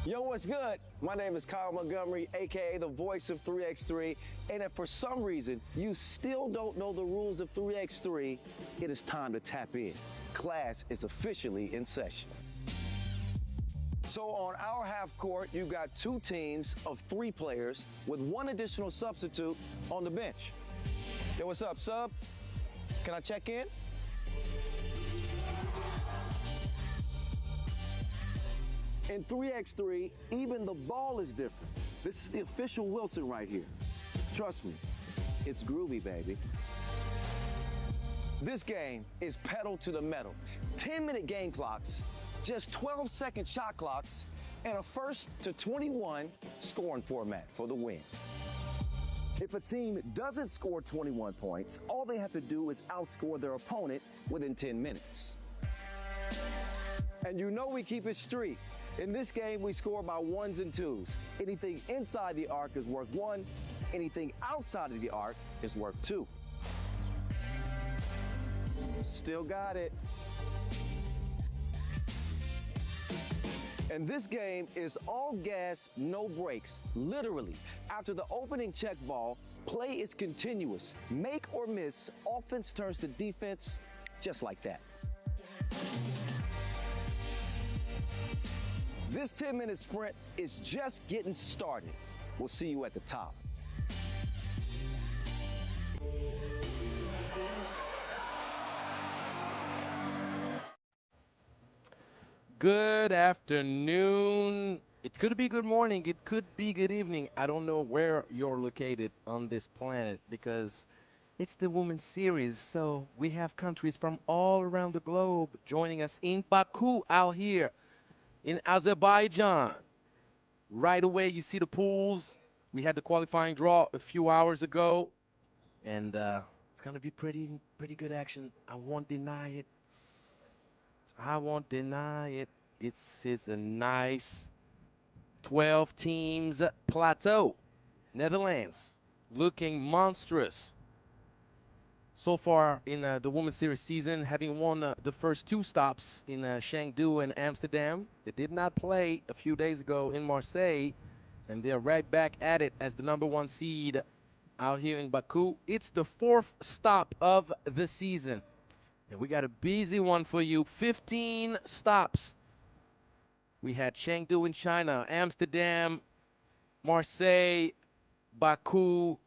Yo, what's good? My name is Kyle Montgomery, aka the voice of 3x3, and if for some reason you still don't know the rules of 3x3, it is time to tap in. Class is officially in session. So on our half court, you've got two teams of 3 players with 1 additional substitute on the bench. Yo, what's up, sub? Can I check in? In 3x3, even the ball is different. This is the official Wilson right here. Trust me, it's groovy, baby. This game is pedal to the metal. 10-minute game clocks, just 12-second shot clocks, and a first to 21 scoring format for the win. If a team doesn't score 21 points, all they have to do is outscore their opponent within 10 minutes. And you know we keep it street. In this game, we score by 1s and 2s. Anything inside the arc is worth 1. Anything outside of the arc is worth 2. Still got it. And this game is all gas, no brakes. Literally, after the opening check ball, play is continuous. Make or miss, offense turns to defense, just like that. This 10-minute sprint is just getting started. We'll see you at the top. Good afternoon. It could be good morning. It could be good evening. I don't know where you're located on this planet because it's the Women's Series. So we have countries from all around the globe joining us in Baku out here in Azerbaijan. Right away, you see the pools. We had the qualifying draw a few hours ago, and it's gonna be pretty good action. I won't deny it. I won't deny it. This is a nice 12 teams plateau. Netherlands looking monstrous so far in the Women's Series season, having won the first 2 stops in Chengdu and Amsterdam. They did not play a few days ago in Marseille, and they're right back at it as the #1 seed out here in Baku. It's the 4th stop of the season, and we got a busy one for you. 15 stops. We had Chengdu in China, Amsterdam, Marseille, Baku.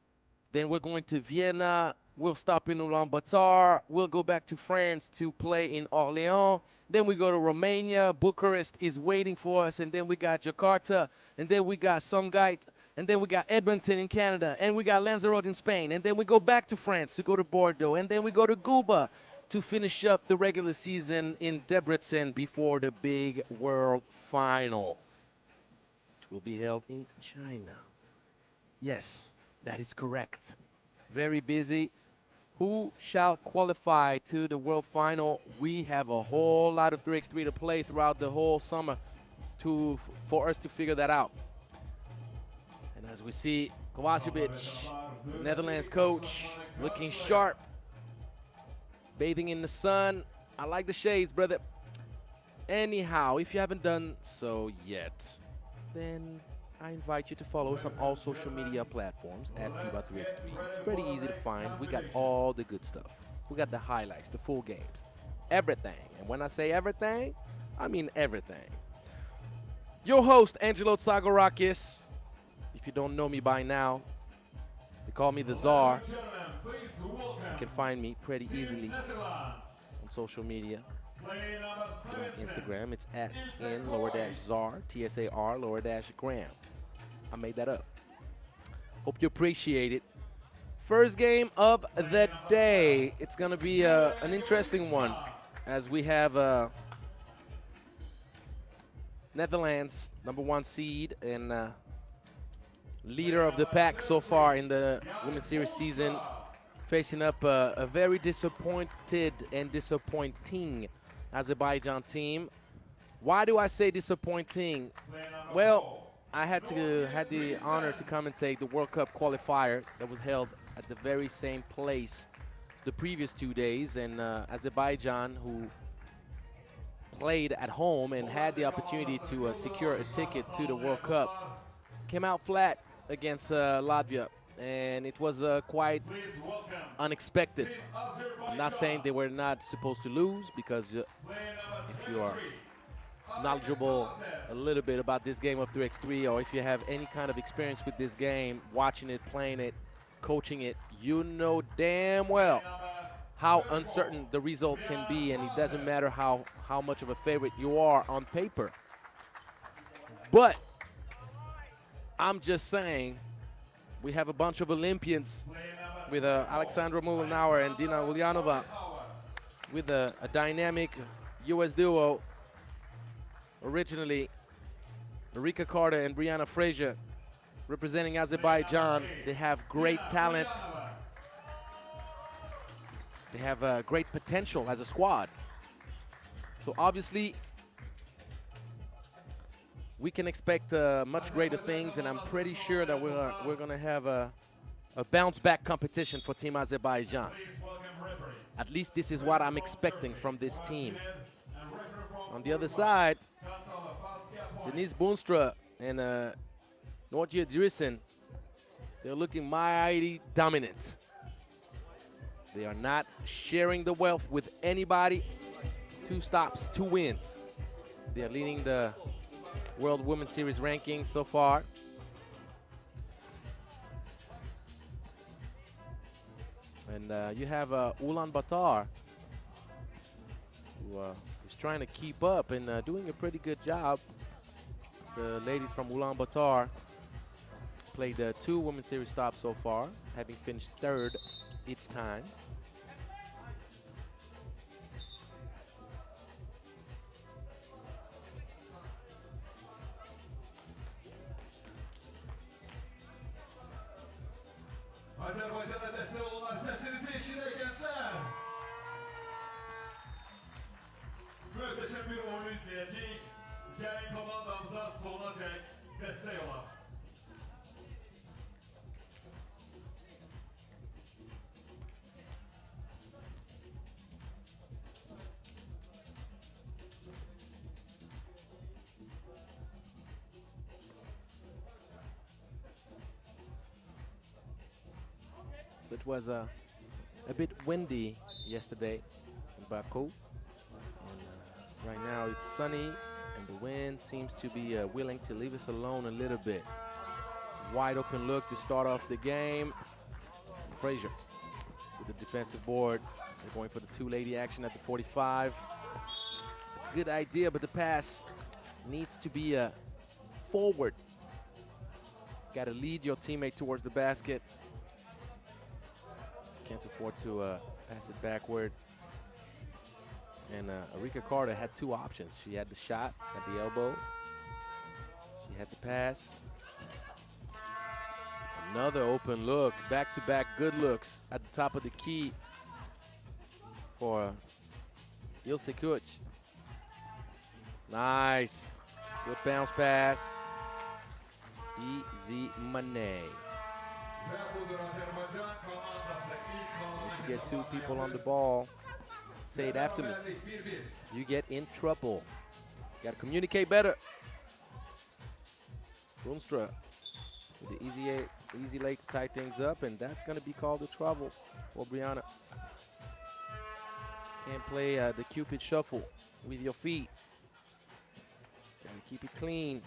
Then we're going to Vienna. We'll stop in Ulaanbaatar. We'll go back to France to play in Orléans. Then we go to Romania. Bucharest is waiting for us. And then we got Jakarta. And then we got Songait. And then we got Edmonton in Canada. And we got Lanzarote in Spain. And then we go back to France to go to Bordeaux. And then we go to Cuba to finish up the regular season in Debrecen before the big world final, which will be held in China. Yes, that is correct. Very busy. Who shall qualify to the world final? We have a whole lot of 3x3 to play throughout the whole summer for us to figure that out. And as we see, Kovacevic, the Netherlands coach, looking sharp, bathing in the sun. I like the shades, brother. Anyhow, if you haven't done so yet, then I invite you to follow us on all social media platforms at FIBA 3x3. It's pretty easy to find. We got all the good stuff. We got the highlights, the full games, everything. And when I say everything, I mean everything. Your host, Angelo Tsagorakis. If you don't know me by now, they call me the Czar. You can find me pretty easily on social media. Like Instagram, it's at @n_Czar, TSAR_Gram. I made that up. Hope you appreciate it. First game of the day. It's going to be an interesting one as we have Netherlands, #1 seed and leader of the pack so far in the Women's Series season, facing up a very disappointed and disappointing Azerbaijan team. Why do I say disappointing? Well, I had the honor to commentate the World Cup qualifier that was held at the very same place the previous 2 days, and Azerbaijan, who played at home and had the opportunity to secure a ticket to the World Cup, came out flat against Latvia, and it was quite unexpected. I'm not saying they were not supposed to lose, because if you are knowledgeable a little bit about this game of 3x3, or if you have any kind of experience with this game, watching it, playing it, coaching it, you know damn well how uncertain the result can be, and it doesn't matter how much of a favorite you are on paper. But I'm just saying, we have a bunch of Olympians with Alexandra Mulinauer and Dina Ulyanova, with a dynamic U.S. duo. Originally, Marika Carter and Brianna Frazier representing Azerbaijan. They have great talent. They have great potential as a squad. So obviously, we can expect much greater things, and I'm pretty sure that we're going to have a bounce-back competition for Team Azerbaijan. At least this is what I'm expecting from this team. On the other side, Denise Boonstra and Nortje Drissen, they're looking mighty dominant. They are not sharing the wealth with anybody. 2 stops, 2 wins. They are leading the World Women's Series ranking so far. And you have Ulaanbaatar, who is trying to keep up and doing a pretty good job. The ladies from Ulaanbaatar played 2 Women's Series stops so far, having finished 3rd each time. Azerbaycan'a destek olunlar. Sesinizi eşitleyin gençler. Muhteşem bir oyunu izleyecek. Gelin komandamıza sonuna dek destek olalım. It was a bit windy yesterday in Baku, and right now it's sunny, and the wind seems to be willing to leave us alone a little bit. Wide open look to start off the game. Frazier with the defensive board. They're going for the 2-lady action at the 45. It's a good idea, but the pass needs to be forward. Got to lead your teammate towards the basket. Can't afford to pass it backward. And Arika Carter had 2 options. She had the shot at the elbow. She had the pass. Another open look. Back-to-back good looks at the top of the key for Ilse Kuc. Nice. Good bounce pass. Easy money. If you get 2 people on the ball, say it after me. You get in trouble. Got to communicate better. Boonstra with the easy leg to tie things up, and that's going to be called a trouble for Brianna. Can't play the Cupid shuffle with your feet. Got to keep it clean.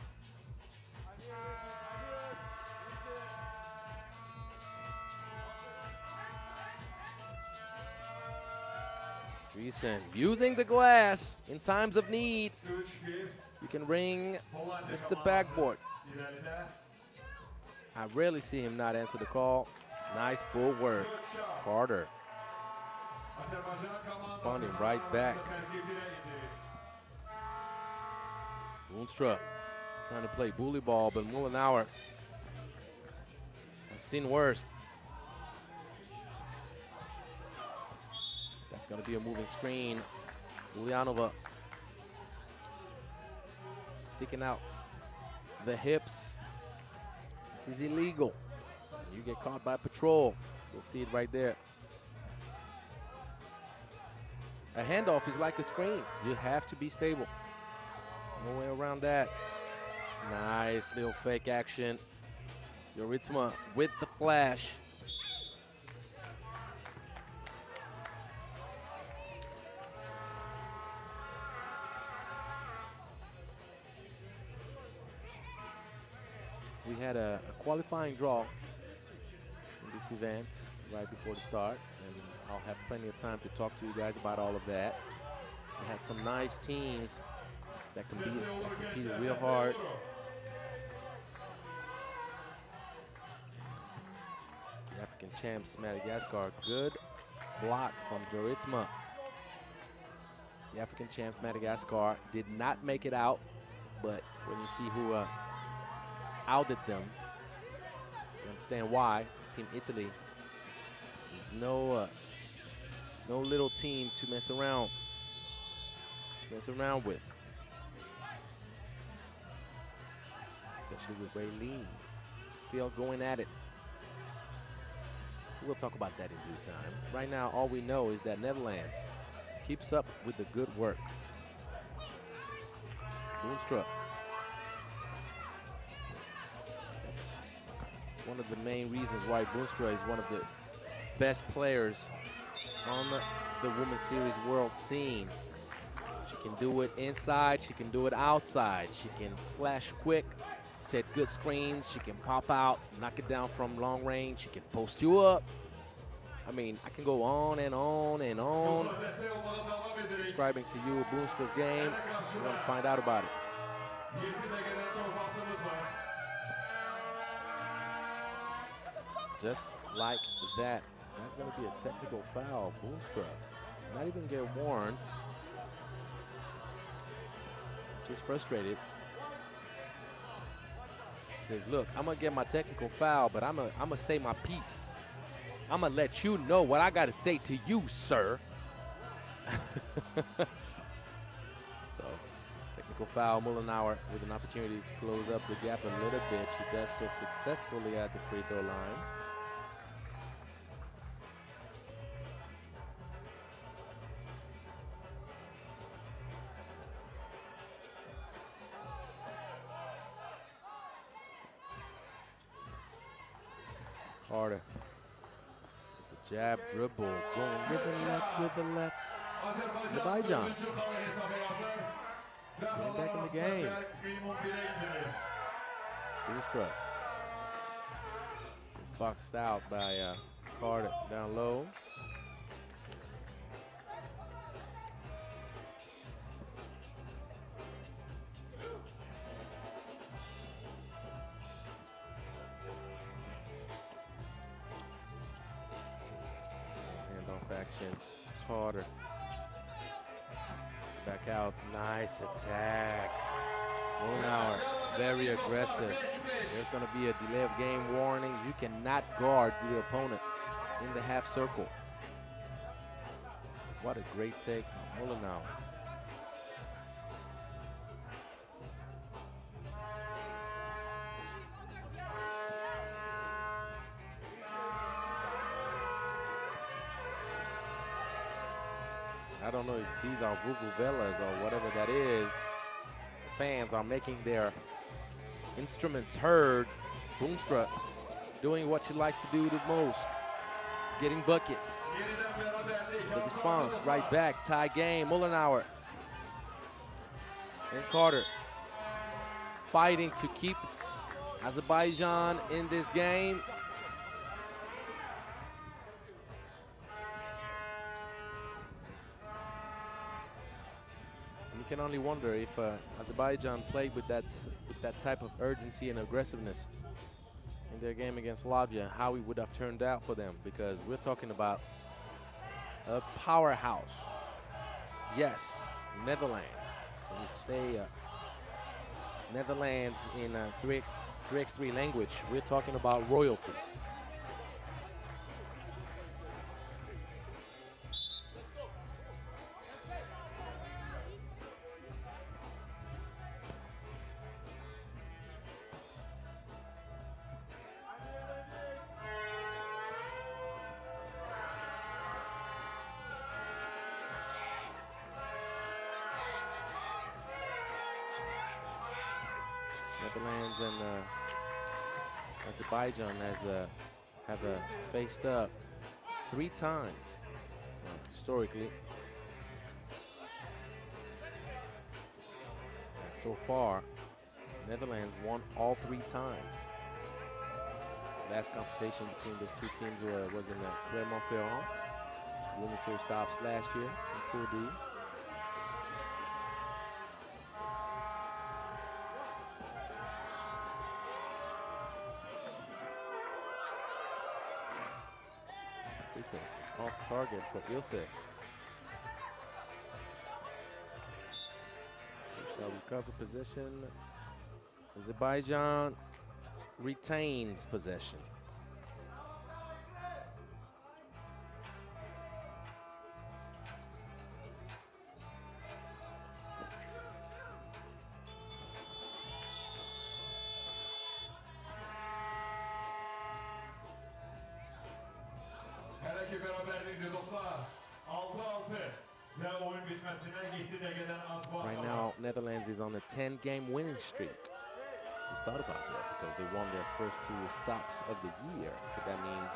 Drissen using the glass in times of need. You can ring Mr. Backboard. I rarely see him not answer the call. Nice full work. Carter responding right back. Boonstra trying to play bully ball, but Mulinauer has seen worse. That's going to be a moving screen. Ulyanova sticking out the hips. This is illegal. You get caught by patrol. You'll see it right there. A handoff is like a screen. You have to be stable. No way around that. Nice little fake action. Yoritma with the flash. We had a qualifying draw in this event right before the start, and I'll have plenty of time to talk to you guys about all of that. We had some nice teams that competed real hard. The African champs, Madagascar, good block from Yoritma. The African champs, Madagascar, did not make it out, but when you see who outed them, you understand why. Team Italy is no little team to mess around with, especially with Ray Lee still going at it. We'll talk about that in due time. Right now, all we know is that Netherlands keeps up with the good work. Boonstra. That's one of the main reasons why Boonstra is one of the best players on the Women's Series world scene. She can do it inside, she can do it outside. She can flash quick, set good screens, she can pop out, knock it down from long range, she can post you up. I mean, I can go on and on and on describing to you Boonstra's game. You're going to find out about it. Just like that. That's going to be a technical foul. Boonstra not even get warned. Just frustrated. Says, look, I'm going to get my technical foul, but I'm going to say my piece. I'm going to let you know what I got to say to you, sir. So, technical foul. Mullenauer with an opportunity to close up the gap a little bit. She does so successfully at the free throw line. Carter. The jab, dribble, going with the left. Azerbaijan. Getting back in the game. Boonstra. It's boxed out by Carter down low. Action. Carter. Back out. Nice attack. Mullenauer, very aggressive. There's going to be a delay of game warning. You cannot guard the opponent in the half circle. What a great take by Mullenauer. I don't know if these are vuvuzelas or whatever that is. The fans are making their instruments heard. Boonstra doing what she likes to do the most, getting buckets. The response right back, tie game. Mullenauer and Carter fighting to keep Azerbaijan in this game. You can only wonder if Azerbaijan played with that type of urgency and aggressiveness in their game against Latvia, how it would have turned out for them, because we're talking about a powerhouse. Yes, Netherlands. When we say Netherlands in 3x3 language, we're talking about royalty. Netherlands and Azerbaijan have faced up 3 times historically. And so far, Netherlands won all 3 times. Last confrontation between those 2 teams was in Clermont-Ferrand. Women's Series stops last year in Pool D. Off target for Ilse. We shall recover possession. Azerbaijan retains possession. Her iki beraberlikte dostlar 6-6 ve oyun bitmesine gitti dakikadan az var. Right now, Netherlands is on a 10-game winning streak. Just thought about that because they won their first 2 stops of the year. So that means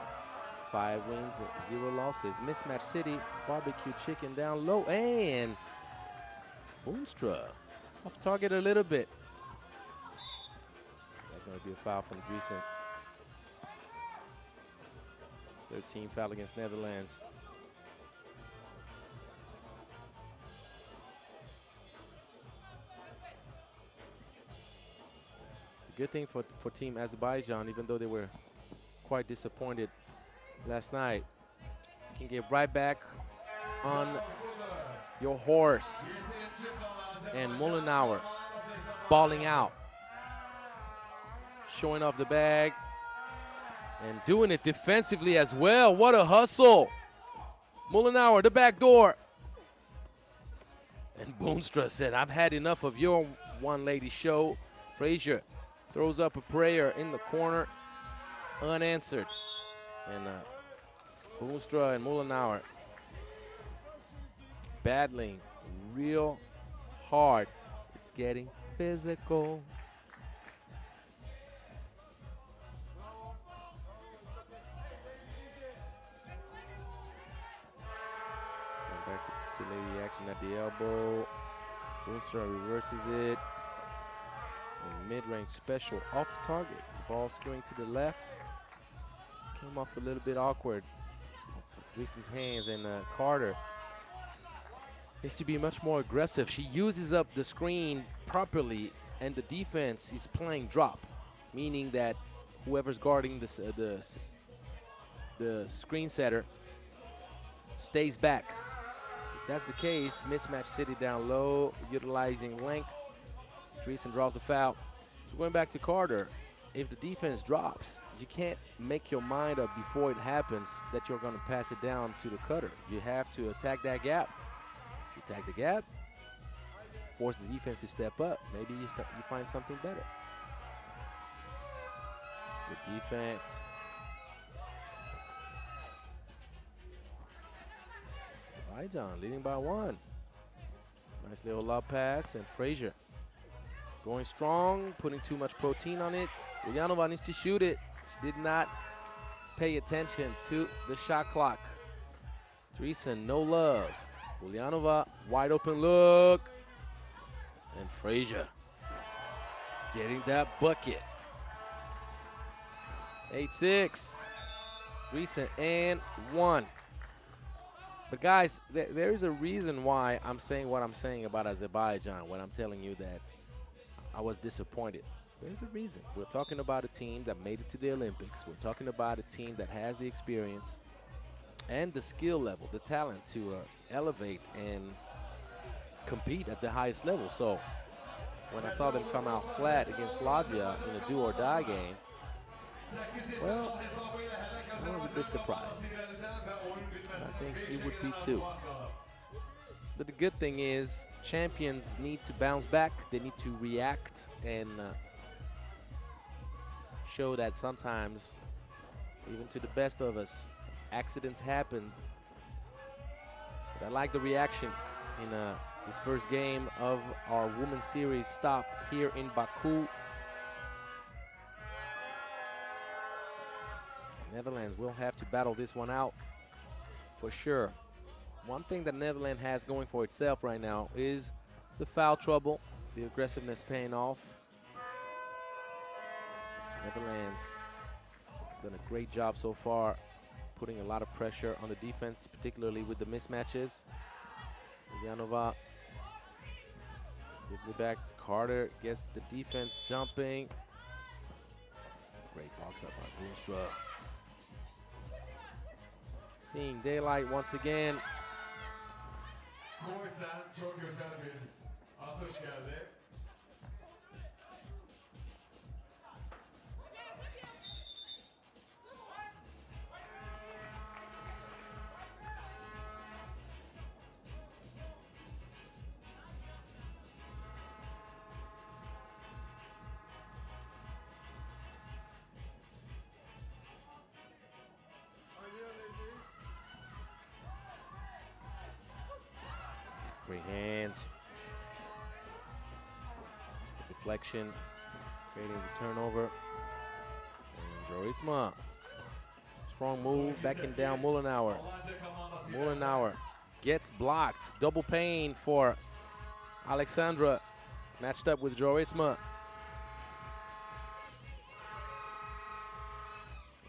5 wins, 0 losses. Mismatch City, barbecue chicken down low, and Boonstra off target a little bit. That's going to be a foul from Driesen. 13 foul against Netherlands. The good thing for Team Azerbaijan, even though they were quite disappointed last night, you can get right back on your horse. And Mullenauer balling out, showing off the bag, and doing it defensively as well. What a hustle. Mullenauer, the back door. And Boonstra said, I've had enough of your one-lady show. Frazier throws up a prayer in the corner, unanswered. And Boonstra and Mullenauer battling real hard. It's getting physical. Back to lady action at the elbow. Boonstra reverses it. And mid-range special off target. The ball skewing to the left. Came off a little bit awkward. Driesen's hands, and Carter needs to be much more aggressive. She uses up the screen properly, and the defense is playing drop, meaning that whoever's guarding the screen setter stays back. If that's the case, mismatch City down low, utilizing length. Driesen draws the foul. So going back to Carter, if the defense drops, you can't make your mind up before it happens that you're going to pass it down to the cutter. You have to attack that gap. If you attack the gap, force the defense to step up. Maybe you find something better. Good defense. Azerbaijan leading by 1. Nice little lob pass, and Frazier going strong, putting too much protein on it. Ulyanova needs to shoot it. She did not pay attention to the shot clock. Driesen, no love. Ulyanova, wide open look. And Frazier getting that bucket. 8-6. Driesen and 1. But guys, there is a reason why I'm saying what I'm saying about Azerbaijan when I'm telling you that I was disappointed. There's a reason. We're talking about a team that made it to the Olympics. We're talking about a team that has the experience and the skill level, the talent to elevate and compete at the highest level. So when I saw them come out flat against Latvia in a do-or-die game, well, I was a bit surprised. I think he would be too. But the good thing is champions need to bounce back. They need to react and show that sometimes, even to the best of us, accidents happen. But I like the reaction in this first game of our Women's Series stop here in Baku. Netherlands will have to battle this one out for sure. One thing that Netherlands has going for itself right now is the foul trouble, the aggressiveness paying off. Netherlands has done a great job so far, putting a lot of pressure on the defense, particularly with the mismatches. Ulyanova gives it back to Carter, gets the defense jumping. Great box up by Boonstra. Seeing daylight once again. Kuvvetten çok güzel bir atış geldi. Great hands. Deflection, creating the turnover. And Joritsma. Strong move, backing down Mullenauer. Mullenauer gets blocked. Double pain for Alexandra. Matched up with Joritsma.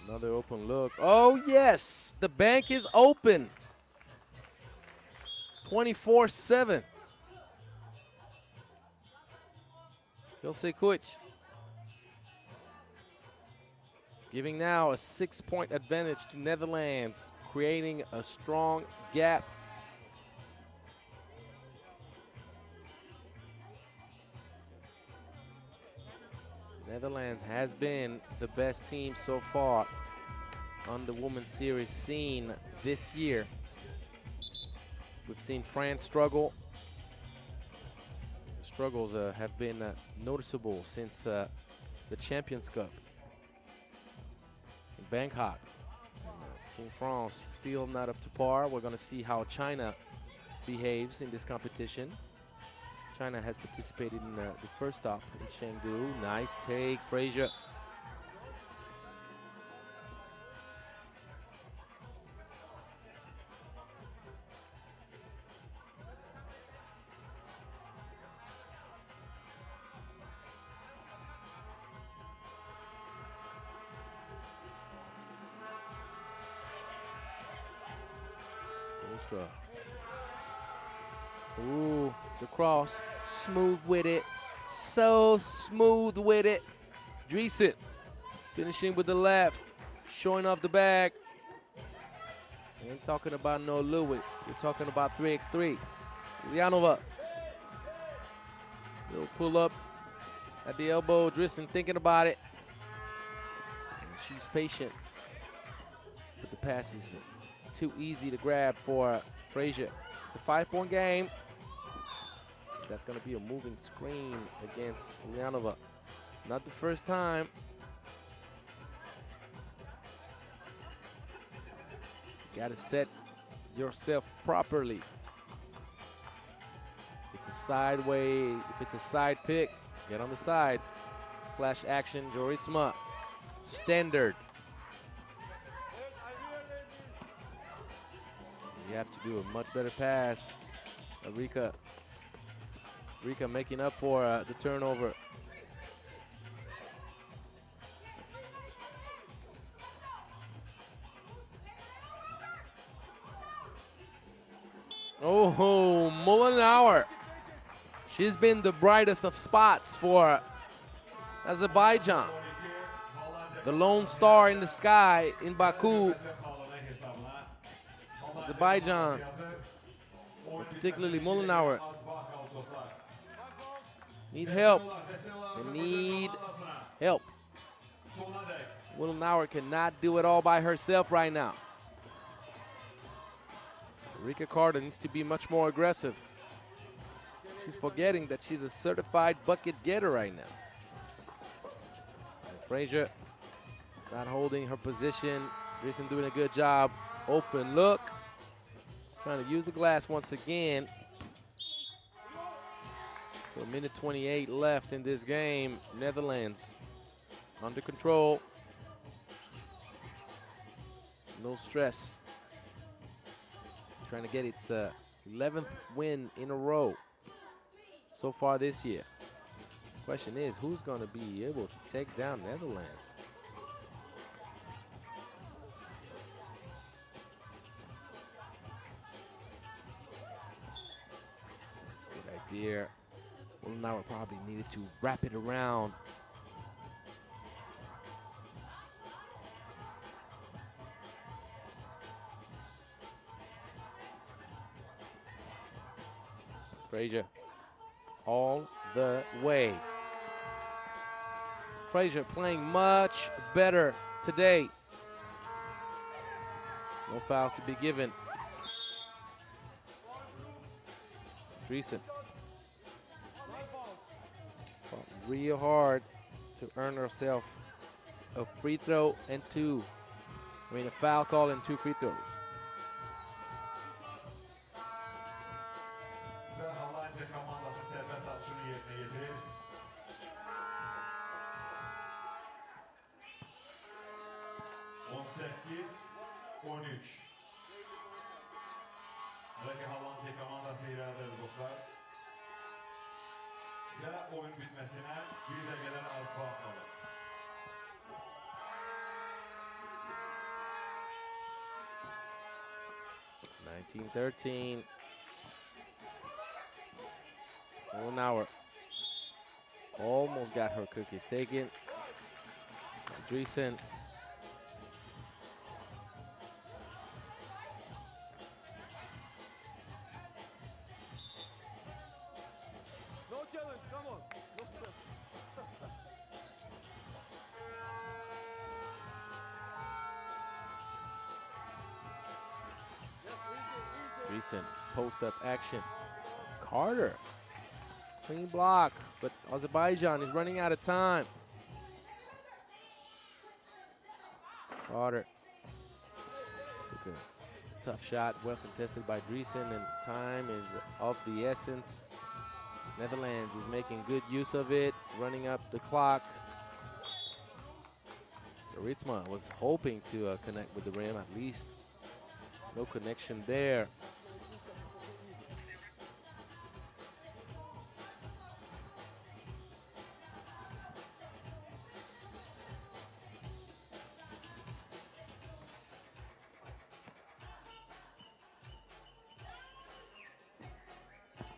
Another open look. Oh, yes! The bank is open. 24-7. Ilse Kuch giving now a 6-point advantage to Netherlands, creating a strong gap. Netherlands has been the best team so far on the Women's Series scene this year. We've seen France struggle. The struggles have been noticeable since the Champions Cup in Bangkok. And, Team France still not up to par. We're going to see how China behaves in this competition. China has participated in the first stop in Chengdu. Nice take, Frazier. Ooh, the cross, smooth with it, so smooth with it. Dreesen finishing with the left, showing off the bag. We ain't talking about no Lewitt, we're talking about 3x3. Ulyanova, little pull up at the elbow, Dreesen thinking about it. And she's patient, but the pass is too easy to grab for Frazier. It's a 5-point game. That's going to be a moving screen against Ulyanova. Not the first time. You got to set yourself properly. It's a sideway. If it's a side pick, get on the side. Flash action, Joritsma. Standard. You have to do a much better pass. Rika making up for the turnover. Oh, Mullenauer. She's been the brightest of spots for Azerbaijan. The lone star in the sky in Baku. Azerbaijan, particularly Mullenauer, need help. They need help. Mullenauer cannot do it all by herself right now. Rika Carter needs to be much more aggressive. She's forgetting that she's a certified bucket getter right now. And Frazier not holding her position. Dreesen doing a good job. Open look. Trying to use the glass once again. So a minute 28 left in this game. Netherlands under control. No stress. Trying to get its 11th win in a row so far this year. Question is, who's going to be able to take down Netherlands? That's a good idea. Well, now we probably needed to wrap it around. Frazier all the way. Frazier playing much better today. No fouls to be given. Dreesen fought real hard to earn herself a free throw and two. I mean, a foul call and 2 free throws. Ve Hollanda komandası serbest atışını yerine getirir. On 8-13. Buradaki Hollanda komandası ileride dostlar. Ve oyun bitmesine bir de gelen az kaldı. $19-13. Well, now we're almost got her cookies taken. Dreesen. No challenge, come on. Dreesen, post-up action. Carter, clean block, but Azerbaijan is running out of time. Carter took a tough shot, well contested by Dreesen, and time is of the essence. Netherlands is making good use of it, running up the clock. Ritzma was hoping to connect with the rim at least. No connection there.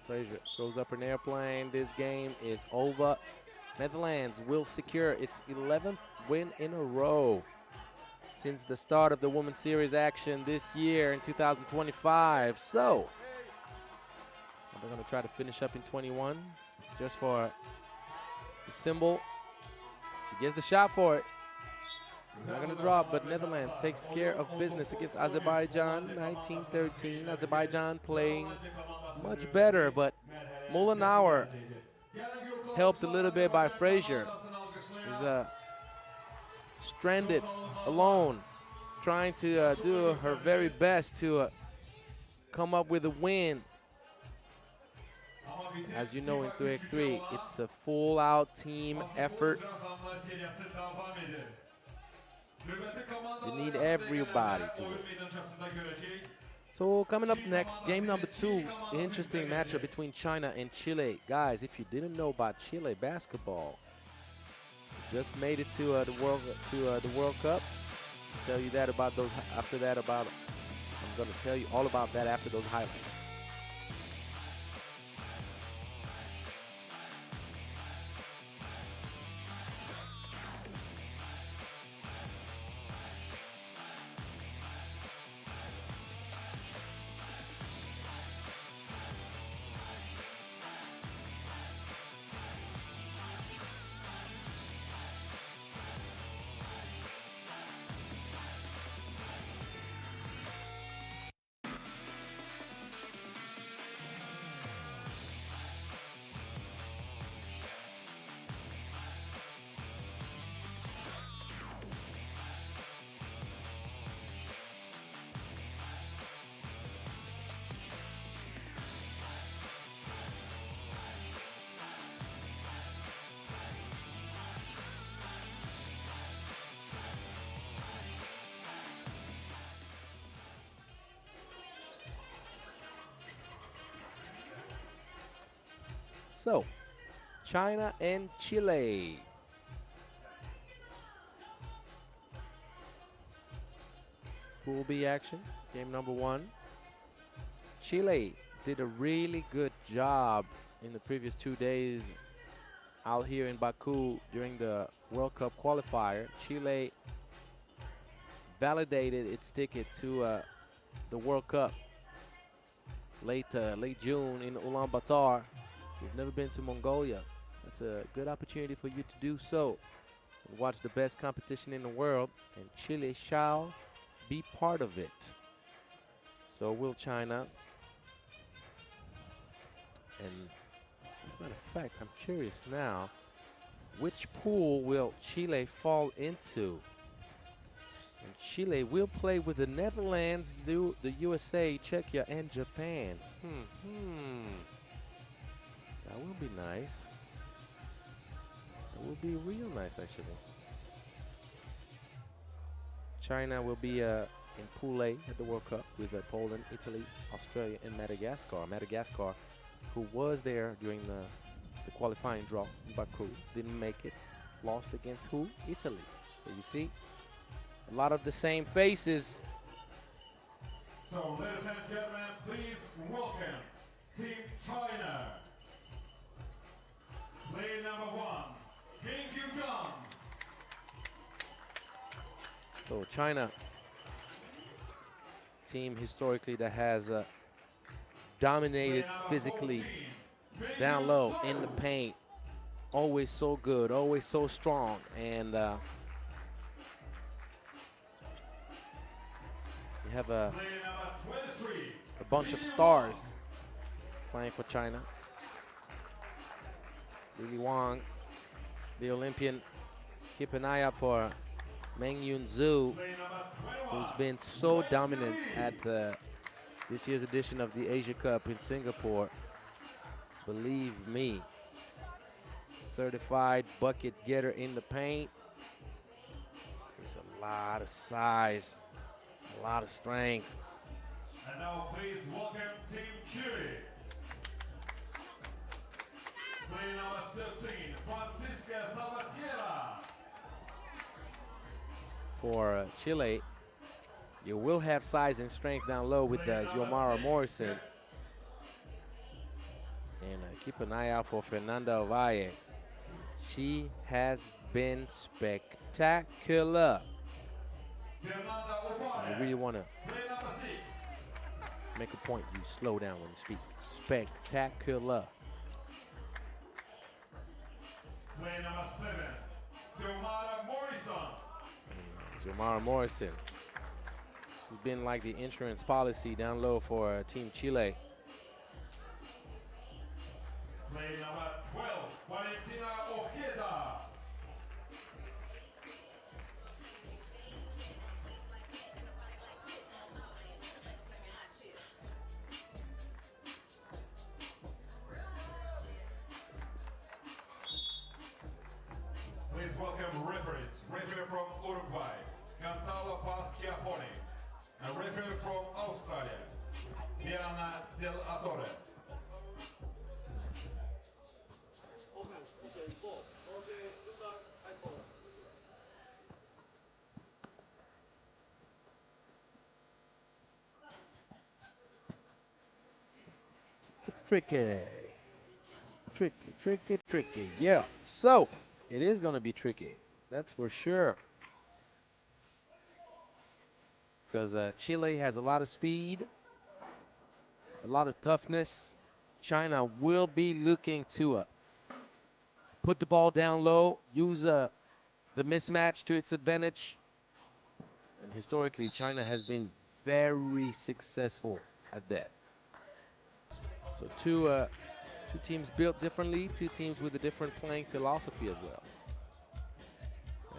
Frazier throws up an airplane. This game is over. Netherlands will secure its 11th win in a row since the start of the Women's Series action this year in 2025. So, they're going to try to finish up in 21 just for the symbol. She gets the shot for it. It's not going to drop, but Netherlands takes care of business against Azerbaijan, 19-13. Azerbaijan playing much better, but Mullenauer helped a little bit by Frazier. He's stranded alone, trying to do her very best to come up with a win. As you know, in 3x3, it's a full-out team effort. You need everybody to win. So coming up next, game number 2, interesting matchup between China and Chile. Guys, if you didn't know about Chile basketball, just made it to the World Cup. Tell you that about those. After that, I'm going to tell you all about that after those highlights. So, China and Chile. Pool B action, game number 1. Chile did a really good job in the previous 2 days out here in Baku during the World Cup qualifier. Chile validated its ticket to the World Cup late June in Ulaanbaatar. If you've never been to Mongolia, that's a good opportunity for you to do so and watch the best competition in the world, and Chile shall be part of it. So will China. And as a matter of fact, I'm curious now, which pool will Chile fall into? And Chile will play with the Netherlands, the USA, Czechia, and Japan. That will be nice. That will be real nice, actually. China will be in Pool A at the World Cup with Poland, Italy, Australia, and Madagascar. Madagascar, who was there during the qualifying draw in Baku, didn't make it, lost against who? Italy. So you see, a lot of the same faces. So, ladies and gentlemen, please welcome Team China. Play number 1, King Yugang. So China, team historically that has dominated physically down low in the paint, always so good, always so strong, and you have a bunch of stars playing for China. Li Wang, the Olympian. Keep an eye out for Meng Yun Zhu, who's been so dominant at this year's edition of the Asia Cup in Singapore. Believe me, certified bucket getter in the paint. There's a lot of size, a lot of strength. And now please welcome Team Chile. Play number 13, Francisca Salvatierra. For Chile, you will have size and strength down low with Xiomara Morrison. And keep an eye out for Fernanda Ovalle. She has been spectacular. And you really want to make a point, you slow down when you speak. Spectacular. Play number 7, Xiomara Morrison. Xiomara Morrison. She's been like the insurance policy down low for Team Chile. Play number 12, Valentina Ojeda. Please welcome referees. Referee from Uruguay, Gonzalo Paz Chiapponi. And referee from Australia, Diana Del Attore. It's tricky. Tricky. Yeah. So it is going to be tricky. That's for sure. Because Chile has a lot of speed, a lot of toughness. China will be looking to put the ball down low, use the mismatch to its advantage. And historically, China has been very successful at that. So two teams built differently, two teams with a different playing philosophy as well.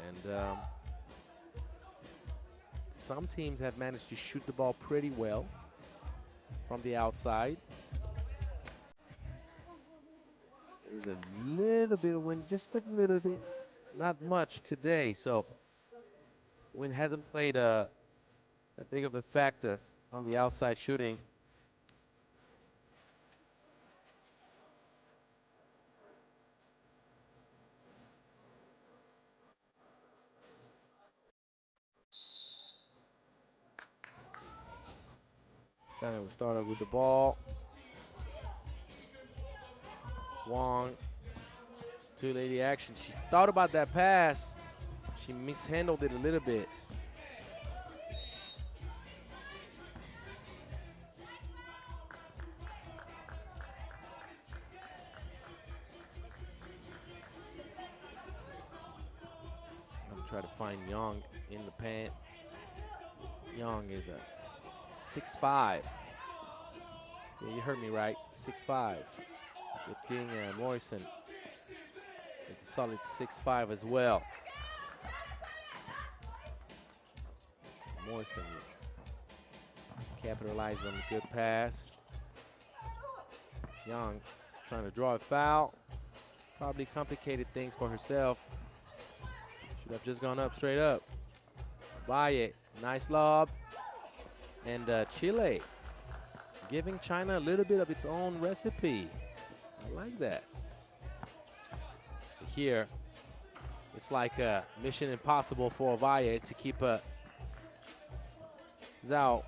And some teams have managed to shoot the ball pretty well from the outside. There's a little bit of wind, just a little bit, not much today. So wind hasn't played a big of a factor on the outside shooting. China will start up with the ball. Wang, two-lady action. She thought about that pass. She mishandled it a little bit. I'm gonna try to find Young in the paint. Young is a 6'5". Yeah, you heard me right, 6'5". With King and Morrison, it's a solid 6'5" as well. Morrison capitalized on a good pass. Young trying to draw a foul. Probably complicated things for herself. Should have just gone up, straight up. Valle, nice lob. And Chile giving China a little bit of its own recipe. I like that. Here, it's like a mission impossible for Valle to keep Zhao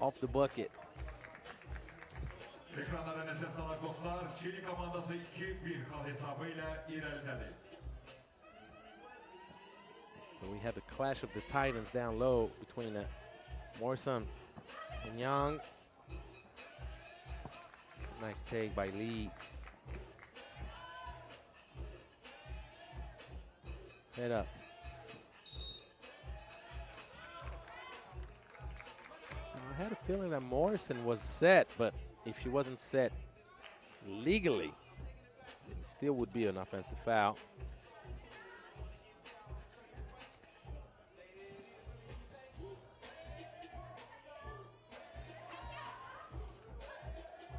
off the bucket. Ekranlara nefes alan dostlar, Çili komandası 2-1 kal hesabıyla ilerledi. So we have the clash of the titans down low between Morrison and Young. It's a nice take by Lee. Head up. So I had a feeling that Morrison was set, but if she wasn't set legally, it still would be an offensive foul.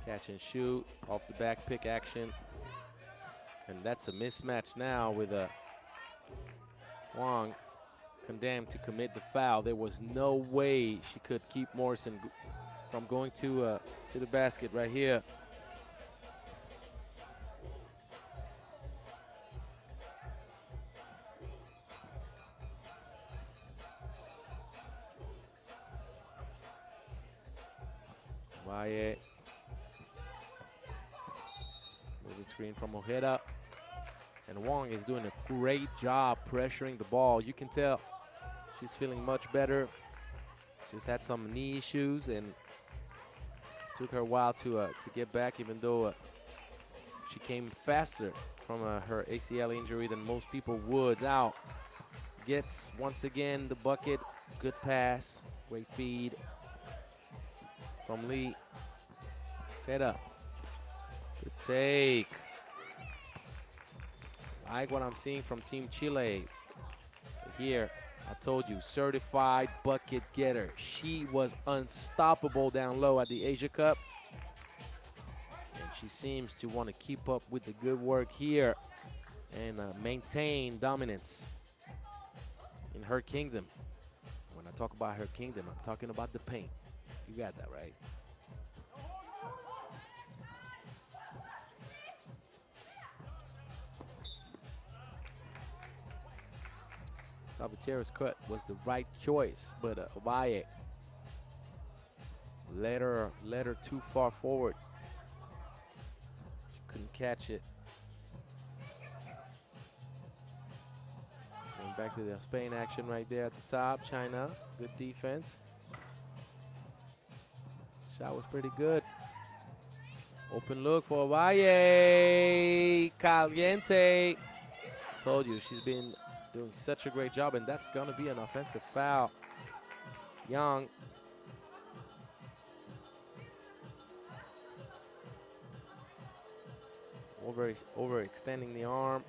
Catch and shoot, off the back pick action. And that's a mismatch now with Wang condemned to commit the foul. There was no way she could keep Morrison from going to the basket right here. Valle. Moving screen from Ojeda. And Wang is doing a great job pressuring the ball. You can tell she's feeling much better. She's had some knee issues and took her a while to get back, even though she came faster from her ACL injury than most people would. Out. Gets, once again, the bucket. Good pass. Great feed from Lee. Head up. Good take. I like what I'm seeing from Team Chile. Here, I told you, certified bucket getter. She was unstoppable down low at the Asia Cup. And she seems to want to keep up with the good work here and maintain dominance in her kingdom. When I talk about her kingdom, I'm talking about the paint. You got that right. Salvaterra's cut was the right choice, but Valle led her too far forward. She couldn't catch it. Going back to the Spain action right there at the top. China, good defense. Shot was pretty good. Open look for Valle. Caliente. Told you, she's been doing such a great job, and that's going to be an offensive foul. Young. Overextending the arm.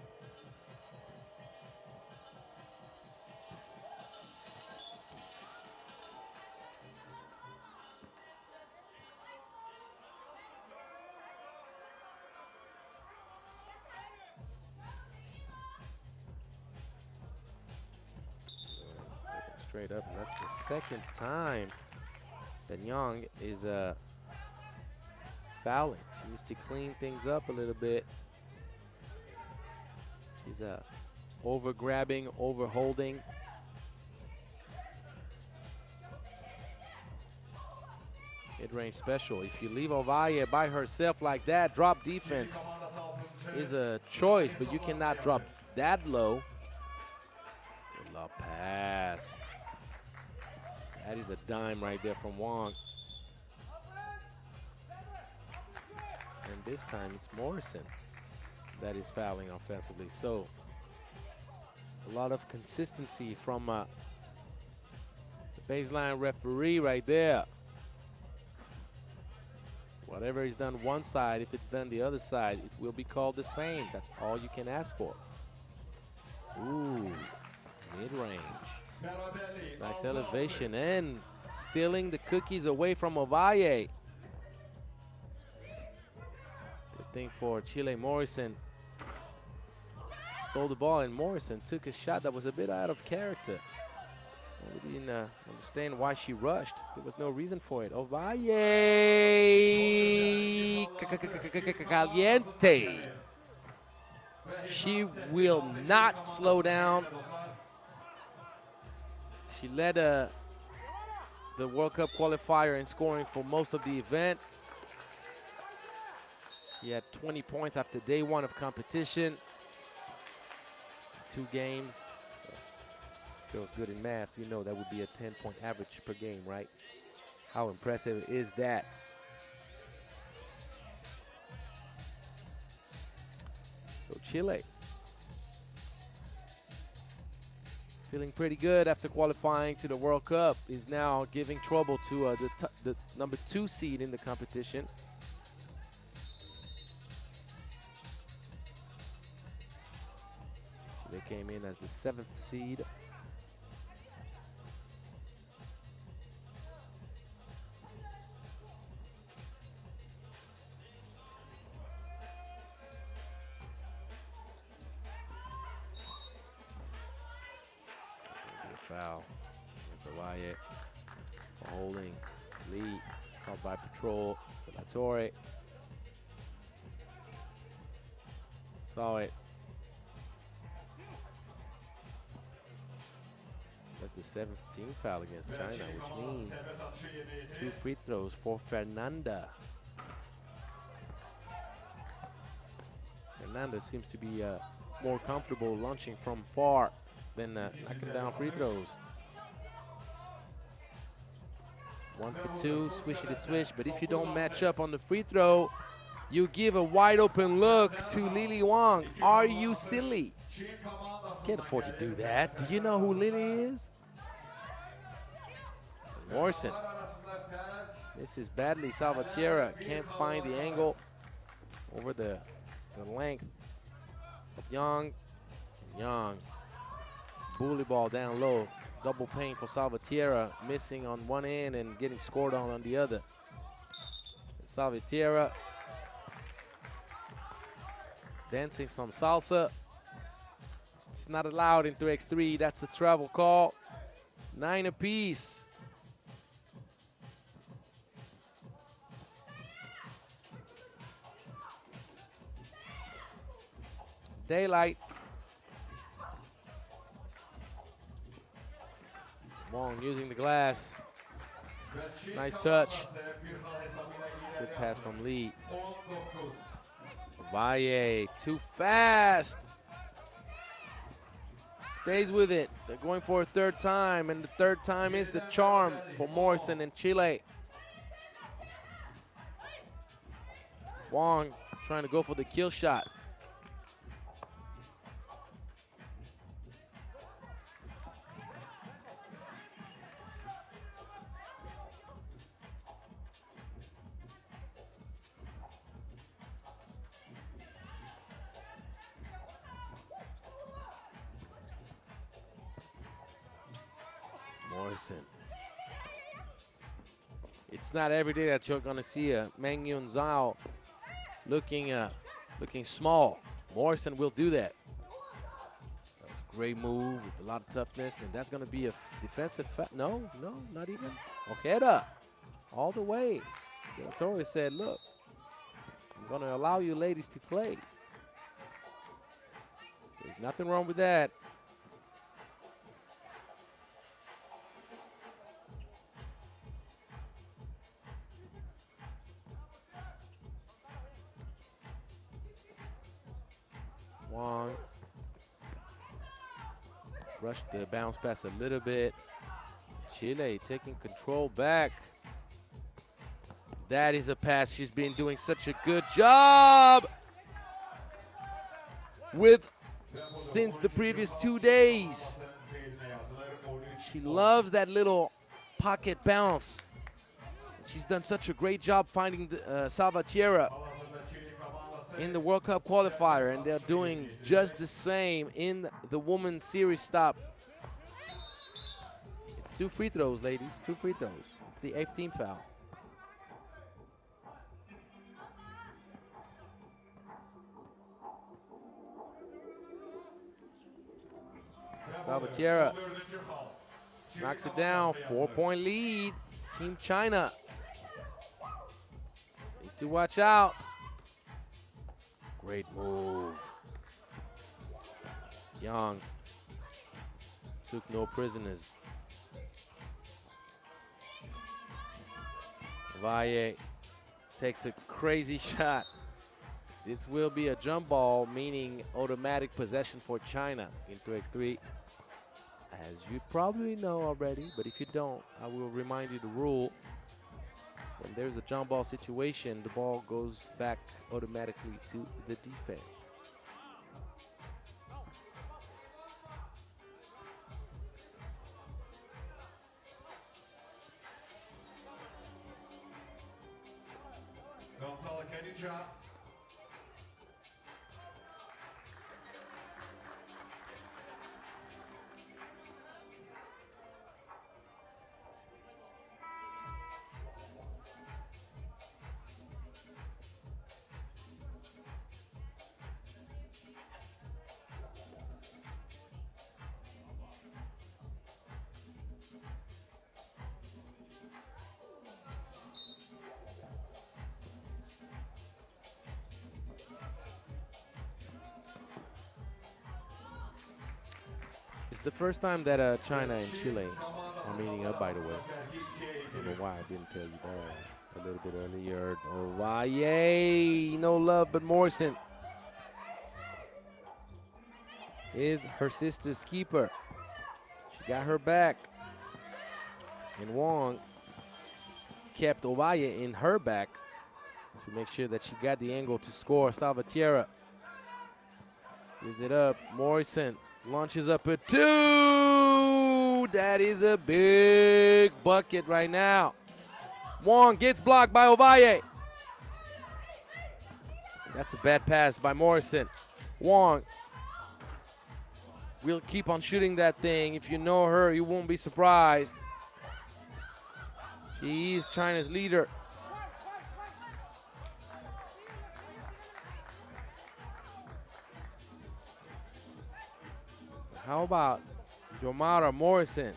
Straight up, and that's the second time that Young is fouling. She needs to clean things up a little bit. She's over grabbing, over holding. Mid-range special. If you leave Ovalle by herself like that, drop defense is a choice, but you cannot drop that low. Good lob pass. That is a dime right there from Wong. And this time it's Morrison that is fouling offensively. So a lot of consistency from the baseline referee right there. Whatever is done one side, if it's done the other side, it will be called the same. That's all you can ask for. Ooh, mid-range. Nice elevation and stealing the cookies away from Ovalle. Good thing for Chile. Morrison stole the ball, and Morrison took a shot that was a bit out of character. We didn't understand why she rushed. There was no reason for it. Ovalle caliente. She will not slow down. She led the World Cup qualifier in scoring for most of the event. She had 20 points after day one of competition. 2 games. If you're good in math, you know that would be a 10-point average per game, right? How impressive is that? So Chile feeling pretty good after qualifying to the World Cup, is now giving trouble to the number 2 seed in the competition. They came in as the 7th seed. Foul. It's Ovalle for holding. Lead called by patrol. Torre saw it. That's the 7th team foul against China, which means 2 free throws for Fernanda. Fernanda seems to be more comfortable launching from far than knocking down free throws. 1 for 2, swishy to swish, but if you don't match up on the free throw, you give a wide open look to Lily Wong. Are you silly? Can't afford to do that. Do you know who Lily is? Morrison. This is badly. Salvatierra can't find the angle over the length of Young. Young. Bully ball down low. Double paint for Salvatierra, missing on one end and getting scored on the other. Salvatierra dancing some salsa. It's not allowed in 3x3. That's a travel call. 9 apiece. Daylight. Wong using the glass. Nice touch. Good pass from Lee. Valle, too fast. Stays with it. They're going for a 3rd time, and the 3rd time is the charm for Morrison and Chile. Wong trying to go for the kill shot. Morrison. It's not every day that you're gonna see a Mang Yun Zhao looking small. Morrison will do that. That's a great move with a lot of toughness, and that's gonna be a defensive no, not even. Ojeda, all the way. Torre said, look, I'm gonna allow you ladies to play. There's nothing wrong with that. Wong. Rushed the bounce pass a little bit. Chile taking control back. That is a pass she's been doing such a good job with since the previous 2 days. She loves that little pocket bounce. She's done such a great job finding Salvatierra in the World Cup qualifier, and they're doing just the same in the women's series stop. It's 2 free throws, ladies, 2 free throws. It's the 8th team foul. Salvatierra knocks it down, 4-point lead, Team China. Needs to watch out. Great move. Young took no prisoners. Valle takes a crazy shot. This will be a jump ball, meaning automatic possession for China in 3x3. As you probably know already, but if you don't, I will remind you the rule. When there's a jump ball situation, the ball goes back automatically to the defense. Gonzalo, can you drop? It's the first time that China and Chile are meeting up, by the way. I don't know why I didn't tell you that a little bit earlier. Ovalle, no love, but Morrison is her sister's keeper. She got her back. And Wong kept Ovalle in her back to make sure that she got the angle to score. Salvatierra gives it up. Morrison launches up a 2. That is a big bucket right now. Wong gets blocked by Ovalle. That's a bad pass by Morrison. Wong will keep on shooting that thing. If you know her, you won't be surprised. She is China's leader. How about Jomara Morrison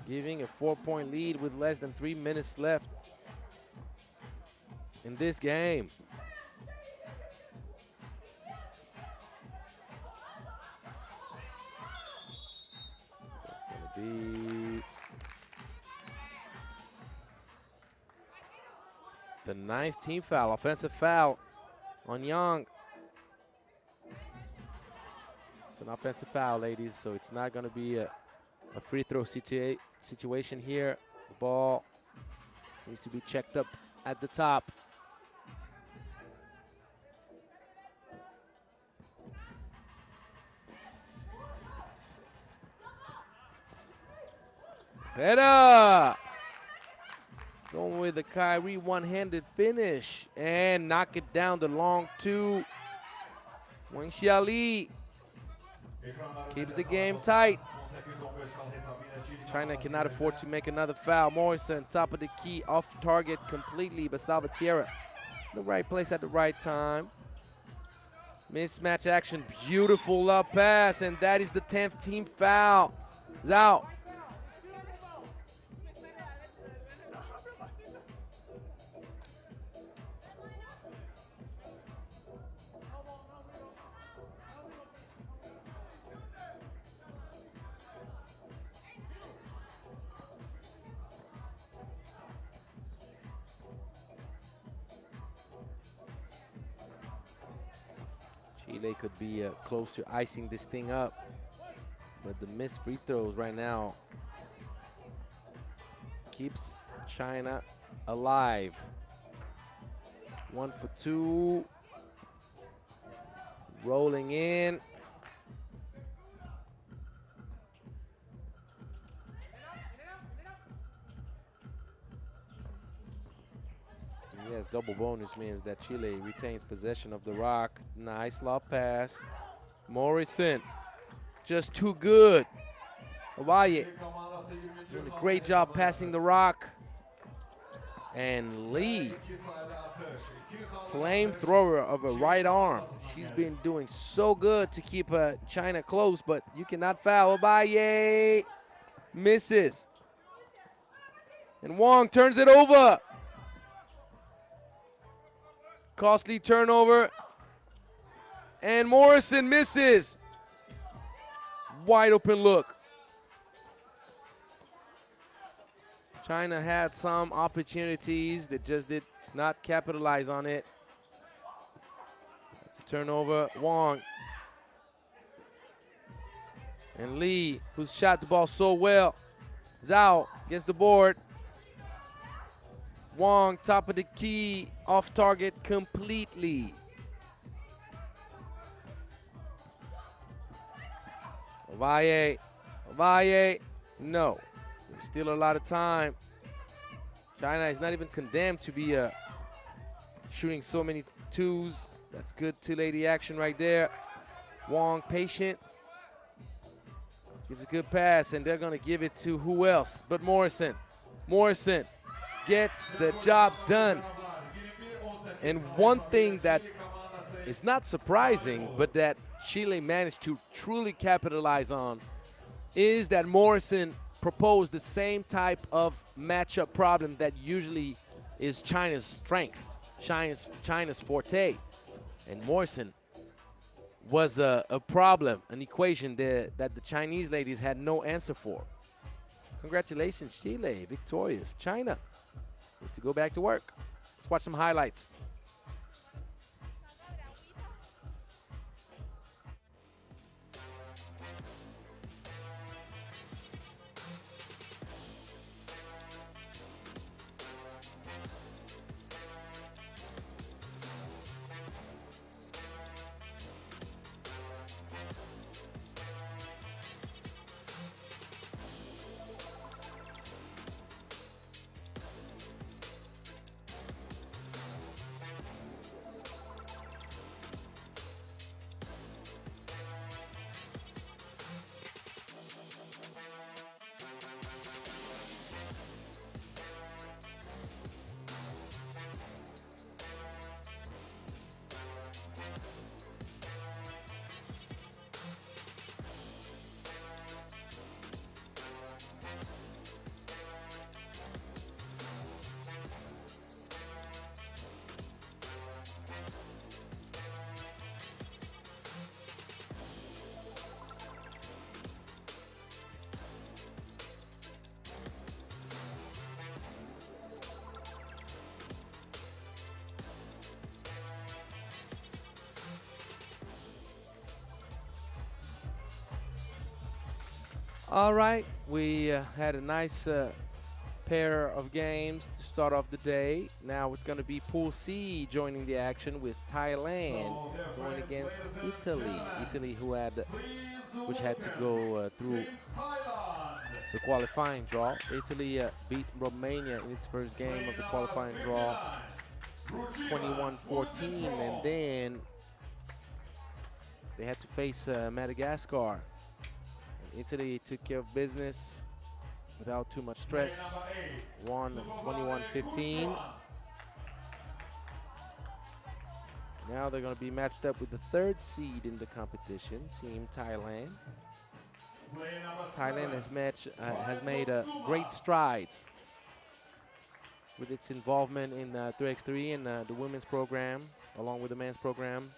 giving a 4-point lead with less than 3 minutes left in this game? That's going to be the 9th team foul, offensive foul on Young. It's an offensive foul, ladies, so it's not going to be a free throw situation here. The ball needs to be checked up at the top. Header! Going with the Kyrie one-handed finish and knock it down the long 2. Wang Xiali keeps the game tight. China cannot afford to make another foul. Morrison, top of the key, off target completely, but Salvatierra in the right place at the right time. Mismatch action, beautiful up pass, and that is the 10th team foul. Zhao. Chile could be close to icing this thing up, but the missed free throws right now keeps China alive. 1 for 2. Rolling in. Yes, double bonus means that Chile retains possession of the rock. Nice lob pass. Morrison, just too good. Ovalle doing a great job passing the rock. And Lee, flamethrower of a right arm. She's been doing so good to keep China close, but you cannot foul. Ovalle misses. And Wong turns it over. Costly turnover. And Morrison misses. Wide open look. China had some opportunities that just did not capitalize on it. That's a turnover. Wong. And Lee, who's shot the ball so well. Zhao gets the board. Wong, top of the key, off target completely. Ovalle, no. There's still a lot of time. China is not even condemned to be shooting so many twos. That's good 280 action right there. Wong patient. Gives a good pass, and they're going to give it to who else but Morrison. Morrison gets the job done. And one thing that is not surprising, but that Chile managed to truly capitalize on, is that Morrison proposed the same type of matchup problem that usually is China's strength, China's forte. And Morrison was a problem, an equation that the Chinese ladies had no answer for. Congratulations, Chile, victorious. China is to go back to work. Let's watch some highlights. All right, we had a nice pair of games to start off the day. Now it's going to be Pool C joining the action with Thailand going against Italy. Italy, which had to go through the qualifying draw. Italy beat Romania in its first game of the qualifying draw, 21-14, and then they had to face Madagascar. Italy took care of business without too much stress, won 21-15. Now they're going to be matched up with the third seed in the competition, Team Thailand. Thailand has made great strides with its involvement in 3x3 and the women's program, along with the men's program,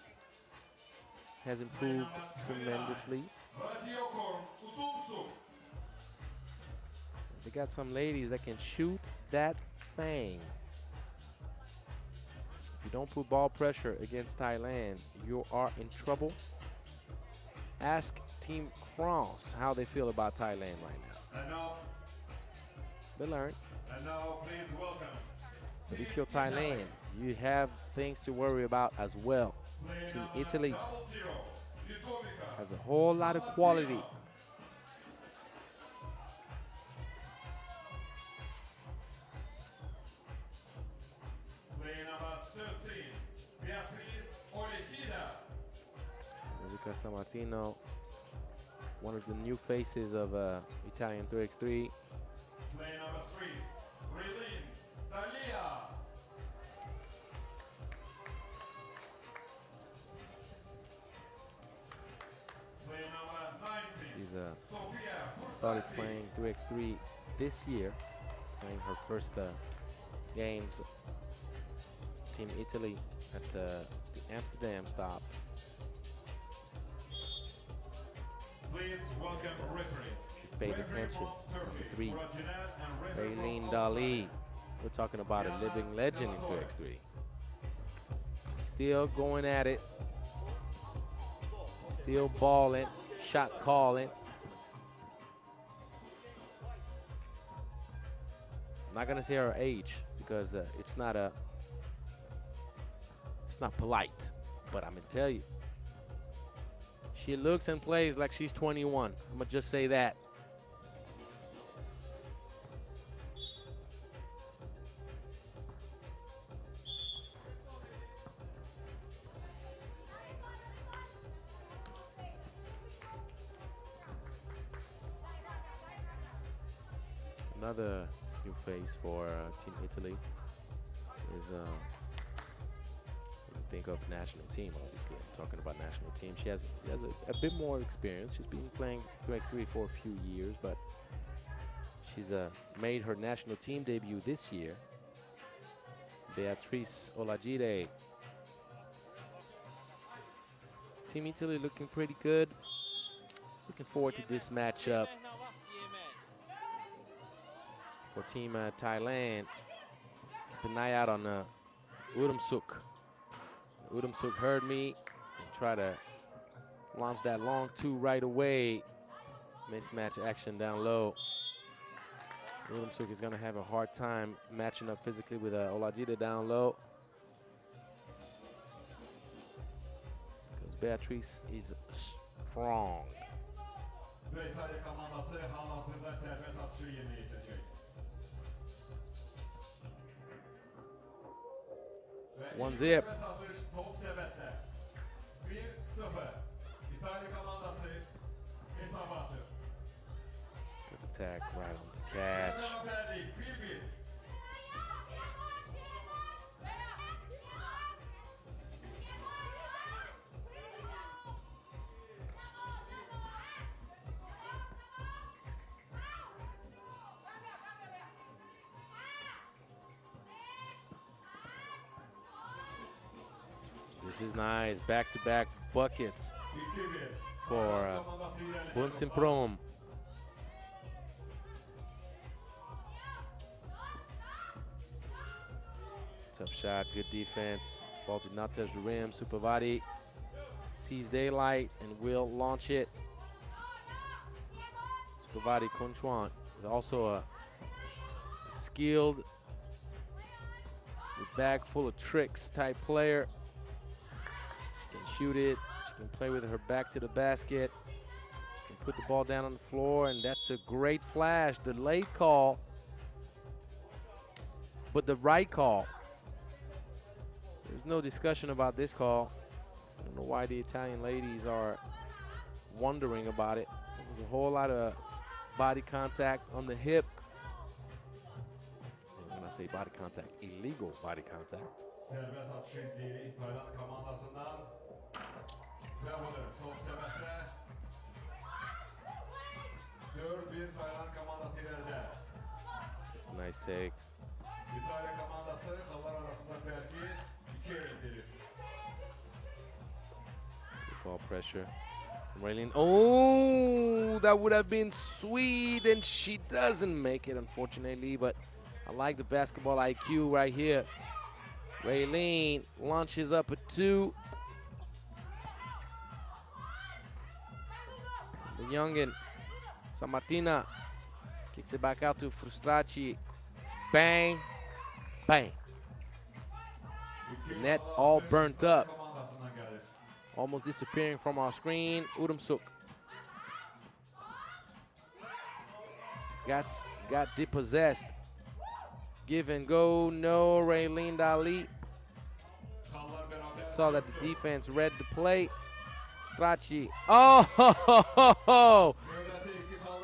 has improved tremendously. They got some ladies that can shoot that thing. If you don't put ball pressure against Thailand, you are in trouble. Ask Team France how they feel about Thailand right now. And now, They learn. please welcome. But if you're Thailand, you have things to worry about as well. Team Italy has a whole lot of quality. Playing number 13, Beatriz Olejida. Luca Sammartino, one of the new faces of Italian 3x3. Playing number 3, Relin Dalia. Playing number 19, She's Sofia started Pursati. playing 3x3 this year, playing her first games. Team Italy at the Amsterdam stop. Please welcome referees. She paid attention. Number 3, Relin Raylene Dali. We're talking about a living legend in 3x3. Still going at it. Still balling, shot calling. I'm not gonna say her age because it's not polite, but I'm gonna tell you, she looks and plays like she's 21. I'm gonna just say that. Another new face for Team Italy is when you think of national team, obviously I'm talking about national team. She has a bit more experience. She's been playing 3x3 for a few years, but she's made her national team debut this year. Beatrice Olajide. Team Italy looking pretty good. Looking forward to this matchup. For Team Thailand, keep an eye out on Udamsuk. Udamsuk heard me and try to launch that long 2 right away. Mismatch action down low. Udamsuk is going to have a hard time matching up physically with Olajide down low. Because Beatrice is strong. İtalya komandası halihazırda serbest atışı yerine getirecek. 1-zip. Serbest atış top serbestte. 1-0. İtalya komandası hesabı atıyor. Good attack right on the catch. Beraberlik 1-1. This is nice. Back-to-back buckets 2-1. for Komandası ilerliyor. Bunsimprom. Tough shot, good defense. Ball did not touch the rim. Supavati sees daylight and will launch it. Supavati Kunchuan is also a skilled, with bag full of tricks type player. She can shoot it. She can play with her back to the basket. She can put the ball down on the floor, and that's a great flash. The late call, but the right call. There's no discussion about this call. I don't know why the Italian ladies are wondering about it. There was a whole lot of body contact on the hip. And when I say body contact, illegal body contact. Serbest atış izleyici Tayland komandasından. Ve budur top serbestte. 4-1 Tayland komandası ileride. It's a nice take. İtalya komandası kollar arasında farkı 2'ye indiriyor. Good ball pressure. Raylene. Oh, that would have been sweet, and she doesn't make it, unfortunately. But I like the basketball IQ right here. Raylene launches up a 2. The youngin, San Martina, kicks it back out to Frustracci. Bang, bang. The net all burnt up, almost disappearing from our screen. Urumsuk got depossessed. Give and go, no. Raylene Dali saw that the defense read the play. Stracci, oh!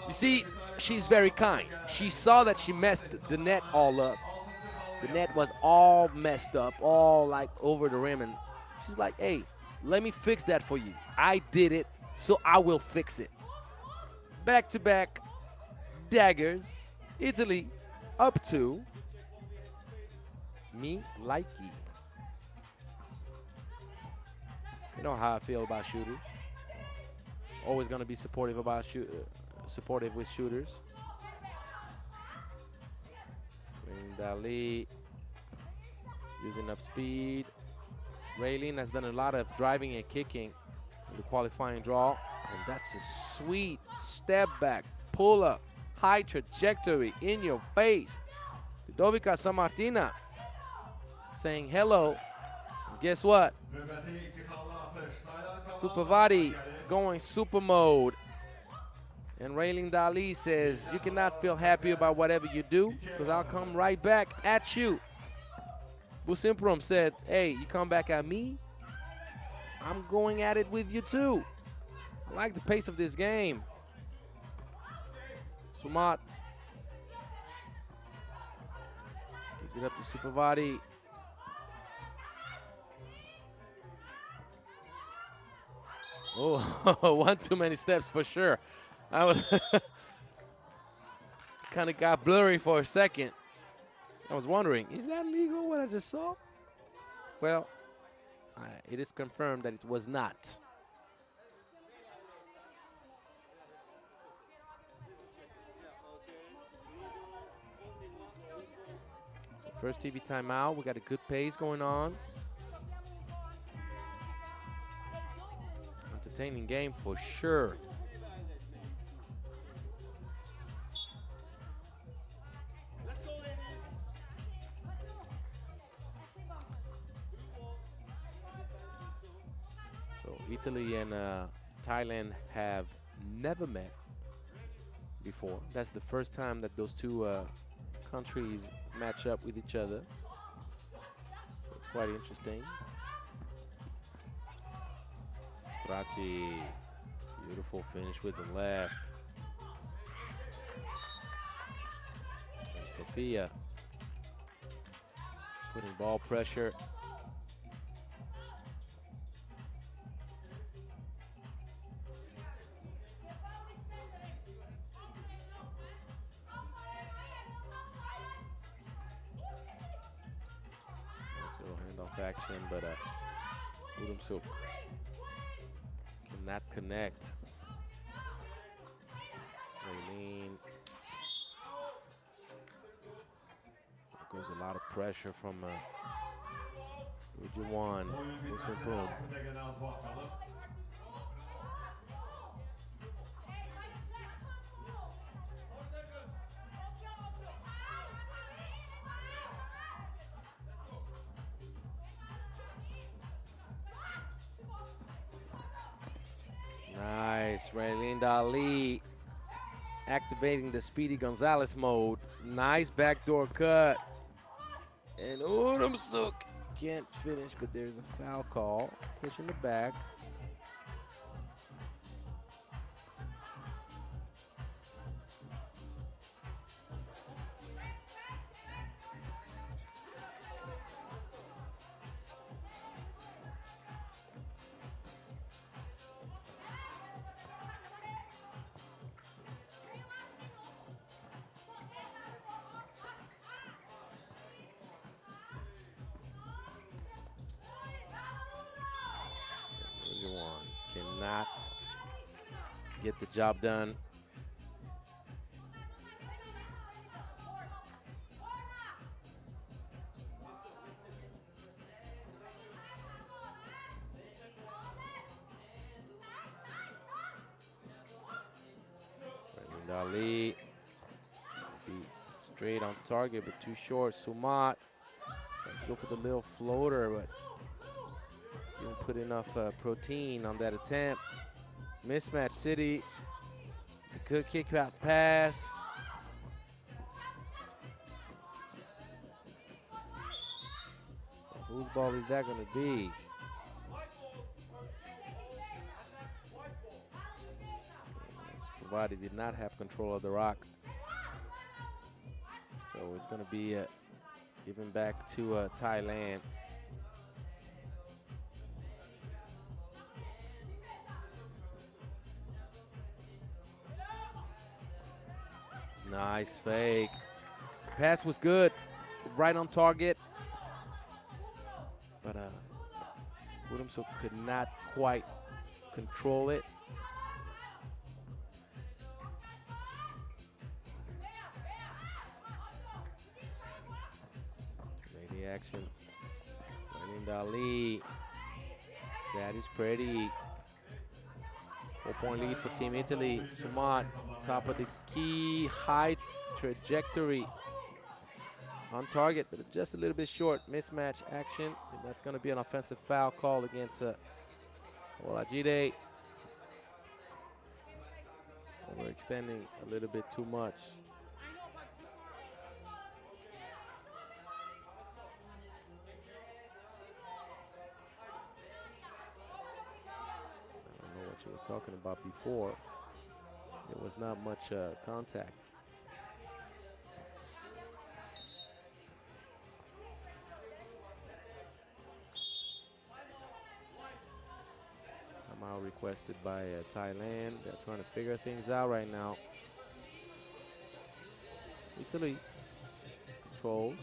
You see, she's very kind. She saw that she messed the net all up. The net was all messed up, all like over the rim, and she's like, hey, let me fix that for you. I did it, so I will fix it. Back-to-back daggers. Italy up 2. Me likey. You know how I feel about shooters. Always gonna be supportive about supportive with shooters. Dali using up speed. Raylene has done a lot of driving and kicking in the qualifying draw, and that's a sweet step back, pull up, high trajectory in your face. Ludovica Sammartina saying hello. And guess what? Supavati going super mode. And Raylene Dali says, you cannot feel happy about whatever you do, because I'll come right back at you. Busimprum said, hey, you come back at me, I'm going at it with you too. I like the pace of this game. Sumat gives it up to Supavati. Oh, one too many steps for sure. I was kind of got blurry for a second. I was wondering, is that legal what I just saw? Well, it is confirmed that it was not. So first TV timeout. We got a good pace going on. Entertaining game for sure. Italy and Thailand have never met before. That's the first time that those two countries match up with each other. So it's quite interesting. Stracci, beautiful finish with the left. And Sofia putting ball pressure. Action, but Urumsuk cannot connect. Raylene. There goes a lot of pressure from Ujuwan. Boom. Nice, Raylene Dali activating the Speedy Gonzalez mode. Nice backdoor cut. And Urumsuk can't finish, but there's a foul call. Pushing the back. Cannot get the job done. Ali be straight on target, but too short. Sumat tries to go for the little floater, but didn't put enough protein on that attempt. Mismatch City. A good kick out pass. So whose ball is that going to be? Provided did not have control of the rock. So it's going to be given back to Thailand. Nice fake. Pass was good, right on target. But Williamson could not quite control it. Lady action. Running Ali. That is pretty. 4-point lead for Team Italy. Sumat, top of the key, high trajectory. On target, but just a little bit short. Mismatch action, and that's going to be an offensive foul call against Olajide. Overextending a little bit too much. She was talking about before. There was not much contact. Timeout requested by Thailand. They're trying to figure things out right now. Italy controls.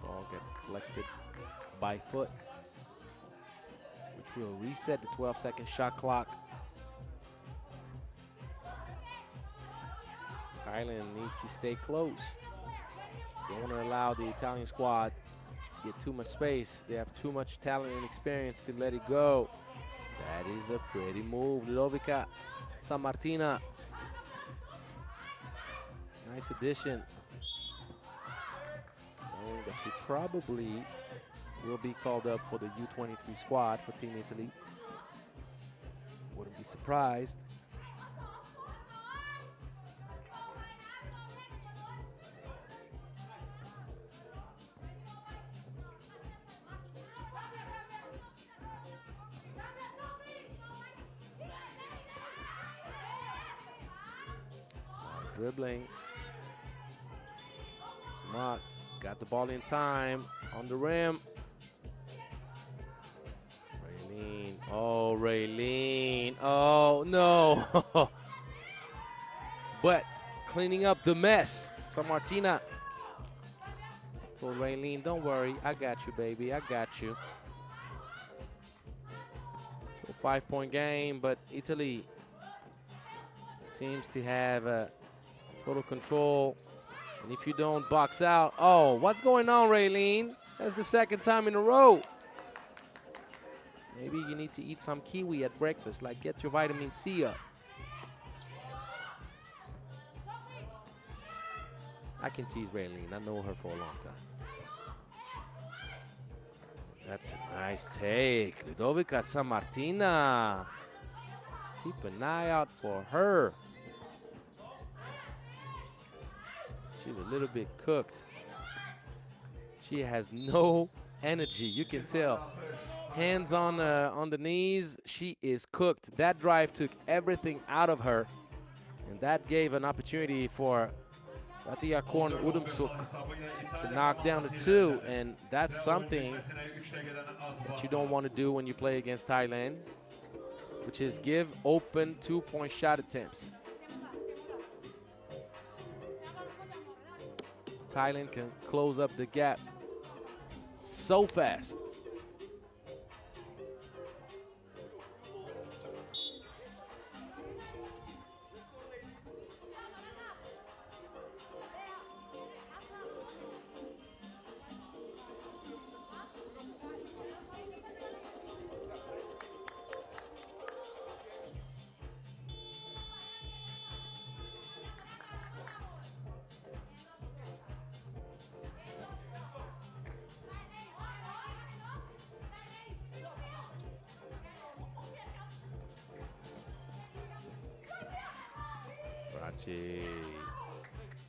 Ball get deflected by foot, which will reset the 12-second shot clock. Thailand needs to stay close. They don't want to allow the Italian squad to get too much space. They have too much talent and experience to let it go. That is a pretty move. Ludovica Sammartina. Nice addition. Knowing that she probably will be called up for the U23 squad for Team Italy. Wouldn't be surprised. Dribbling. Smart got the ball in time on the rim. Raylene. Oh, Raylene. Oh, no. But cleaning up the mess. Sammartina told Raylene, don't worry. I got you, baby. I got you. So 5-point game, but Italy seems to have total control. And if you don't box out, oh, what's going on, Raylene? That's the second time in a row. Maybe you need to eat some kiwi at breakfast, like get your vitamin C up. I can tease Raylene. I know her for a long time. That's a nice take. Ludovica Sammartina. Keep an eye out for her. She's a little bit cooked. She has no energy, you can tell. Hands on the knees, she is cooked. That drive took everything out of her, and that gave an opportunity for Latvia Korn Udumsuk to knock down the 2, and that's something that you don't want to do when you play against Thailand, which is give open 2-point shot attempts. Thailand can close up the gap so fast.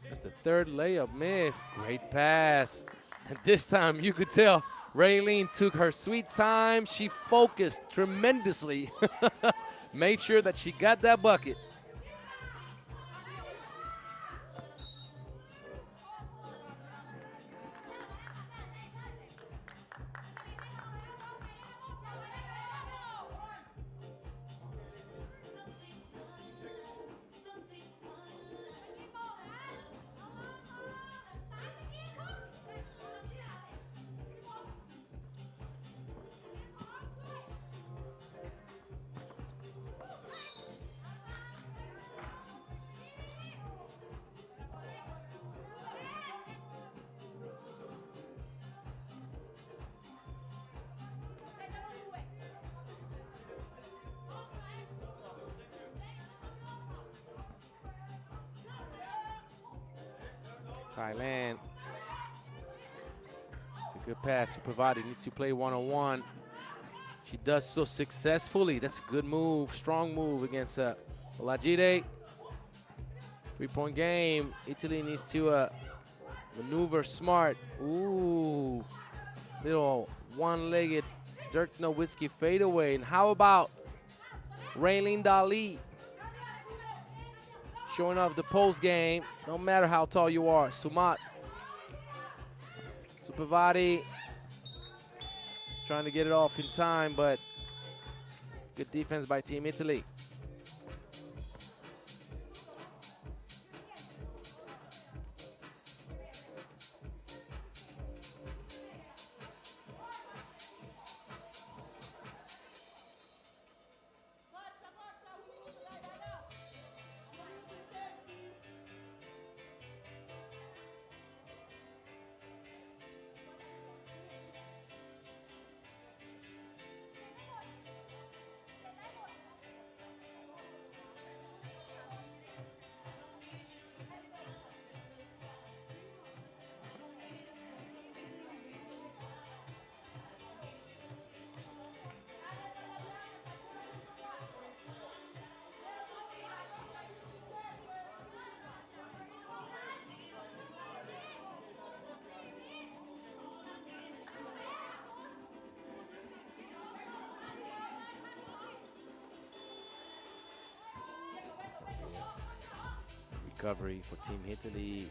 That's the third layup missed. Great pass. And this time you could tell Raylene took her sweet time. She focused tremendously. Made sure that she got that bucket. Thailand. It's a good pass. Supavati needs to play one-on-one. She does so successfully. That's a good move, strong move against Olajide. 3-point game. Italy needs to maneuver smart. Ooh, little one-legged Dirk Nowitzki fadeaway. And how about Raylene Dali? Showing off the post game. Don't matter how tall you are. Sumat. Supavati trying to get it off in time, but good defense by Team Italy. Recovery for Team Italy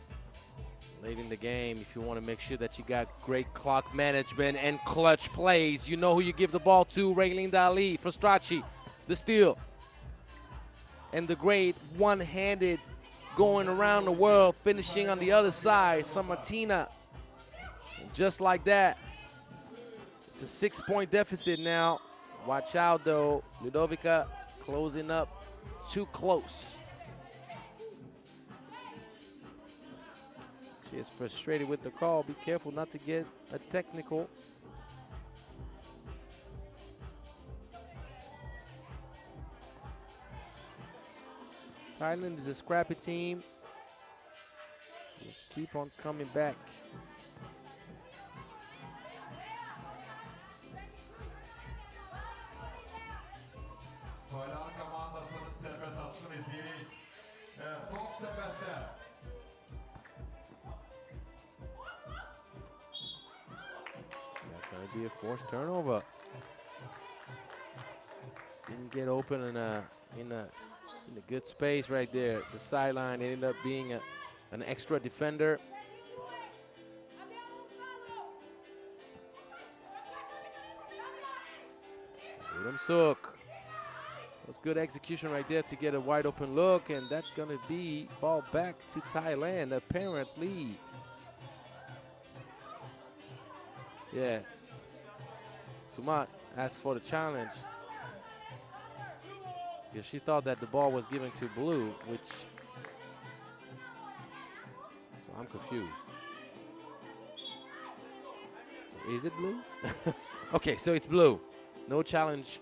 late in the game. If you want to make sure that you got great clock management and clutch plays, you know who you give the ball to. Raylene Dali for Strachey. The steal. And the great one-handed going around the world, finishing on the other side. Sammartina. And just like that, it's a 6-point deficit now. Watch out, though. Ludovica closing up too close. She is frustrated with the call. Be careful not to get a technical. Thailand is a scrappy team. We'll keep on coming back. Thailand komandasının serbest atışını izleyelim. Top sepette. That's going to be a forced turnover. Didn't get open in a good space right there. The sideline ended up being an extra defender. Suk. That's good execution right there to get a wide open look, and that's going to be ball back to Thailand, apparently. Yeah. Sumat asked for the challenge. Yeah, she thought that the ball was given to blue, which, so I'm confused. So is it blue? Okay, so it's blue. No challenge.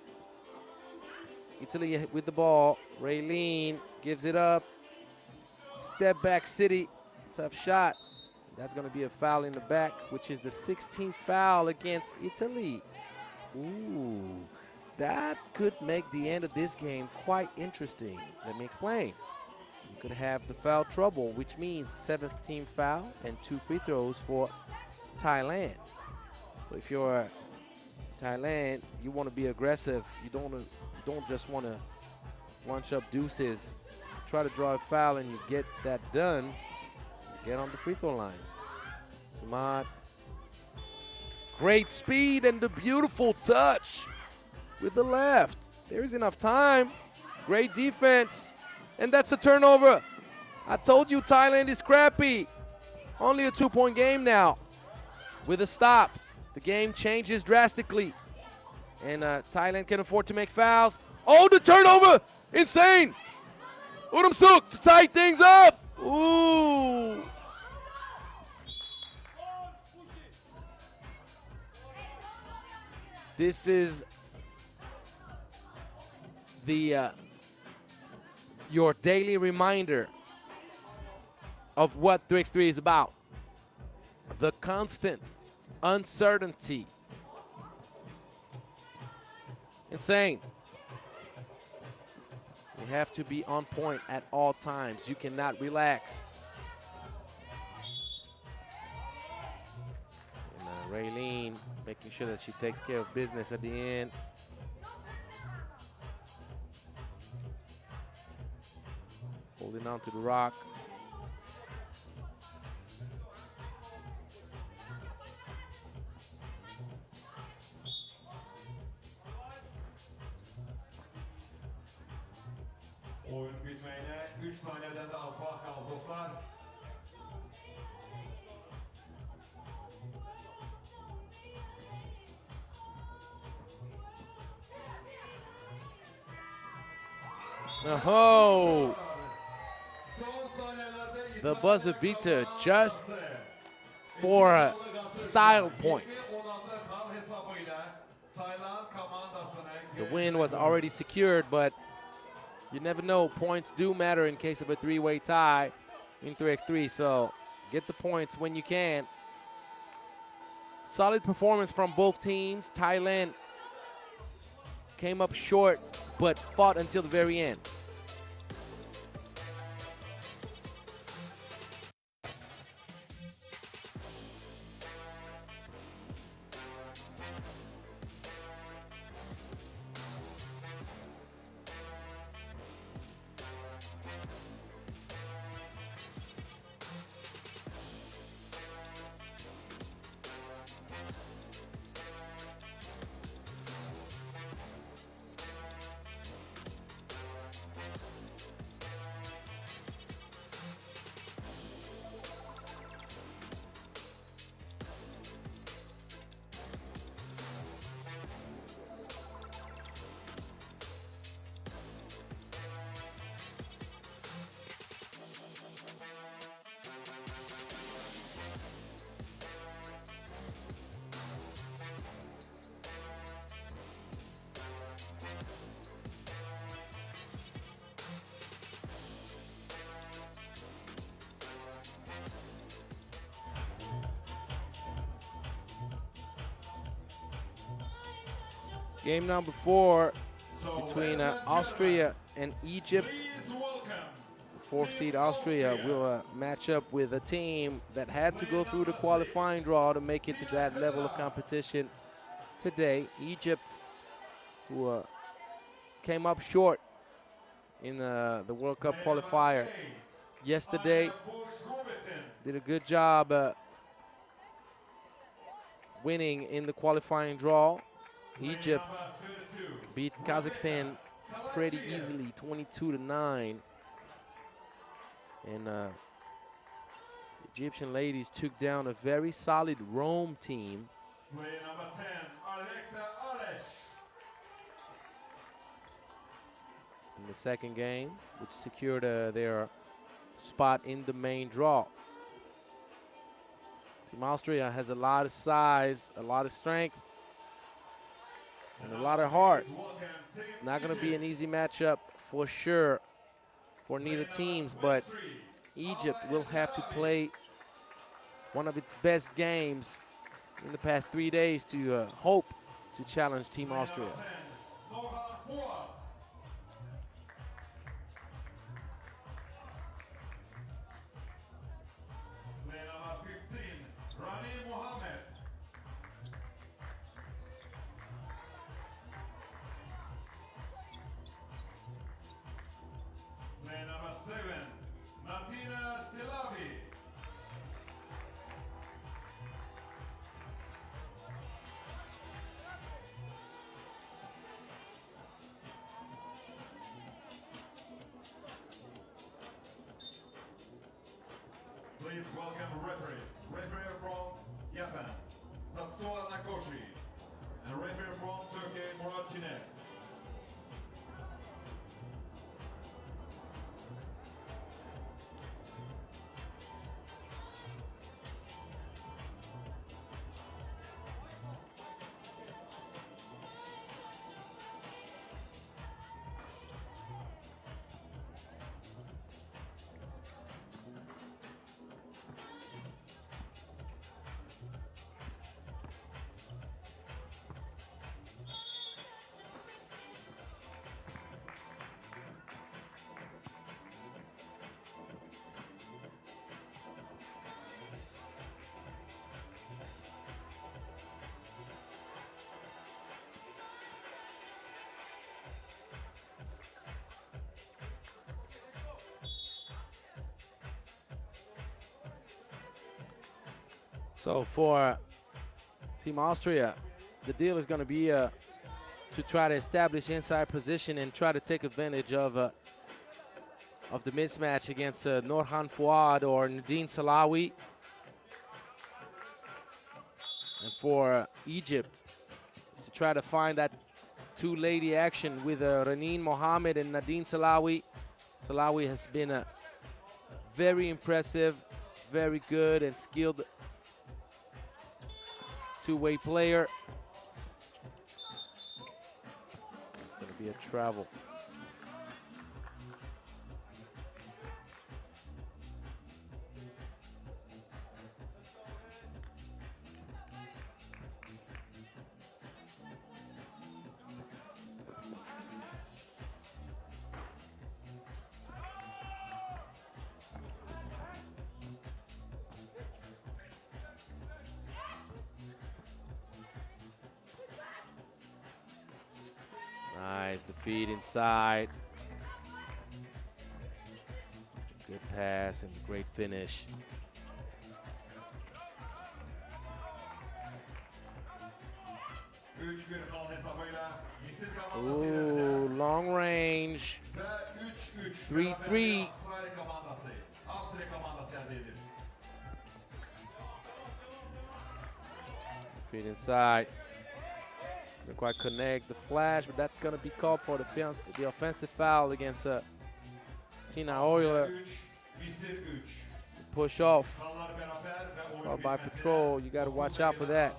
Italy with the ball. Raylene gives it up. Step back City. Tough shot. That's going to be a foul in the back, which is the 16th foul against Italy. Ooh, that could make the end of this game quite interesting. Let me explain. You could have the foul trouble, which means 7th team foul and 2 free throws for Thailand. So if you're Thailand, you want to be aggressive. You don't just want to lunch up deuces. Try to draw a foul and you get that done. You get on the free throw line. Sumat. Great speed and the beautiful touch with the left. There's enough time. Great defense. And that's a turnover. I told you Thailand is scrappy. Only a 2-point game now. With a stop, the game changes drastically. And Thailand can afford to make fouls. Oh, the turnover! Insane! Suk to tie things up. Ooh. This is the your daily reminder of what 3x3 is about. The constant uncertainty. Insane. You have to be on point at all times. You cannot relax. And Raylene making sure that she takes care of business at the end. Holding on to the rock. Oyun bitmeyine 3 saniyeden de az var kaldı dostlar. Oh! The buzzer beater just for style points. The win was already secured, but you never know. Points do matter in case of a 3-way tie in 3x3, so get the points when you can. Solid performance from both teams. Thailand came up short, but fought until the very end. Game number 4 between Austria and Egypt. The 4th seed Austria will match up with a team that had to go through the qualifying draw to make it to that level of competition today. Egypt, who came up short in the World Cup qualifier yesterday. did a good job winning in the qualifying draw. Egypt beat Kazakhstan pretty easily, 22-9. And the Egyptian ladies took down a very solid Rome team. Player number 10, Alexa Alesh. In the second game, which secured their spot in the main draw. Team Austria has a lot of size, a lot of strength, and a lot of heart. It's not going to be an easy matchup for sure for neither teams, but Egypt will have to play one of its best games in the past 3 days to hope to challenge Team Austria. Please welcome referees. Referee from Japan, Tatsuo Nakoshi. And referee from Turkey, Murat Çinek. So for Team Austria, the deal is going to be to try to establish inside position and try to take advantage of the mismatch against Norhan Fouad or Nadine Salawi. And for Egypt, is to try to find that two-lady action with Raneen Mohammed and Nadine Salawi. Salawi has been very impressive, very good and skilled two-way player. It's going to be a travel. Nice, the feed inside. Good pass and great finish. Ooh, long range. 3-3. Feed inside. Didn't quite connect the flash, but that's going to be called for the offensive foul against Sina Euler. Push off. Called by patrol. You got to watch out for that.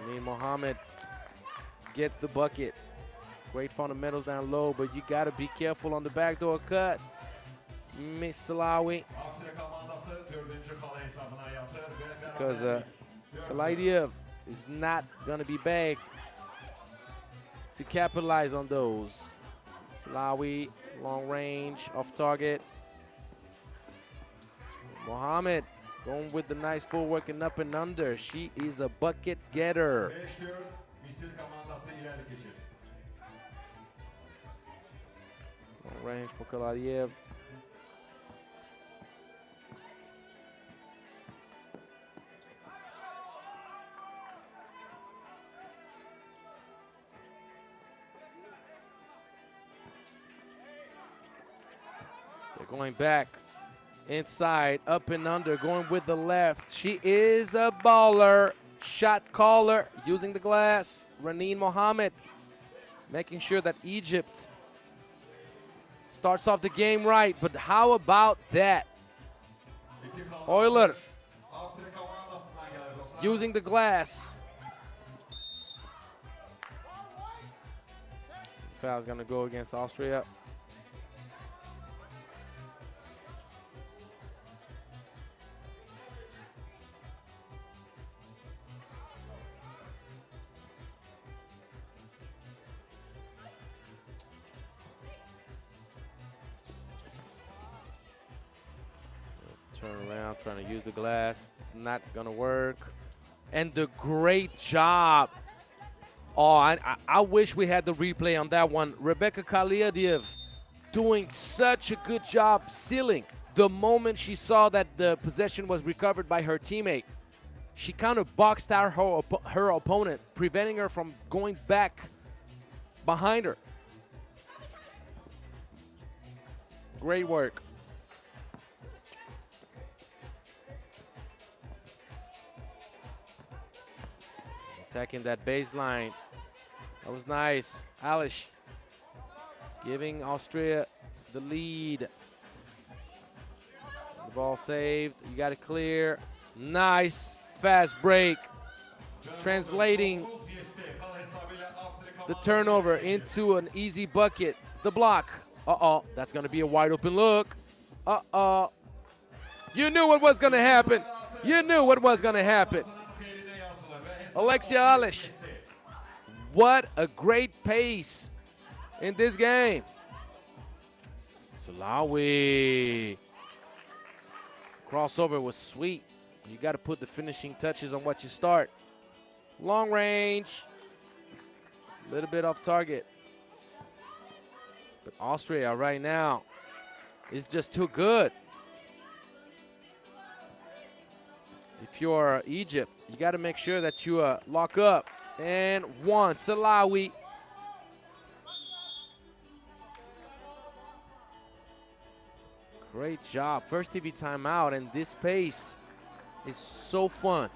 Raneen Mohammed gets the bucket. Great fundamentals down low, but you got to be careful on the backdoor cut. Miss Salawi. Because Kalaidiev is not going to be begged to capitalize on those. Salawi, long range, off target. Mohammed Going with the nice footwork and up and under. She is a bucket getter. 5-4 Misir komandası ileri geçir. Long range for Kaladiev. They're going back. Inside, up and under, going with the left. She is a baller. Shot caller using the glass. Raneen Mohammed making sure that Egypt starts off the game right. But how about that? Euler Avusturya komandasından gelir dostlar. using the glass. Foul's going to go against Austria. Turn around, trying to use the glass. It's not gonna work. And the great job. Oh, I wish we had the replay on that one. Rebecca Kaladiev doing such a good job sealing. The moment she saw that the possession was recovered by her teammate, she kind of boxed out her opponent, preventing her from going back behind her. Great work. Attacking that baseline. That was nice. Alish giving Austria the lead. The ball saved. You got it clear. Nice fast break. Translating the turnover into an easy bucket. The block. Uh-oh. That's going to be a wide open look. Uh-oh. You knew what was going to happen. You knew what was going to happen. Alexia Alish, what a great pace in this game. Salawi. Crossover was sweet. You got to put the finishing touches on what you start. Long range, a little bit off target. But Austria right now is just too good. If you're Egypt, you got to make sure that you lock up. And one, Salawi. Great job. First TV timeout, and this pace is so fun.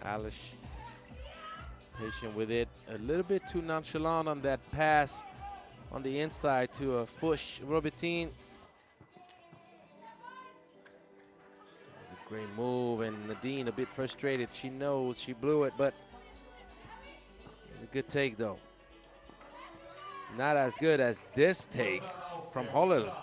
Alish patient with it. A little bit too nonchalant on that pass on the inside to Fush Robertine. It was a great move, and Nadine a bit frustrated. She knows she blew it, but it was a good take though. Not as good as this take from Holler.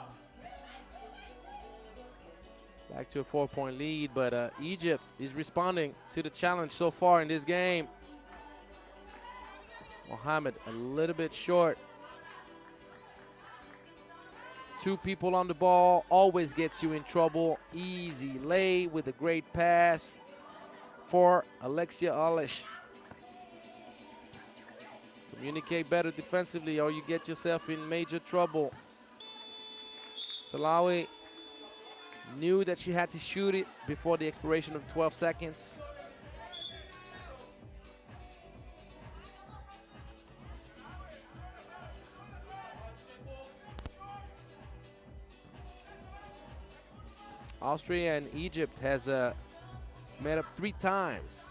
Back to a 4-point lead, but Egypt is responding to the challenge so far in this game. Mohammed a little bit short. Two people on the ball always gets you in trouble. Easy lay with a great pass for Alexia Alish. Communicate better defensively or you get yourself in major trouble. Salawi knew that she had to shoot it before the expiration of 12 seconds. Austria and Egypt has met up 3 times.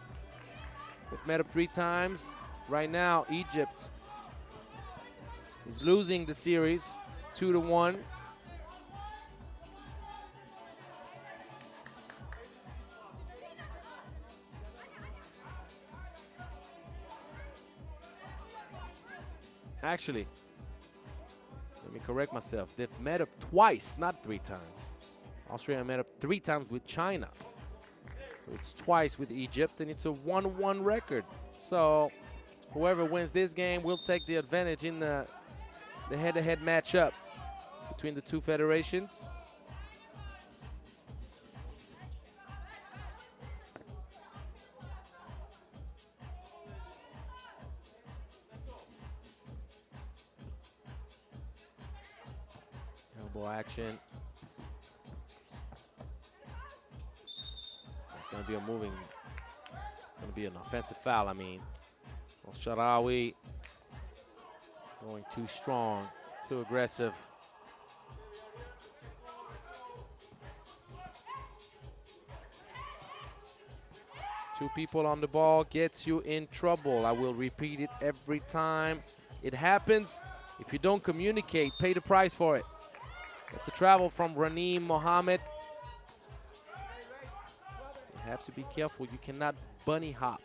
They've met up 3 times. Right now, Egypt is losing the series 2-1. Actually, let me correct myself. They've met up twice, not 3 times. Austria met up 3 times with China. So it's twice with Egypt, and it's a 1-1 record. So whoever wins this game will take the advantage in the head-to-head matchup between the 2 federations. Elbow action. It's going to be a moving, it's going to be an offensive foul, I mean. Al-Sharawi going too strong, too aggressive. Two people on the ball gets you in trouble. I will repeat it every time it happens. If you don't communicate, pay the price for it. That's a travel from Raneem Mohammed. You have to be careful. You cannot bunny hop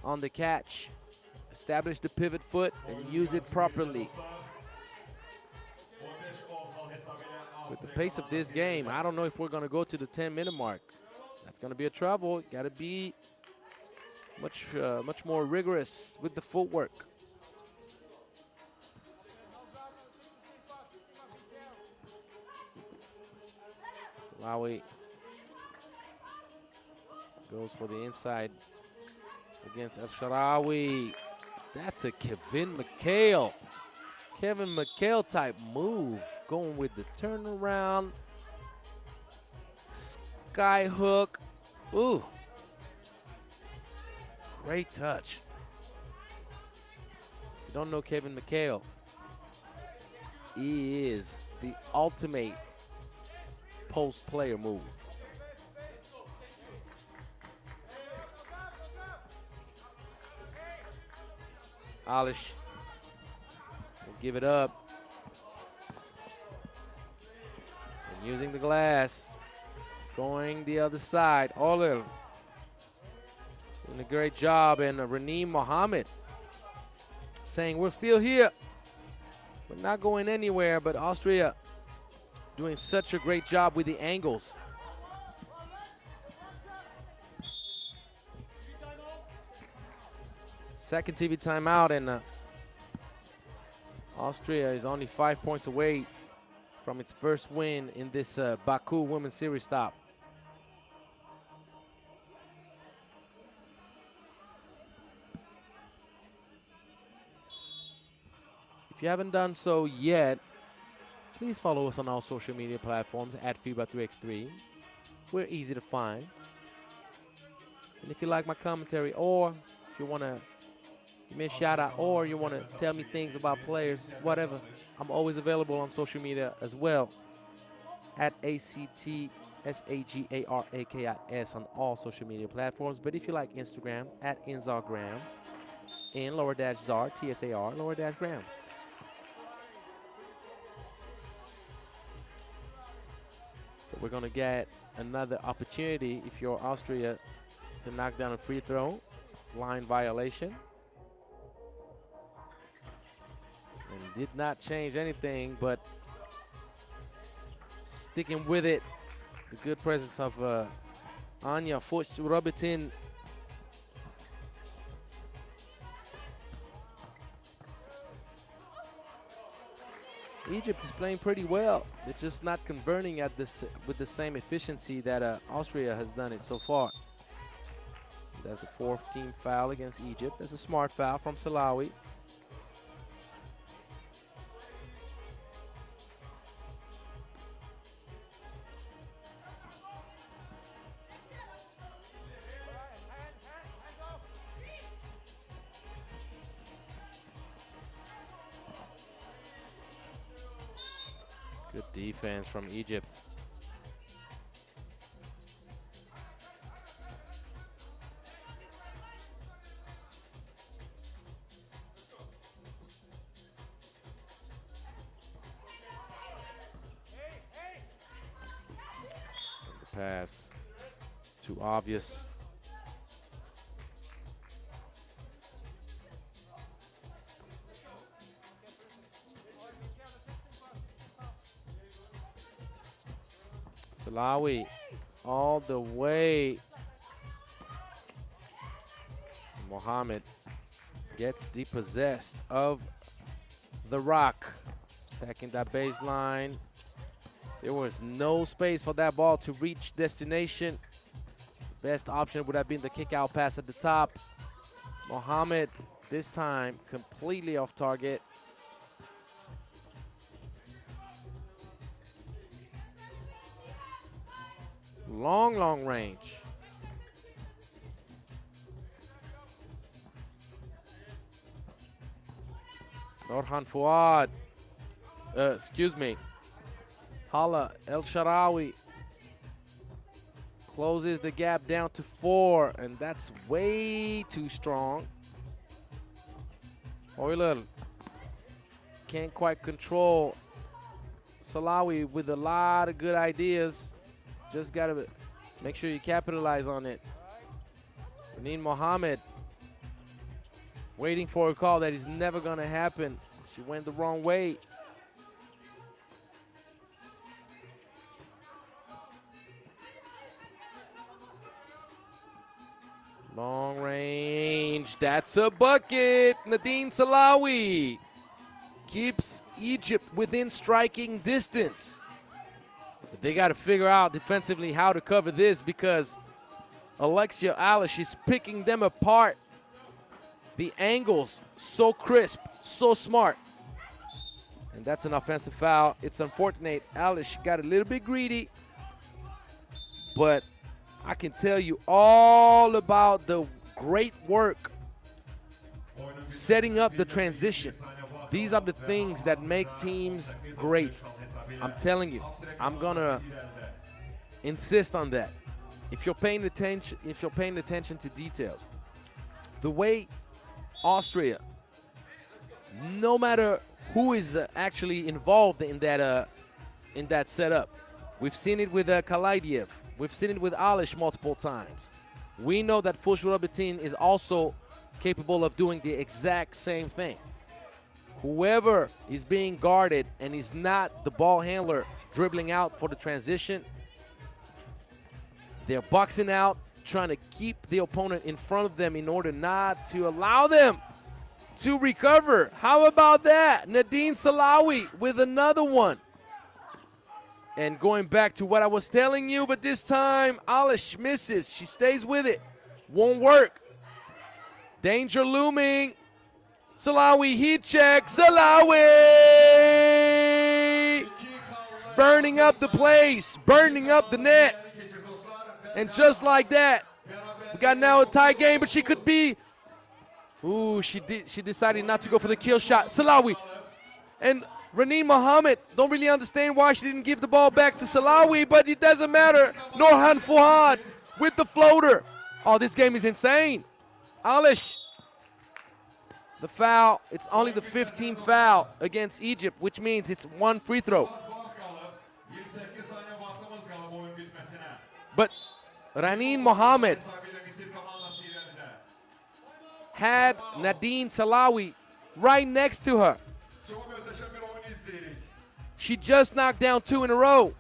on the catch. Establish the pivot foot and use it properly. With the pace of this game, I don't know if we're going to go to the 10-minute mark. That's going to be a trouble. Got to be much more rigorous with the footwork. Salawi goes for the inside against Al-Sharawi. That's a Kevin McHale. Kevin McHale type move. Going with the turnaround. Sky hook. Ooh. Great touch. If you don't know Kevin McHale, he is the ultimate post player move. Alish will give it up. And using the glass. Going the other side. Oler doing a great job. And Raneem Mohammed saying, we're still here. We're not going anywhere. But Austria doing such a great job with the angles. Second TV timeout, and Austria is only 5 points away from its first win in this Baku Women's Series stop. If you haven't done so yet, please follow us on all social media platforms at FIBA 3x3. We're easy to find. And if you like my commentary, or if you want to give me a shout out, or you want to tell me things about players, whatever, I'm always available on social media as well at ACTSAGARAKIS on all social media platforms. But if you like Instagram, at InZarGram, in_Zar, TSAR, _Gram. So we're going to get another opportunity if you're Austria to knock down a free throw, line violation. And did not change anything, but sticking with it. The good presence of Anya forced to rub it in. Egypt is playing pretty well. They're just not converting at this with the same efficiency that Austria has done it so far. That's the 4th team foul against Egypt. That's a smart foul from Salawi. Good defense from Egypt. pass. Too obvious. Salawi all the way. Mohammed gets depossessed of the rock. Attacking that baseline. There was no space for that ball to reach destination. Best option would have been the kick out pass at the top. Mohammed, this time, completely off target. Long range. Norhan Fuad. Excuse me. Hala El Sharawi closes the gap down to 4, and that's way too strong. Euler can't quite control Salawi with a lot of good ideas. Just got to make sure you capitalize on it. Raneen Mohammed waiting for a call that is never going to happen. She went the wrong way. Long range, that's a bucket. Nadine Salawi keeps Egypt within striking distance. But they got to figure out defensively how to cover this because Alexia Alish is picking them apart. The angles, so crisp, so smart. And that's an offensive foul. It's unfortunate. Alish got a little bit greedy, but I can tell you all about the great work setting up the transition. These are the things that make teams great. I'm telling you, I'm gonna insist on that. If you're paying attention to details, the way Austria, no matter who is actually involved in that setup, we've seen it with Kalaidiev. We've seen it with Alish multiple times. We know that Fushrabatin is also capable of doing the exact same thing. Whoever is being guarded and is not the ball handler dribbling out for the transition, they're boxing out, trying to keep the opponent in front of them in order not to allow them to recover. How about that? Nadine Salawi with another one. And going back to what I was telling you, but this time Alish misses. She stays with it. Won't work. Danger looming. Salawi heat check. Salawi! Burning up the place. Burning up the net. And just like that, we got now a tie game, but she could be. Ooh, she decided not to go for the kill shot. Salawi. And Raneen Mohammed, don't really understand why she didn't give the ball back to Salawi, but it doesn't matter. Norhan Fuad with the floater. Oh, this game is insane. Alish, the foul, it's only the 15th foul against Egypt, which means it's one free throw. But Raneen Mohammed had Nadine Salawi right next to her. She just knocked down 2 in a row.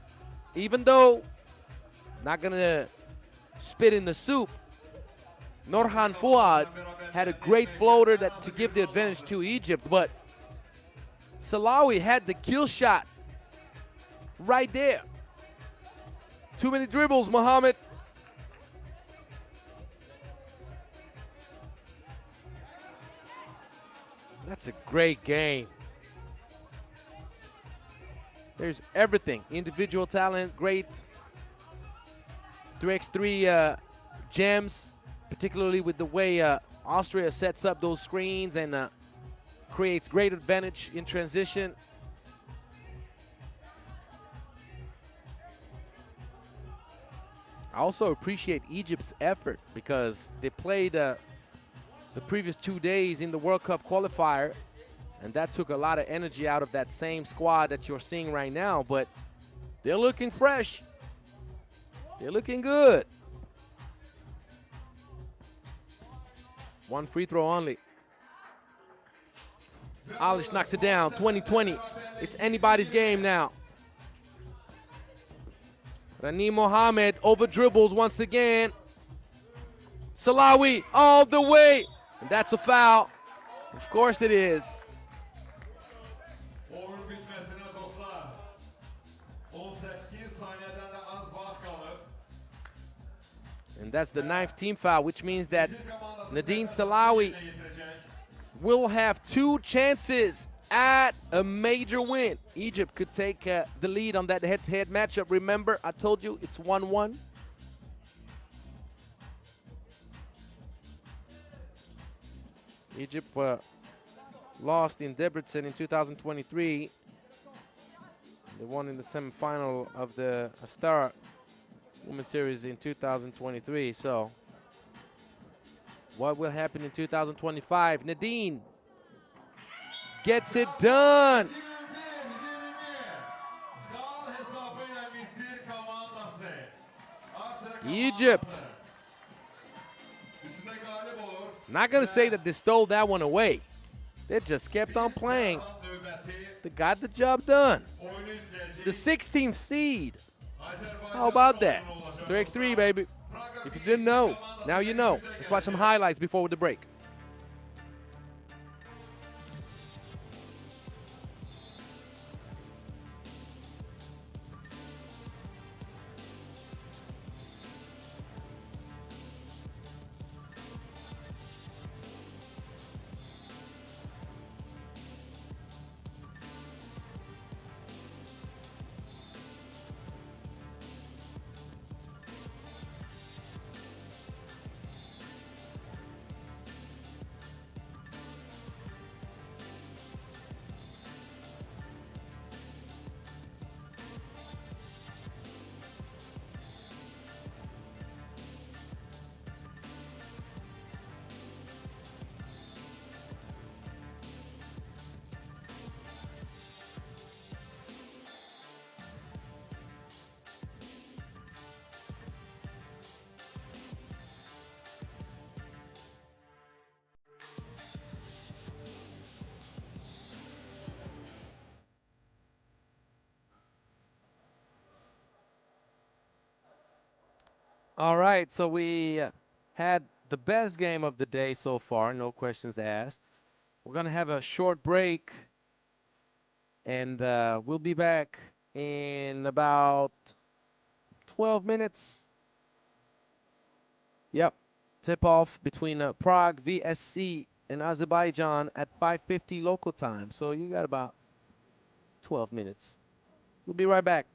Even though, not gonna spit in the soup, Norhan Fuad had a great floater to give the advantage to Egypt, but Salawi had the kill shot right there. Too many dribbles, Mohammed. That's a great game. There's everything. Individual talent, great 3x3 gems, particularly with the way Austria sets up those screens and creates great advantage in transition. I also appreciate Egypt's effort because they played the previous 2 days in the World Cup qualifier, and that took a lot of energy out of that same squad that you're seeing right now, but they're looking fresh. They're looking good. One free throw only. Alish knocks it down, 20-20. It's anybody's game now. Rani Mohammed over dribbles once again. Salawi all the way. And that's a foul. Of course it is. Oyun bitmesine dostlar. 18 saniyeden de az vaxt kalıb. And that's the 9th team foul, which means that Nadine Salawi will have 2 chances at a major win. Egypt could take the lead on that head-to-head matchup. Remember, I told you it's 1-1. Egypt lost in Debrecen in 2023. They won in the semifinal of the Astara Women's Series in 2023. So, what will happen in 2025? Nadine gets it done. Gal hesabıyla Misir komandası. Egypt. Üstüne galip olur. Not going to say that they stole that one away. They just kept on playing. They got the job done. The 16th seed. How about that? 3x3, baby. If you didn't know, now you know. Let's watch some highlights before the break. All right, so we had the best game of the day so far, no questions asked. We're going to have a short break, and we'll be back in about 12 minutes. Yep, tip-off between Prague, VSC, and Azerbaijan at 5:50 local time. So you got about 12 minutes. We'll be right back.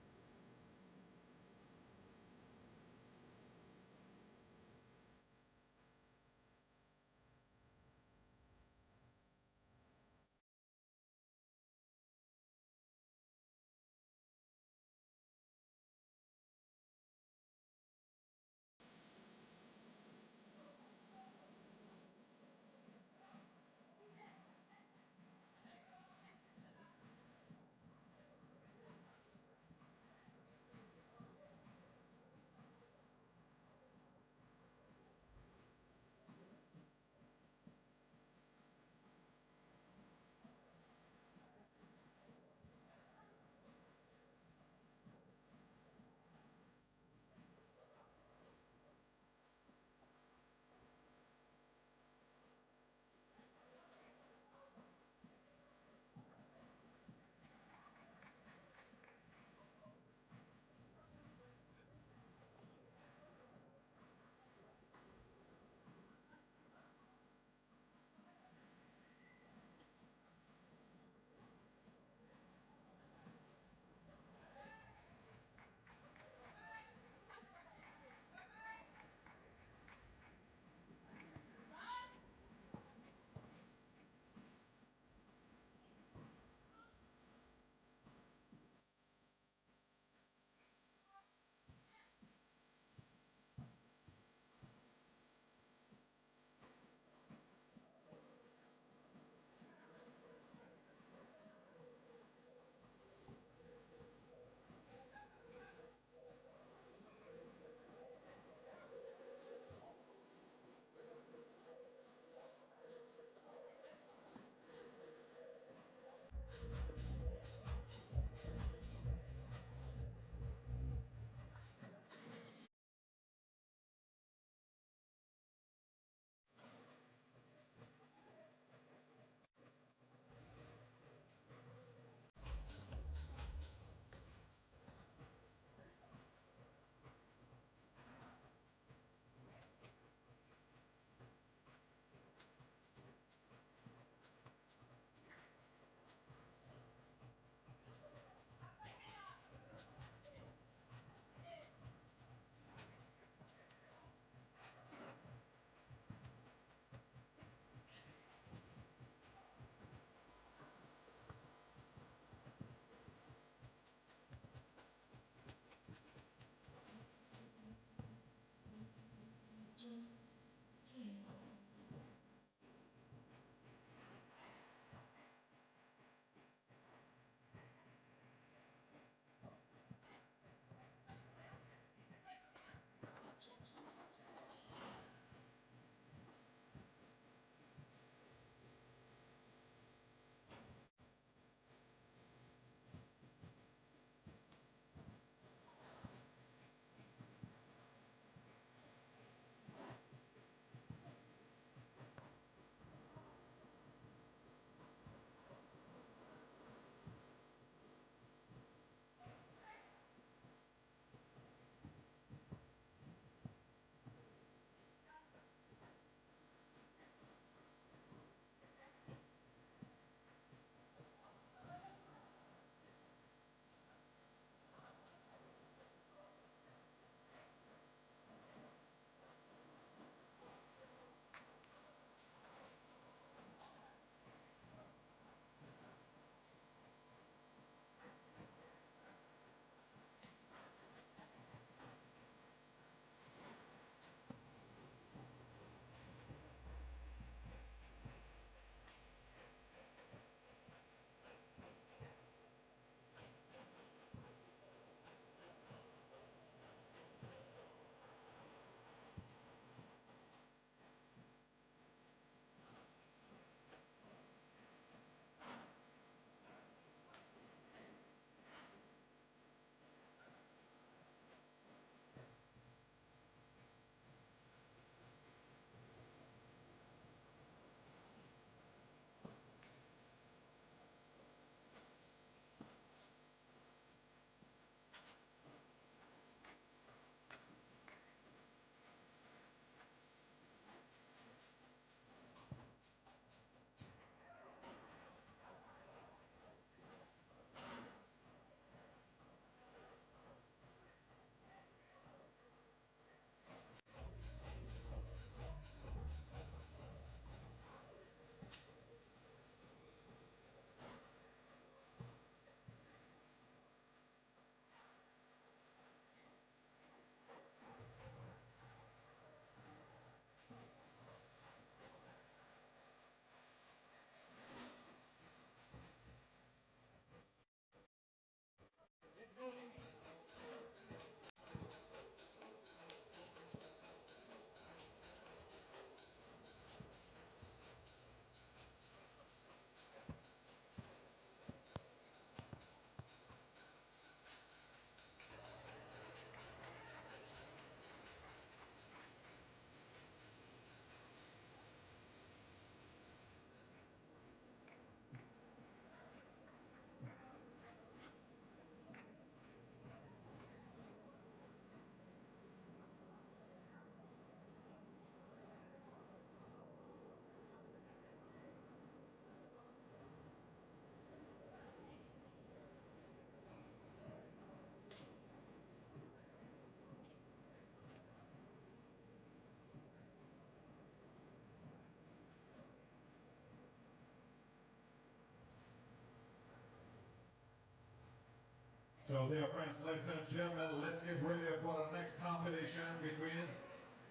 So, dear friends, ladies and gentlemen, let's get ready for the next competition between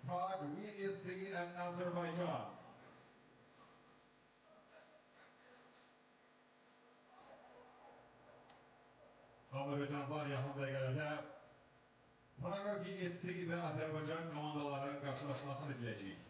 Prague, VSC, and Azerbaijan. Azerbaycanlılar yaxın dəqiqələrdə Praga VSC və Azərbaycan komandalarının qarşılaşmasını izləyəcəyik.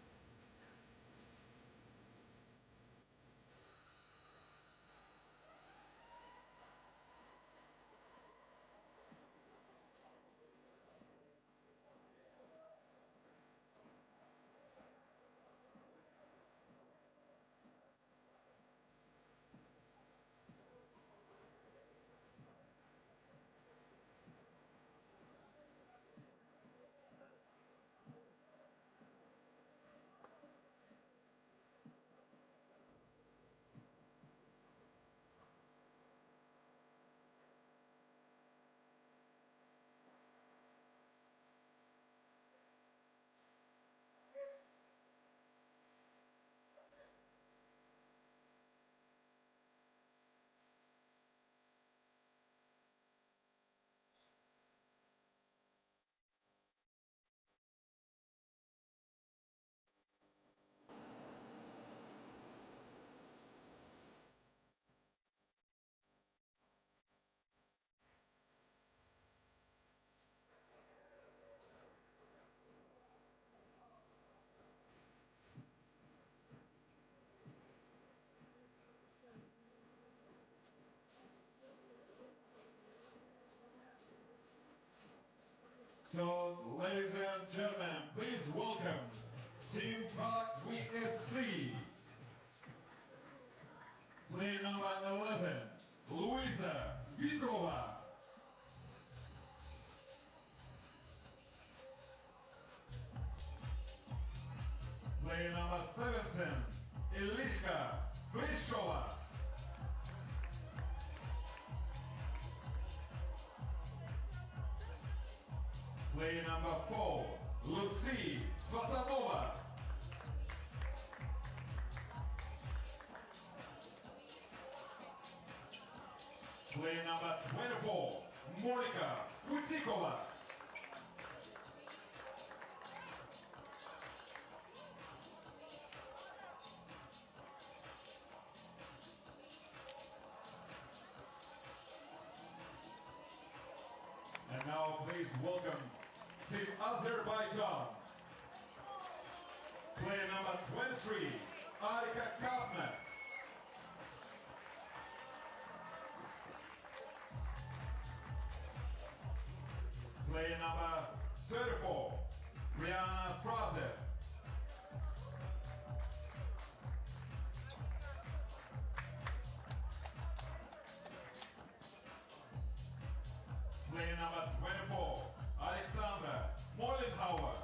So, ladies and gentlemen, please welcome Team Prague VSC. Play number 11, Luisa Vitrova. Play number 17, Eliska Brishova. Play number 4, Lucy Svatanova. Play number 24, Monika Futikova. And now please welcome Team Azerbaijan. Player number 23, Arika Kapner. Player number 34, Rihanna Fraser. Player number 24, Alexandra Mollenhauer.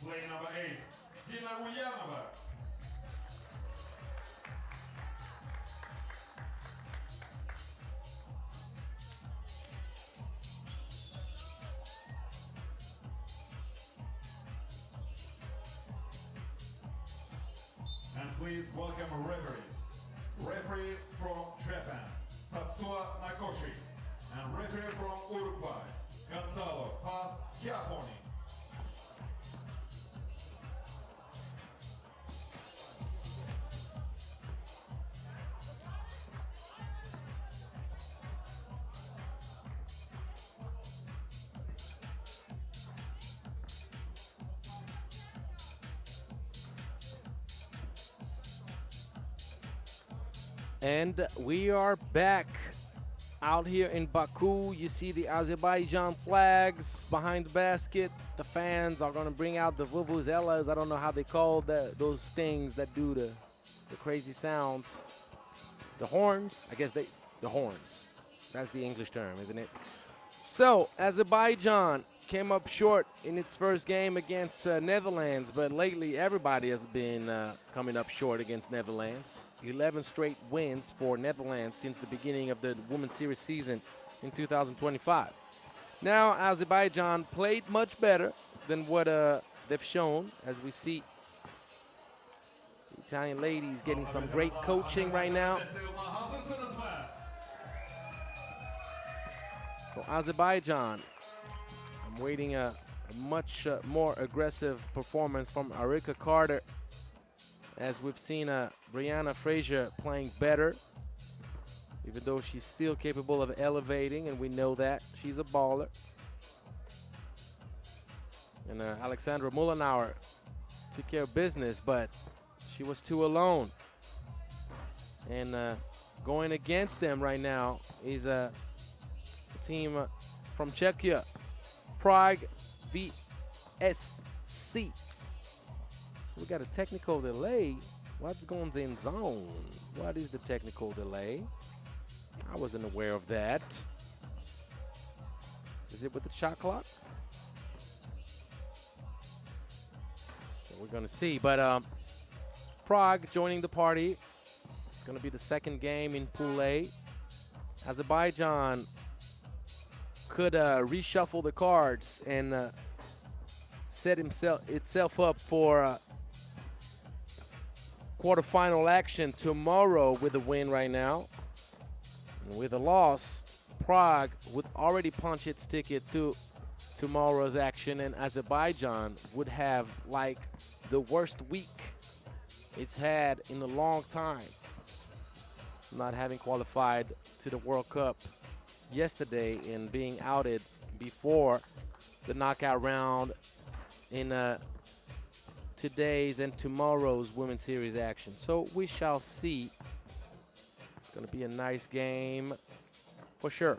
Player number 8, Tina Ulyanova. And please welcome referees. Referee from Japan, Tatsuya Nakoshi. And referee from Uruguay, Gonzalo Paz Chiapponi. And we are back out here in Baku. You see the Azerbaijan flags behind the basket. The fans are going to bring out the vuvuzelas. I don't know how they call those things that do the crazy sounds. The horns. I guess the horns. That's the English term, isn't it? So Azerbaijan came up short in its first game against Netherlands, but lately everybody has been coming up short against Netherlands. 11 straight wins for Netherlands since the beginning of the Women's Series season in 2025. Now Azerbaijan played much better than what they've shown, as we see. Italian ladies getting some great coaching right now. Hazırsınız mı? So Azerbaijan, I'm waiting a much more aggressive performance from Arika Carter, as we've seen Brianna Frazier playing better, even though she's still capable of elevating, and we know that. She's a baller. And Alexandra Mullenauer took care of business, but she was too alone. And going against them right now is a team from Czechia, Prague VSC. So we got a technical delay. What's going on? What is the technical delay? I wasn't aware of that. Is it with the shot clock? So we're going to see. But Prague joining the party. It's going to be the second game in Pool A. Azerbaijan could reshuffle the cards and set itself up for quarterfinal action tomorrow with a win right now. And with a loss, Prague would already punch its ticket to tomorrow's action, and Azerbaijan would have like the worst week it's had in a long time, not having qualified to the World Cup yesterday and being outed before the knockout round in today's and tomorrow's Women's Series action. So we shall see. It's going to be a nice game for sure.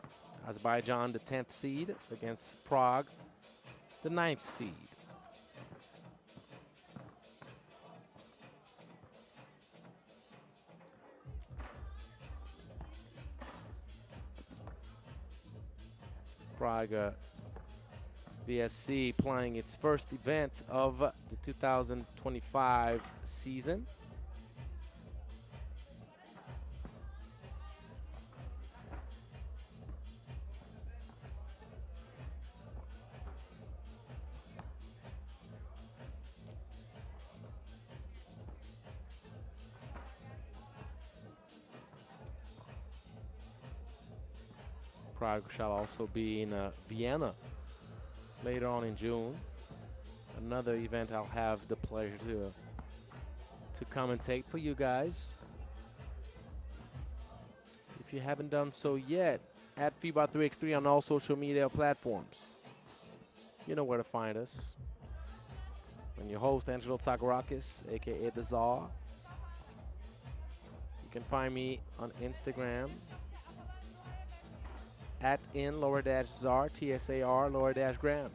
Azerbaijan, the 10th seed, against Prague, the 9th seed. Prague VSC playing its first event of the 2025 season. Prague shall also be in Vienna later on in June. Another event I'll have the pleasure to commentate for you guys. If you haven't done so yet, at FIBA 3x3 on all social media platforms. You know where to find us. I'm your host, Angelo Tsagorakis, aka The Czar. You can find me on Instagram at @in_Czar, TSAR_Gram.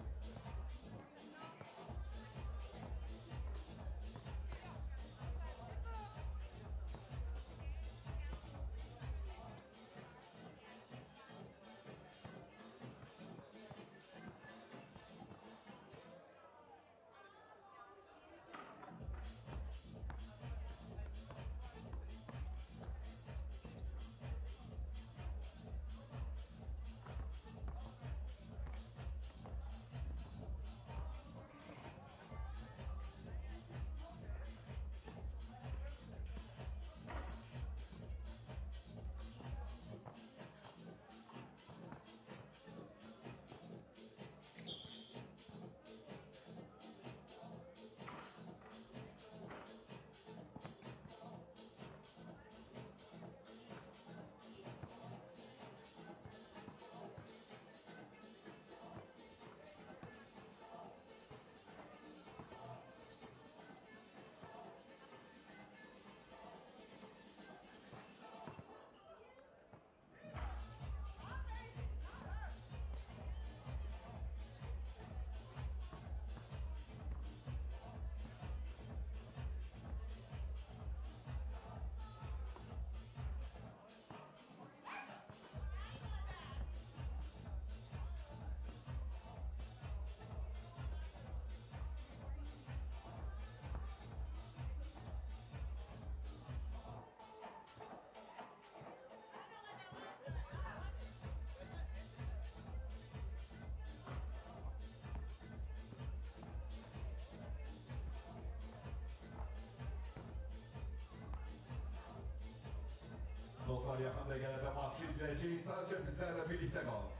Dostlar yakında gelen de maçı izleyeceğiz. Sadece bizlerle birlikte kalın.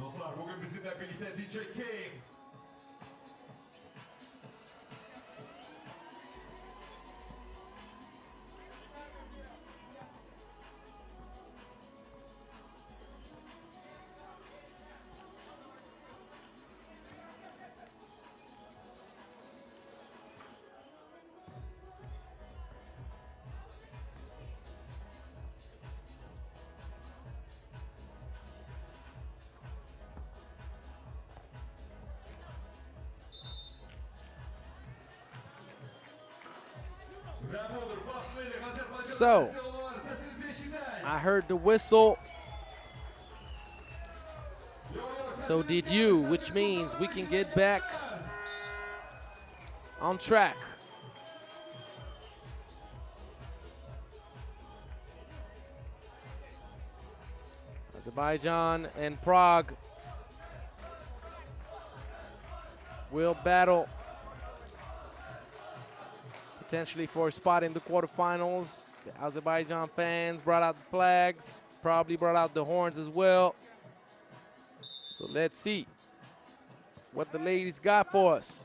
Dostlar bugün bizimle birlikte DJ King. So, I heard the whistle. So did you, which means we can get back on track. Azerbaijan and Prague will battle potentially for a spot in the quarterfinals. The Azerbaijan fans brought out the flags, probably brought out the horns as well. So let's see what the ladies got for us.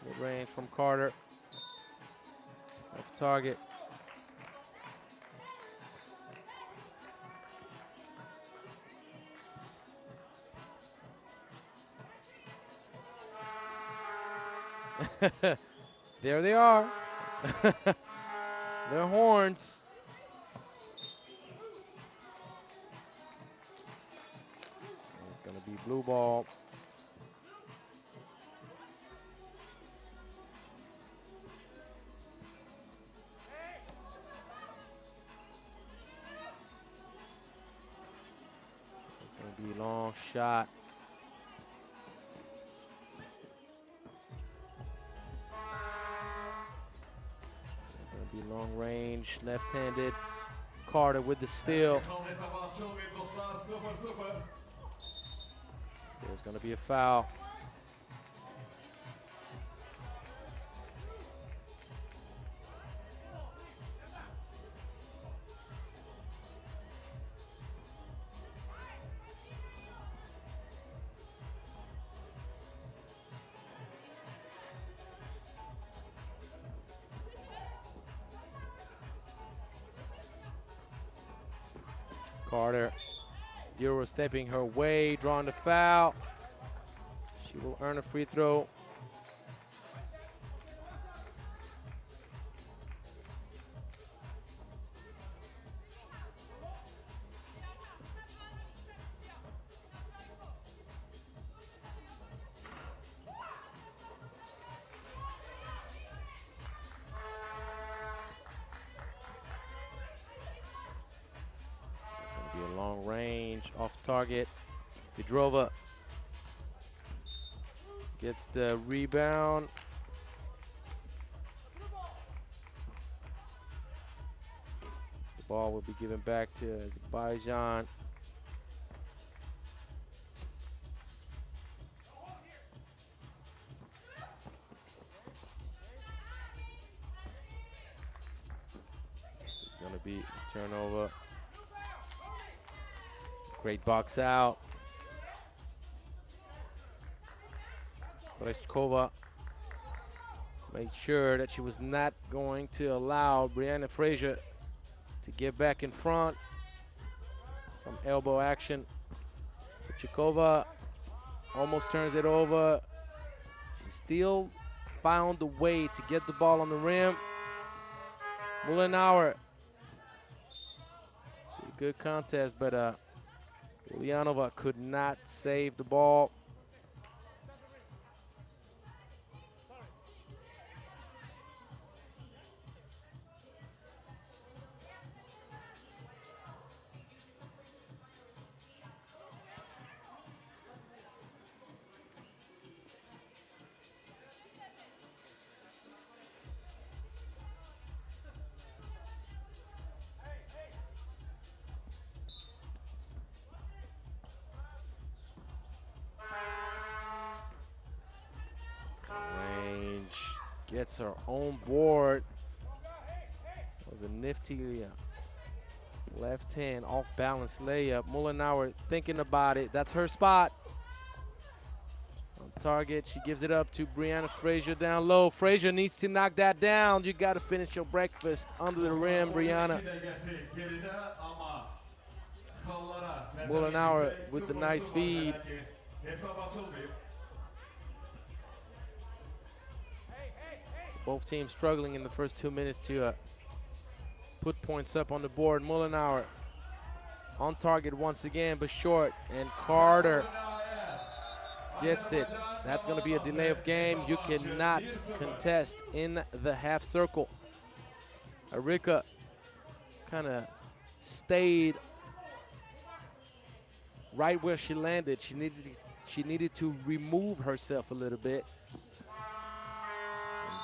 Mid-range from Carter. Off target. There they are. Their horns. It's going to be blue ball. It's going to be a long shot. Be long range, left-handed. Carter with the steal. There's going to be a foul. Carter, Euro stepping her way, drawing the foul. She will earn a free throw. Gonna be a long range, off target. Pedrova gets the rebound. The ball will be given back to Azerbaijan. This is going to be a turnover. Great box out. Breshkova made sure that she was not going to allow Brianna Frazier to get back in front. Some elbow action. Chikova almost turns it over. She still found a way to get the ball on the rim. Mullenauer. Good contest, but Ulyanova could not save the ball. Gets her own board. That was a nifty left hand off balance layup. Mullenauer thinking about it. That's her spot. On target, she gives it up to Brianna Frazier down low. Frazier needs to knock that down. You got to finish your breakfast under the rim, Brianna. Mullenauer with the nice feed. Both teams struggling in the first 2 minutes to put points up on the board. Mullenauer on target once again, but short. And Carter gets it. That's going to be a delay of game. You cannot contest in the half circle. Arika kind of stayed right where she landed. She needed to remove herself a little bit.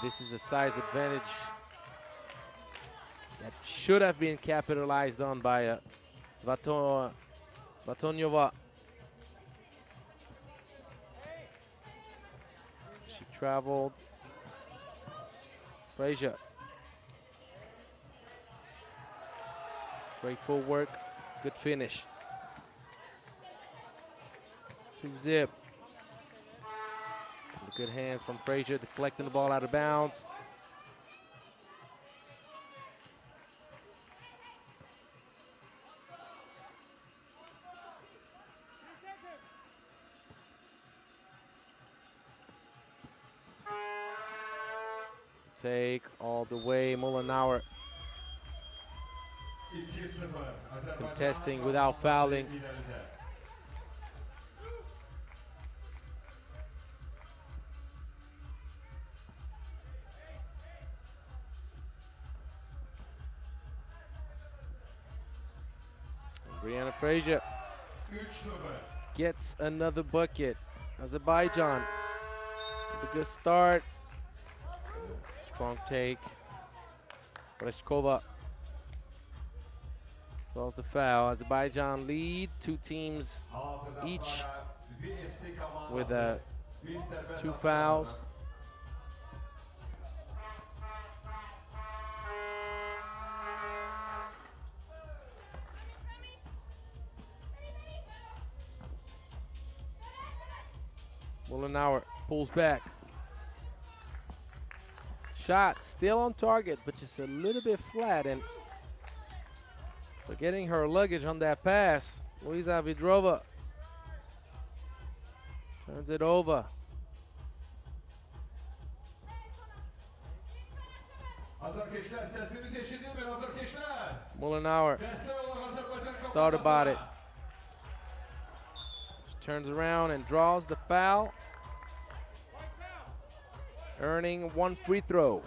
This is a size advantage that should have been capitalized on by Svatonyova. She traveled. Frazier. Great footwork, good finish. 2-zip. Good hands from Frazier, deflecting the ball out of bounds. Take all the way, Mullenauer contesting without fouling. Brianna Frazier gets another bucket. Azerbaijan with a good start. Strong take. Breshkova draws the foul. Azerbaijan leads 2 teams each with 2 fouls. Mullenauer pulls back. Shot still on target, but just a little bit flat. And Forgetting her luggage on that pass. Luisa Vidrova turns it over. Azerkeşler sesimiz eşitlidir Azerkeşler. Mullenauer Destek olan Azerbaycan thought about it. kaptanı. She turns around and draws the foul, earning one free throw.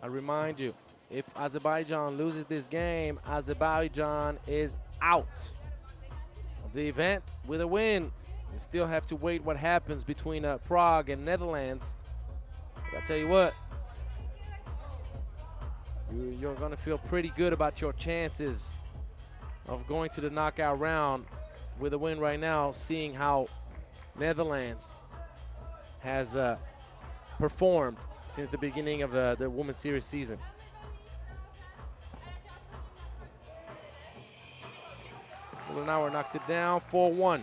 I remind you, if Azerbaijan loses this game, Azerbaijan is out of the event with a win. You still have to wait what happens between Prague and Netherlands. But I tell you what, you're going to feel pretty good about your chances of going to the knockout round with a win right now, seeing how Netherlands has performed since the beginning of the Women's Series season. Mullenauer knocks it down, 4-1.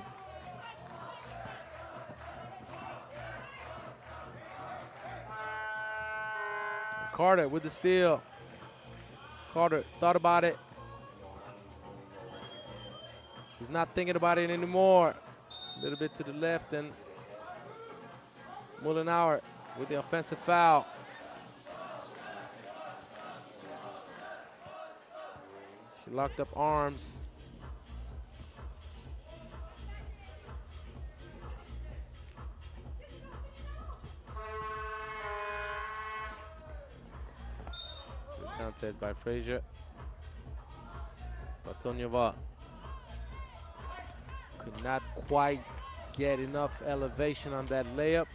Carter with the steal. Carter thought about it. She's not thinking about it anymore. A little bit to the left, and Mullenauer with the offensive foul. She locked up arms. Good contest by Frazier. Svatonyova could not quite get enough elevation on that layup.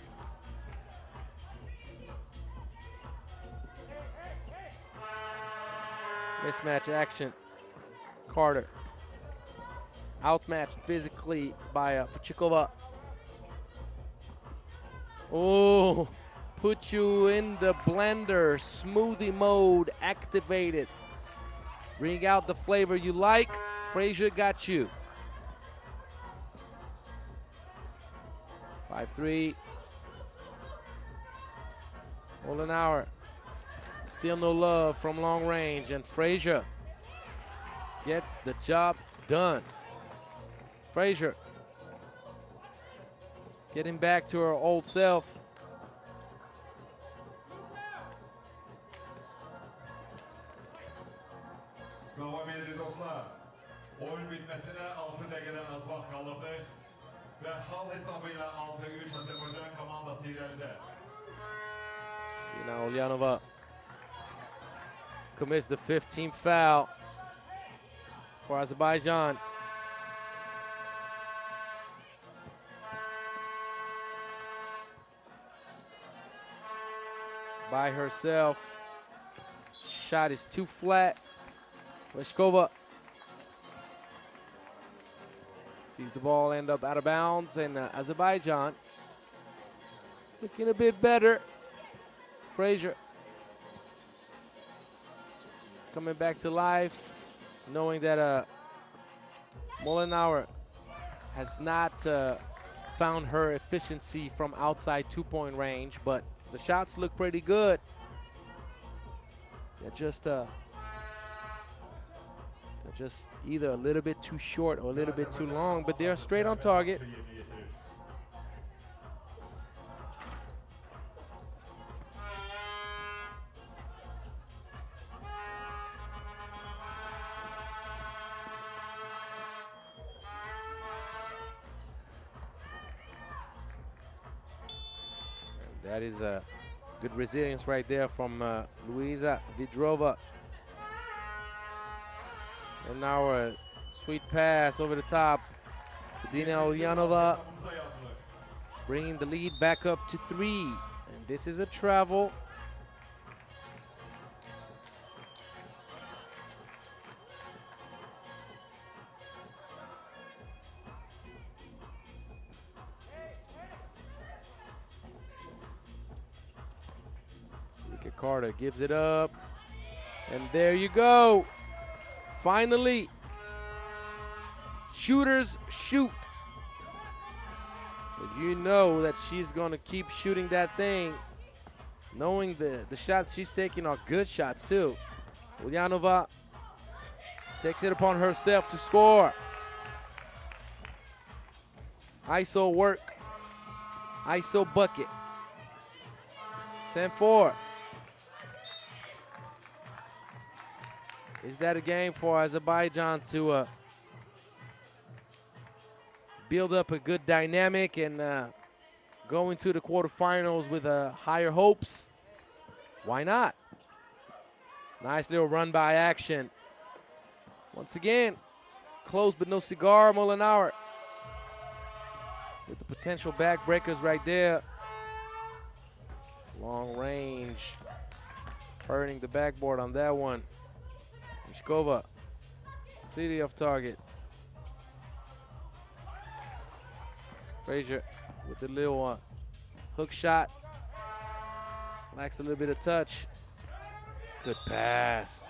Mismatch action. Carter outmatched physically by Fuchikova. Oh, put you in the blender. Smoothie mode activated. Bring out the flavor you like. Frazier got you. 5-3. Mullenauer. Still no love from long range, and Frazier gets the job done. Frazier getting back to her old self. Devam edilir dostlar. Oyun bitmesine 6 dakikadan az vaxt qalırdı və hal hesabıyla 6-3 Azərbaycan komandası irəlidə. Ina Ulyanova commits the 15th foul for Azerbaijan. By herself. Shot is too flat. Leshkova sees the ball end up out of bounds, and Azerbaijan looking a bit better. Frazier coming back to life, knowing that Mullenauer has not found her efficiency from outside two-point range, but the shots look pretty good. They're just either a little bit too short or a little bit too long, but they're straight on target. That is a good resilience right there from Luisa Vidrova. And now a sweet pass over the top to Dina Ulyanova, bringing the lead back up to 3. And this is a travel. Carter gives it up, and there you go. Finally, Shooters shoot. So you know that she's going to keep shooting that thing, knowing the shots she's taking are good shots too. Ulyanova takes it upon herself to score. ISO work. ISO bucket. 10-4. Is that a game for Azerbaijan to build up a good dynamic and go into the quarterfinals with higher hopes? Why not? Nice little run by action. Once again, close but no cigar, Molinauer. With the potential backbreakers right there. Long range. Hurting the backboard on that one. Mishkova, completely off target. Frazier with the little hook shot. Lacks a little bit of touch. Good pass.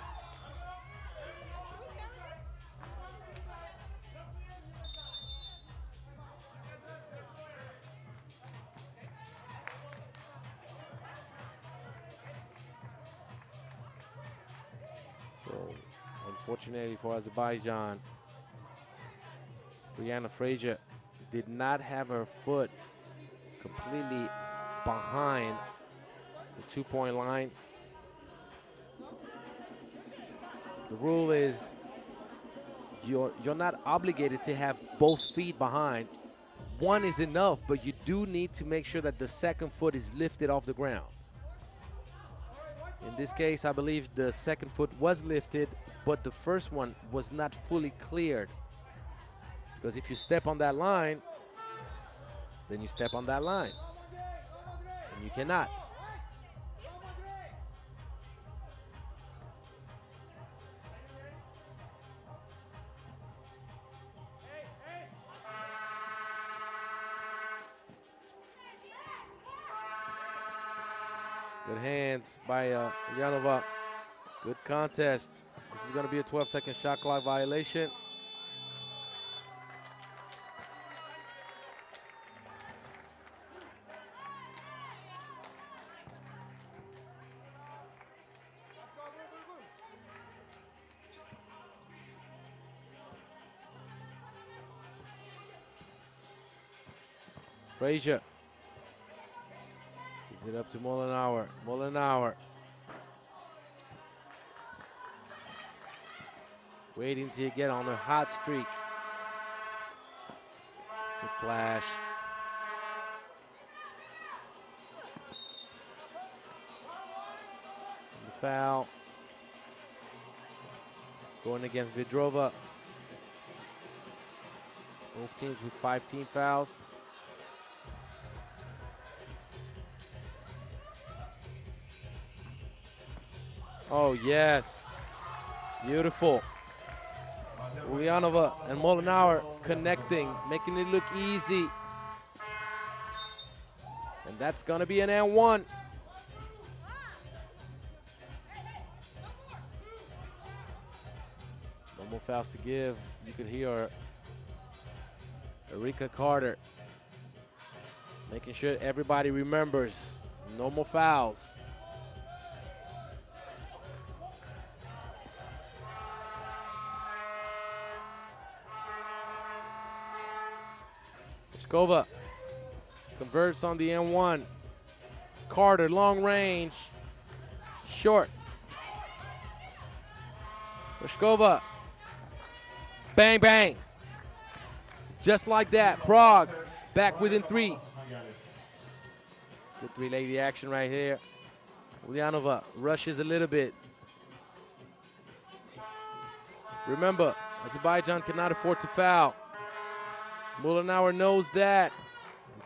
So, unfortunately for Azerbaijan, Brianna Frazier did not have her foot completely behind the two-point line. The rule is you're not obligated to have both feet behind. One is enough, but you do need to make sure that the second foot is lifted off the ground. In this case, I believe the second foot was lifted, but the first one was not fully cleared. Because if you step on that line, then you step on that line. And you cannot. Good hands by Ulyanova. Good contest. This is going to be a 12-second shot clock violation. Frazier gives it up to Molinauer. Molinauer waiting to get on a hot streak. Good flash. And the foul. Going against Vidrova. Both teams with 5 team fouls. Oh, yes. Beautiful. Ulyanova and Molinauer connecting, making it look easy. And that's going to be an and one. No more fouls to give. You could hear Erika Carter making sure everybody remembers no more fouls. Skova converts on the N1. Carter, long range, short. Skova, bang, bang. Just like that, Prague back within 3. Good three-lady action right here. Ulyanova rushes a little bit. Remember, Azerbaijan cannot afford to foul. Molinauer knows that.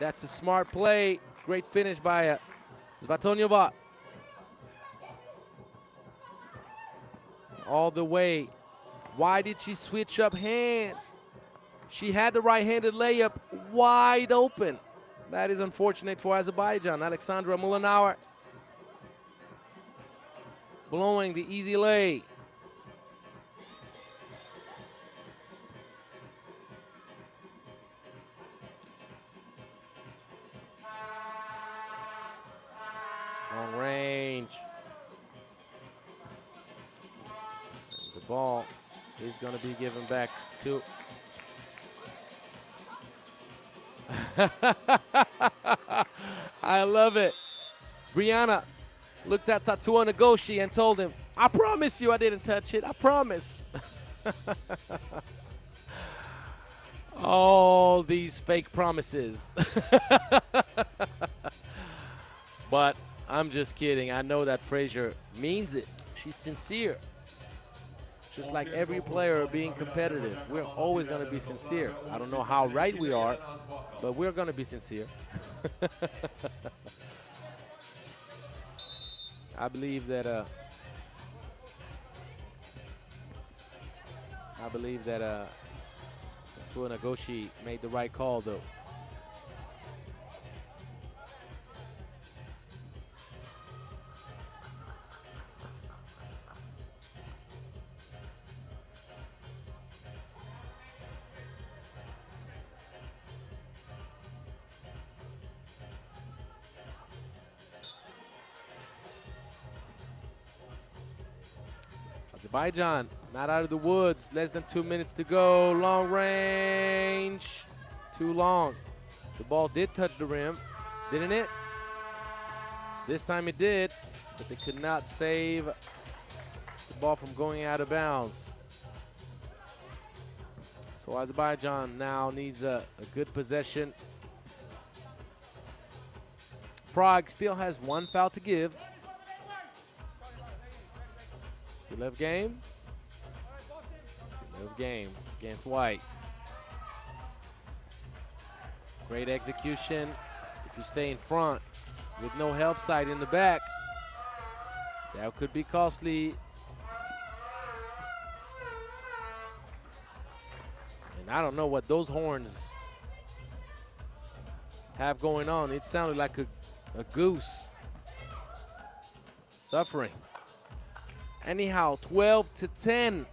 That's a smart play. Great finish by Svatonyova. All the way. Why did she switch up hands? She had the right-handed layup wide open. That is unfortunate for Azerbaijan. Alexandra Molinauer blowing the easy lay. ball is going to be given back to I love it. Brianna looked at Tatsuo Nagoshi and told him, I promise you I didn't touch it. I promise. All these fake promises. But I'm just kidding. I know that Frazier means it. She's sincere. Just like every player being competitive, we're always going to be sincere. I don't know how right we are, but we're going to be sincere. I believe that Tatsuo Nagoshi made the right call, though. Azerbaijan not out of the woods. Less than 2 minutes to go. Long range. Too long. The ball did touch the rim, didn't it? This time it did, but they could not save the ball from going out of bounds. So Azerbaijan now needs a good possession. Prague still has one foul to give. Left game. Left game against White. Great execution. If you stay in front with no help side in the back, that could be costly. And I don't know what those horns have going on. It sounded like a goose suffering. Anyhow, 12-10.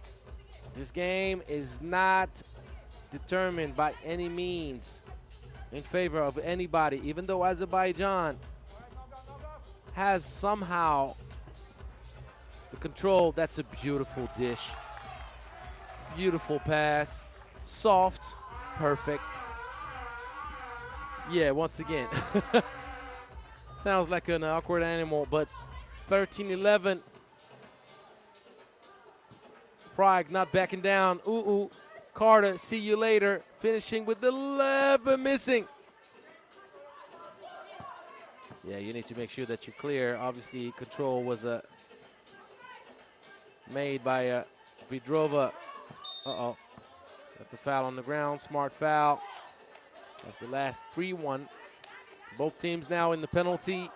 This game is not determined by any means in favor of anybody, even though Azerbaijan has somehow the control. That's a beautiful dish. Beautiful pass. Soft. Perfect. Yeah, once again. Sounds like an awkward animal, but 13-11. Prague not backing down. Ooh. Carter, see you later. Finishing with the 11 missing. Yeah, you need to make sure that you're clear. Obviously, control was made by Vidrova. Uh-oh. That's a foul on the ground. Smart foul. That's the last free one. Both teams now in the penalty.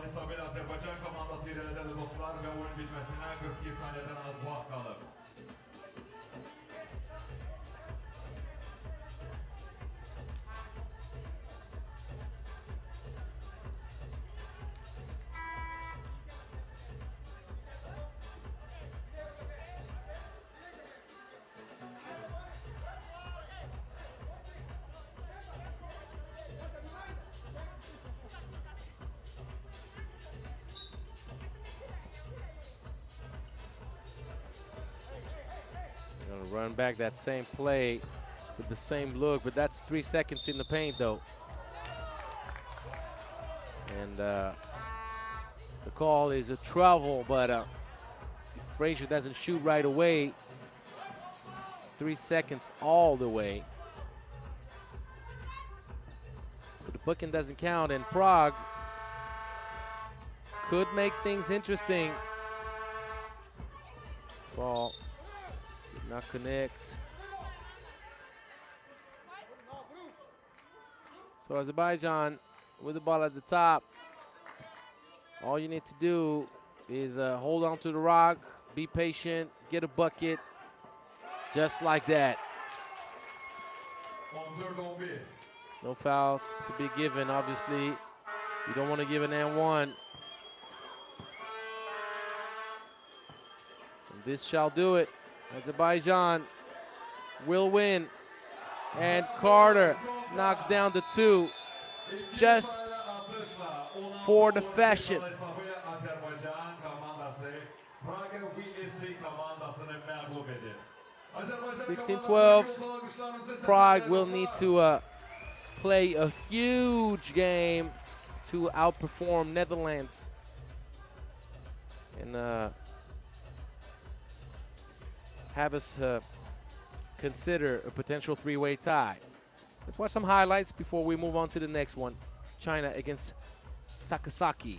hesabıyla Azerbaycan komandası ilerledi dostlar ve oyun bitmesine 42 saniyeden az vaxt kalır. Run back that same play with the same look, but that's 3 seconds in the paint, though. And the call is a travel, but if Frazier doesn't shoot right away, it's 3 seconds all the way. So the booking doesn't count, and Prague could make things interesting. Ball did not connect. So Azerbaijan with the ball at the top. All you need to do is hold on to the rock, be patient, get a bucket, just like that. No fouls to be given, obviously. You don't want to give an and-one. And this shall do it. Azerbaijan will win. And Carter knocks down the 2 just for the fashion. Azerbaycan komandası Prague VSC komandasını mağlup edir. 16-12. Prague will need to play a huge game to outperform Netherlands and have us consider a potential 3-way tie. Let's watch some highlights before we move on to the next one. China against Takasaki.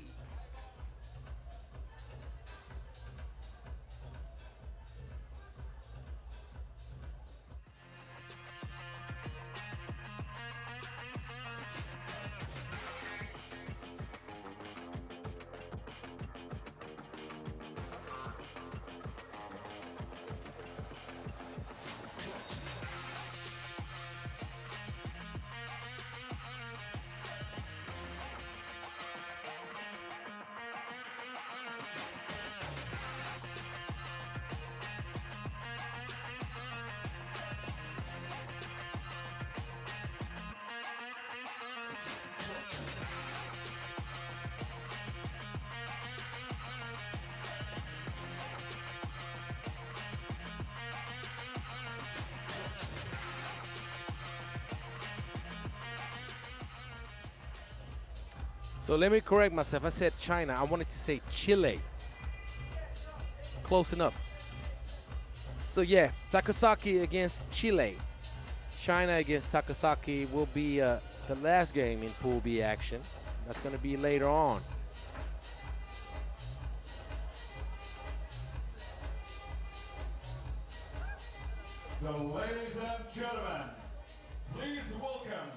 So let me correct myself. I said China. I wanted to say Chile. Close enough. So yeah, Takasaki against Chile. China against Takasaki will be the last game in Pool B action. That's going to be later on. So ladies and gentlemen, please welcome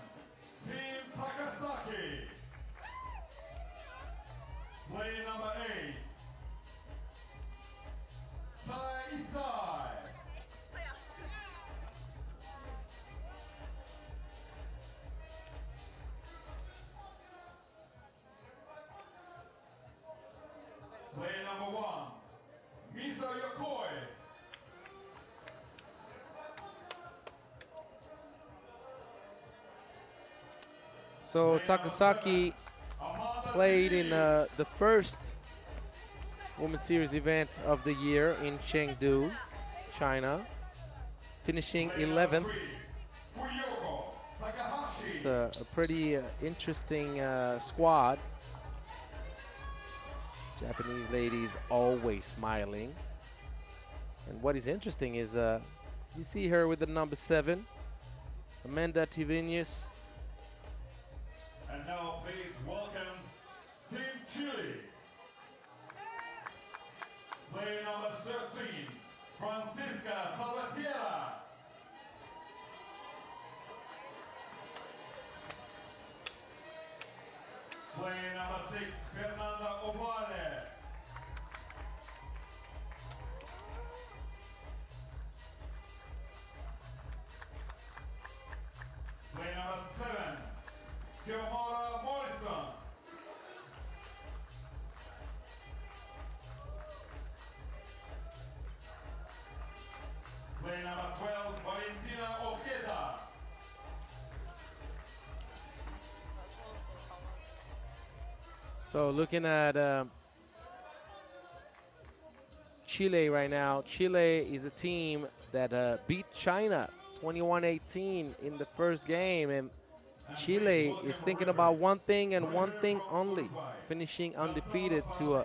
Team Takasaki. Play number 8, Sai. Play number 1, Misa Yokoi. So Takasaki played in the first Women's Series event of the year in Chengdu, China, finishing 11th. It's a pretty interesting squad. Japanese ladies always smiling. And what is interesting is you see her with the number 7, Amanda Tivinius. And now please welcome Team Chile. Play number 13, Francisca Salvatierra. Play number 6, Fernanda Ovale. Play number 7, Teomara Morrison. Play number 12, Valentina Ojeda. So looking at Chile right now, Chile is a team that beat China 21-18 in the first game, and Chile is thinking about one thing and one thing only, finishing undefeated to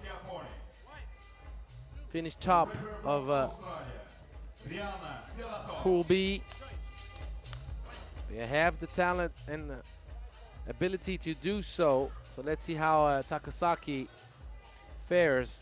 finish top of Pool B. They have the talent and the ability to do so. So let's see how Takasaki fares.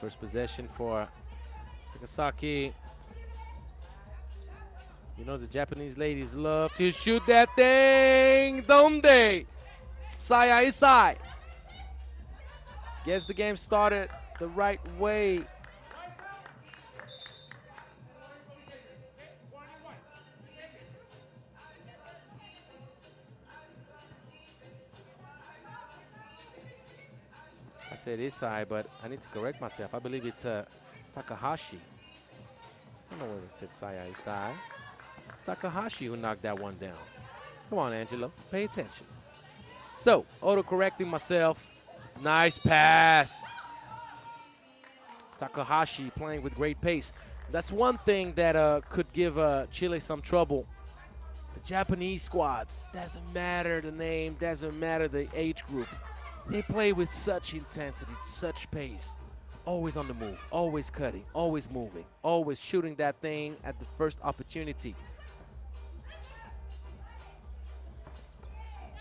First possession for Takasaki. You know the Japanese ladies love to shoot that thing. Donde? Saya Isai. Gets the game started the right way. I said Isai, but I need to correct myself. I believe it's Takahashi. I don't know whether it said Saya Isai. It's Takahashi who knocked that one down. Come on, Angelo, pay attention. So, auto-correcting myself. Nice pass. Takahashi playing with great pace. That's one thing that could give Chile some trouble. The Japanese squads, doesn't matter the name, doesn't matter the age group. They play with such intensity, such pace. Always on the move, always cutting, always moving, always shooting that thing at the first opportunity.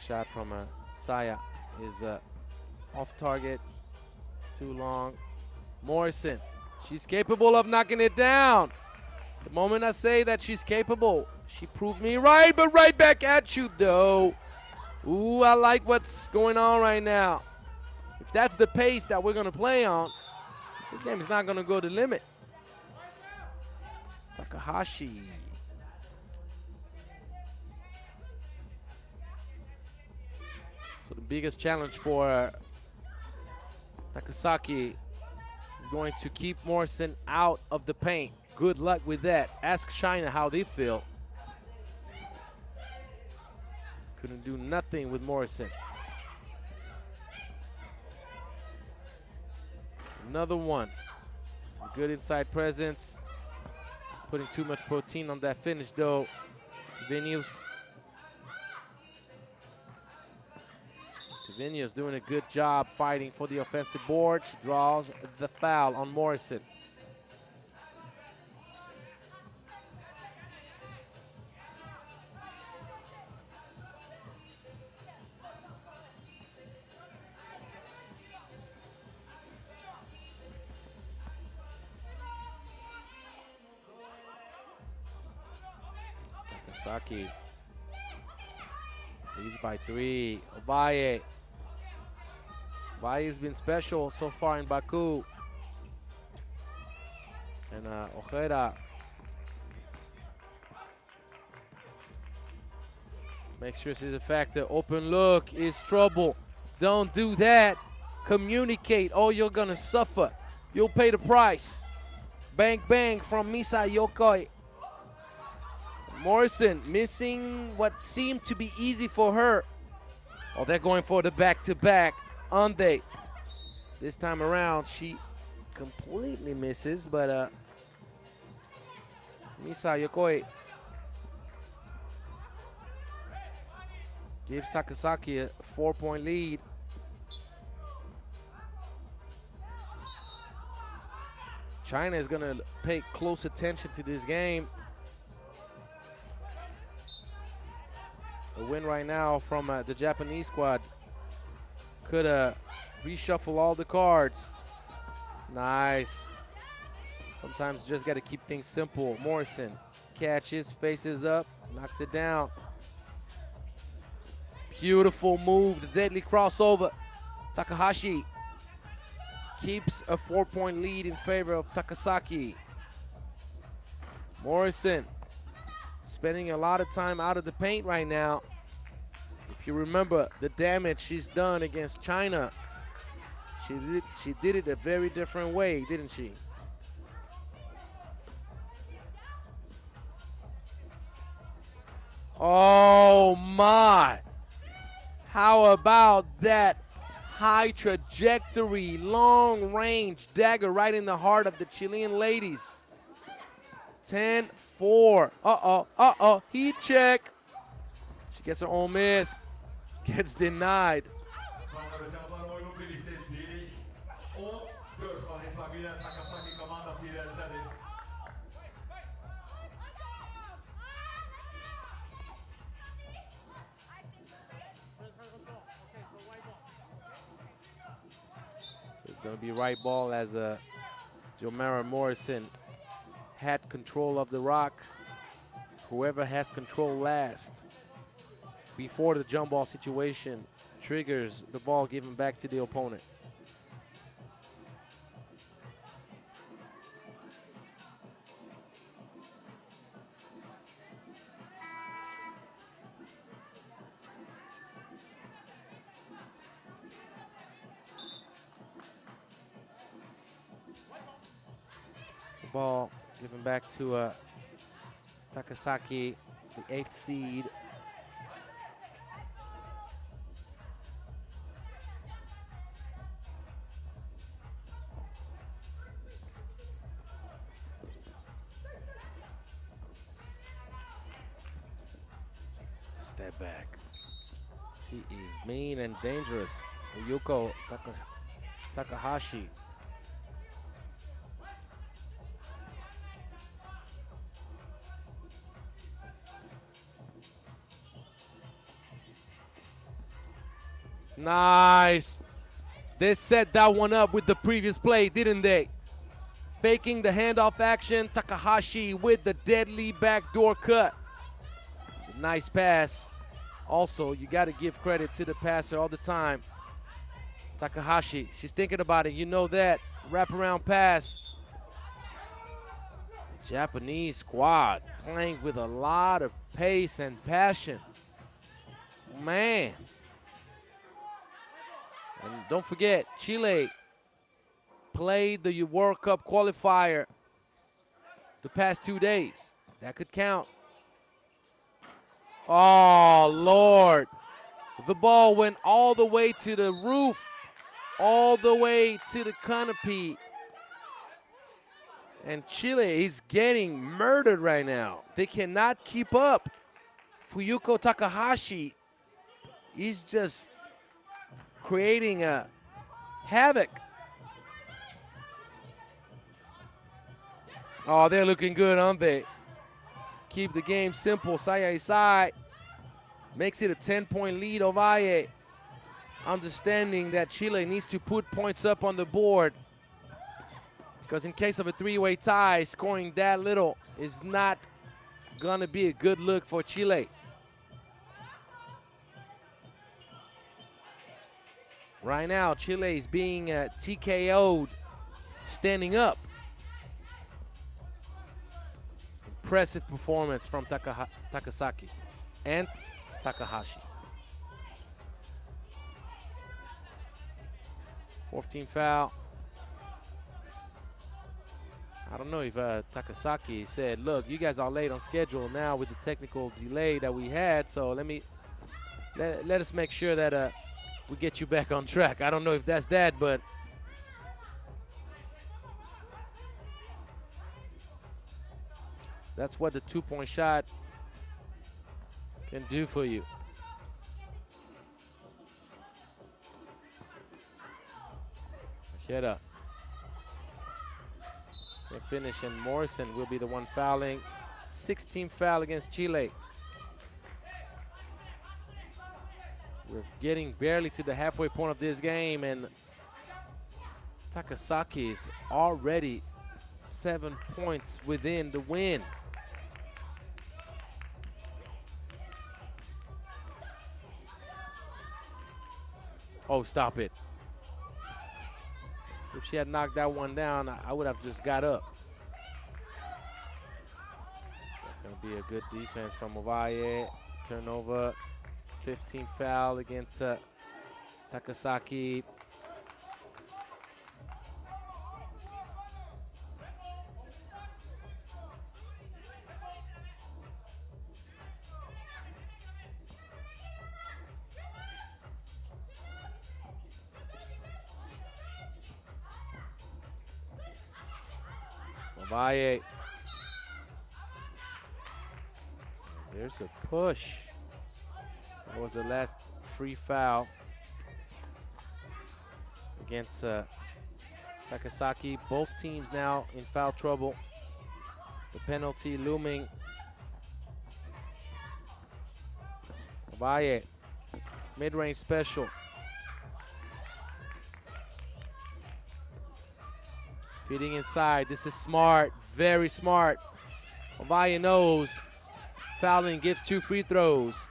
Shot from Saya is off target, too long. Morrison, she's capable of knocking it down. The moment I say that she's capable, she proved me right, but right back at you though. Ooh, I like what's going on right now. If that's the pace that we're gonna play on, this game is not gonna go the limit. Takahashi. So the biggest challenge for Takasaki is going to keep Morrison out of the paint. Good luck with that. Ask China how they feel. Couldn't do nothing with Morrison. Another one. Good inside presence. Putting too much protein on that finish though. Tevenius doing a good job fighting for the offensive board. She draws the foul on Morrison. Takasaki leads by 3. Obaye. Obaye has been special so far in Baku. And Ojeda makes sure she's a factor. Open look is trouble. Don't do that. Communicate or you're gonna suffer. You'll pay the price. Bang bang from Misa Yokoi. Morrison missing what seemed to be easy for her. Oh, they're going for the back-to-back. Ande. This time around, she completely misses, but Misa Yokoi gives Takasaki a 4-point lead. China is gonna pay close attention to this game. A win right now from the Japanese squad could reshuffle all the cards. Nice. Sometimes you just got to keep things simple. Morrison catches, faces up, knocks it down. Beautiful move, the deadly crossover. Takahashi keeps a 4-point lead in favor of Takasaki. Morrison spending a lot of time out of the paint right now. If you remember the damage she's done against China, she did it a very different way, didn't she? Oh my! How about that high trajectory, long range dagger right in the heart of the Chilean ladies? 10-4. Heat check. She gets her own miss. Gets denied. So it's going to be right ball as Jomara Morrison had control of the rock. Whoever has control last before the jump ball situation triggers the ball given back to the opponent. So ball given back to Takasaki, the 8th seed. Step back. She is mean and dangerous. Uyuko Takahashi. Nice. They set that one up with the previous play, didn't they? Faking the handoff action. Takahashi with the deadly backdoor cut. Nice pass. Also, you got to give credit to the passer all the time. Takahashi, she's thinking about it. You know that. Wraparound pass. The Japanese squad playing with a lot of pace and passion. Man. And don't forget, Chile played the World Cup qualifier the past 2 days. That could count. Oh, Lord. The ball went all the way to the roof, all the way to the canopy. And Chile is getting murdered right now. They cannot keep up. Fuyuko Takahashi is just creating a havoc. Oh, they're looking good, aren't they? Keep the game simple. Side side makes it a 10-point lead. Ovalle understanding that Chile needs to put points up on the board, because in case of a three-way tie, scoring that little is not gonna be a good look for Chile. Right now, Chile is being TKO'd standing up. Impressive performance from Takasaki and Takahashi. 4th team foul. I don't know if Takasaki said, look, you guys are late on schedule now with the technical delay that we had, so let us make sure that we get you back on track. I don't know if that's that, but that's what the 2-point shot can do for you. Ojeda can finish, and Morrison will be the one fouling. 16th foul against Chile. We're getting barely to the halfway point of this game, and Takasaki is already 7 points within the win. Oh, stop it. If she had knocked that one down, I would have just got up. That's going to be a good defense from Ovalle. Turnover. 15th foul against Takasaki. Ovalle. There's a push. That was the last free foul against Takasaki. Both teams now in foul trouble. The penalty looming. Ovalle, mid-range special. Feeding inside. This is smart, very smart. Ovalle knows. Fouling gives 2 free throws.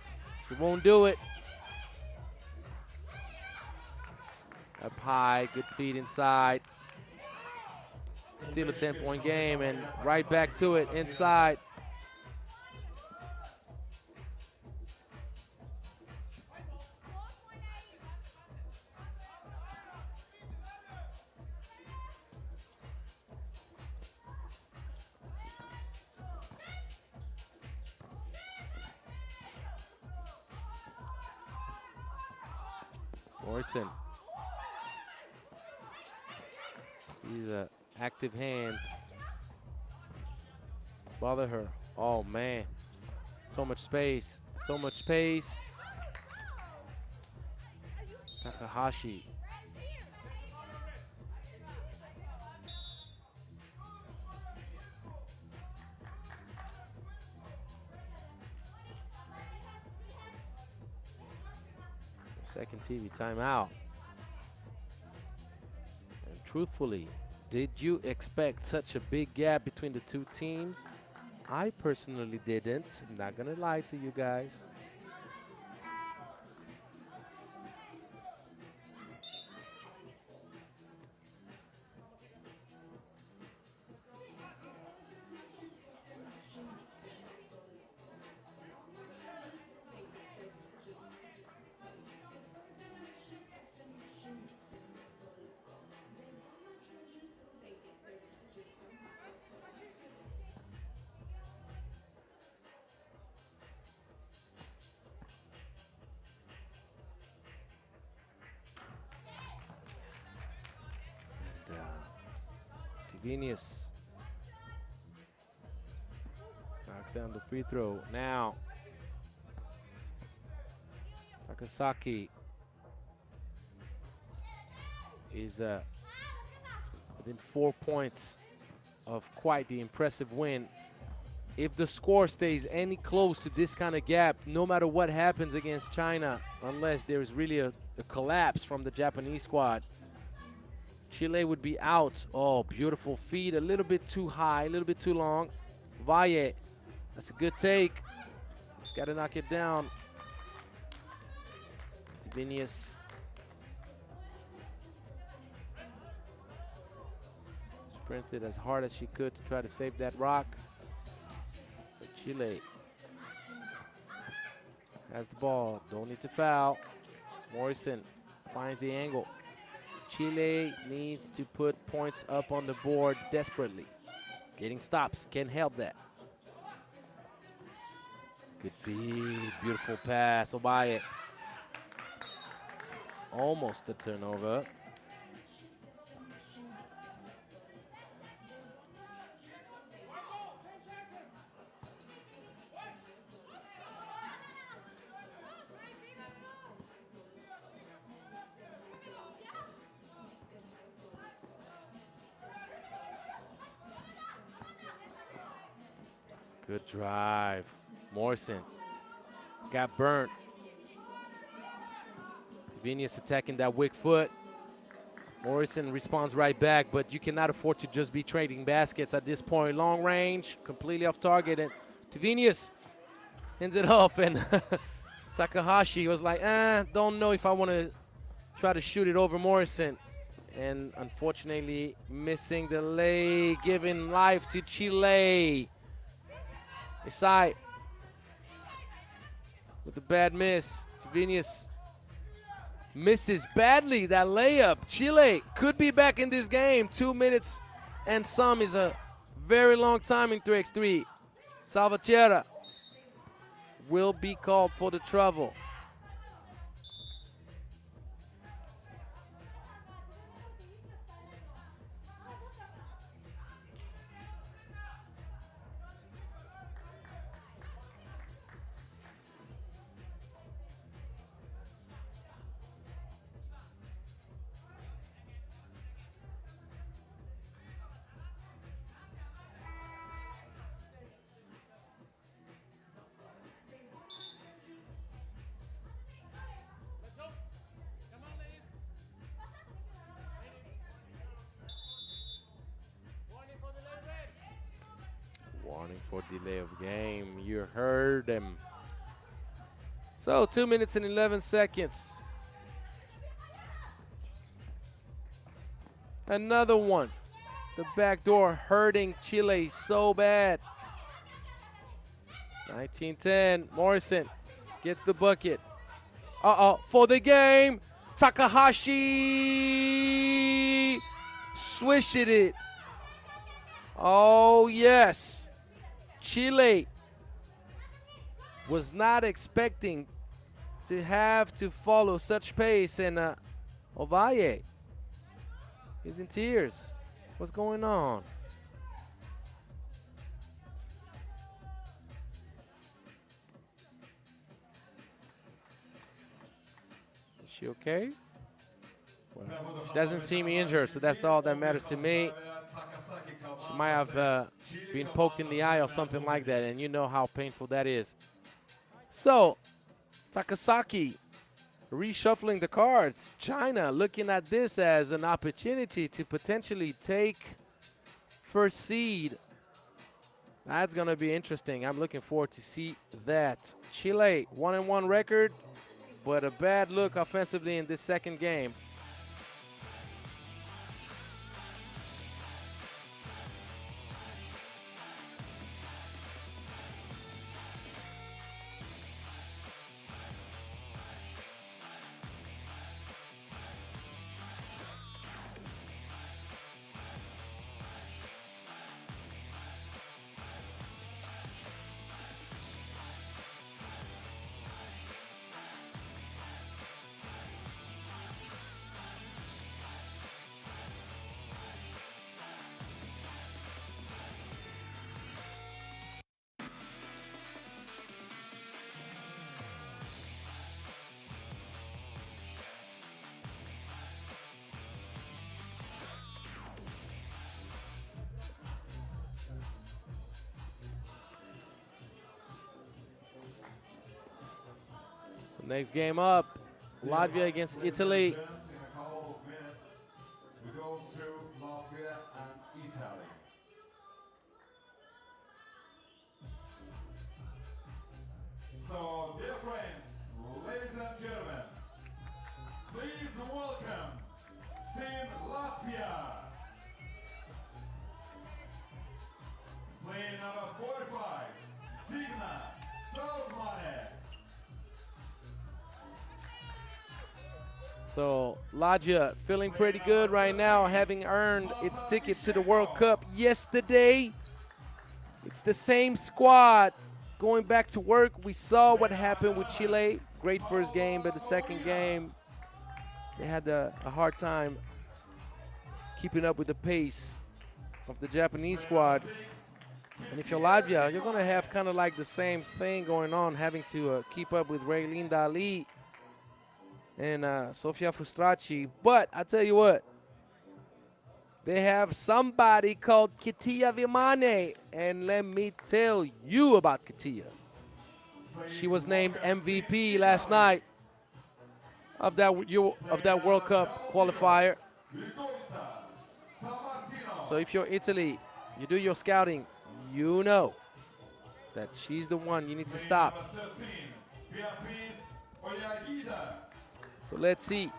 He won't do it. Up high, good feed inside. Still a 10-point game, and right back to it inside. Morrison. These active hands bother her. Oh man, so much space, so much space. Takahashi. Second TV timeout. And truthfully, did you expect such a big gap between the two teams? I personally didn't. I'm not gonna lie to you guys. Venus knocks down the free throw. Now, Takasaki is within 4 points of quite the impressive win. If the score stays any close to this kind of gap, no matter what happens against China, unless there's really a collapse from the Japanese squad, Chile would be out. Oh, beautiful feed. A little bit too high, a little bit too long. Valle, that's a good take. Just got to knock it down. Tivinius. Sprinted as hard as she could to try to save that rock. But Chile has the ball. Don't need to foul. Morrison finds the angle. Chile needs to put points up on the board desperately. Getting stops can help that. Good feed, beautiful pass, Ovalle. Almost a turnover. Good drive. Morrison got burnt. Tivinius attacking that weak foot. Morrison responds right back, but you cannot afford to just be trading baskets at this point. Long range, completely off target, and Tivinius ends it off, and Takahashi was like, don't know if I want to try to shoot it over Morrison. And unfortunately, missing the lay, giving life to Chile. Isai with a bad miss. Tivinius misses badly that layup. Chile could be back in this game. 2 minutes and some is a very long time in 3x3. Salvatierra will be called for the trouble. for delay of game. You heard him. So 2 minutes and 11 seconds. Another one. The back door hurting Chile so bad. 19-10. Morrison gets the bucket. For the game. Takahashi swished it. Oh, yes. Chile was not expecting to have to follow such pace, and Ovalle is in tears. What's going on? Is she okay? Well, she doesn't seem injured, so that's all that matters to me. She might have been poked in the eye or something like that, and you know how painful that is. So, Takasaki reshuffling the cards. China looking at this as an opportunity to potentially take first seed. That's going to be interesting. I'm looking forward to see that. Chile, 1-1 record, but a bad look offensively in this second game. So next game up, Latvia against Italy. In a couple of minutes, we go through Latvia and Italy. So, dear friends, ladies and gentlemen, please welcome Team Latvia. Playing number 45, Tigna Stoutmane. So Latvia feeling pretty good right now, having earned its ticket to the World Cup yesterday. It's the same squad going back to work. We saw what happened with Chile. Great first game, but the second game, they had a hard time keeping up with the pace of the Japanese squad. And if you're Latvia, you're going to have kind of like the same thing going on, having to keep up with Raylinda Ali and Sofia Fustraci. But I tell you what, they have somebody called Katia Vimane, and let me tell you about Katia. She was named MVP last night of that World Cup qualifier. So if you're Italy, you do your scouting, you know that she's the one you need to stop. So let's see.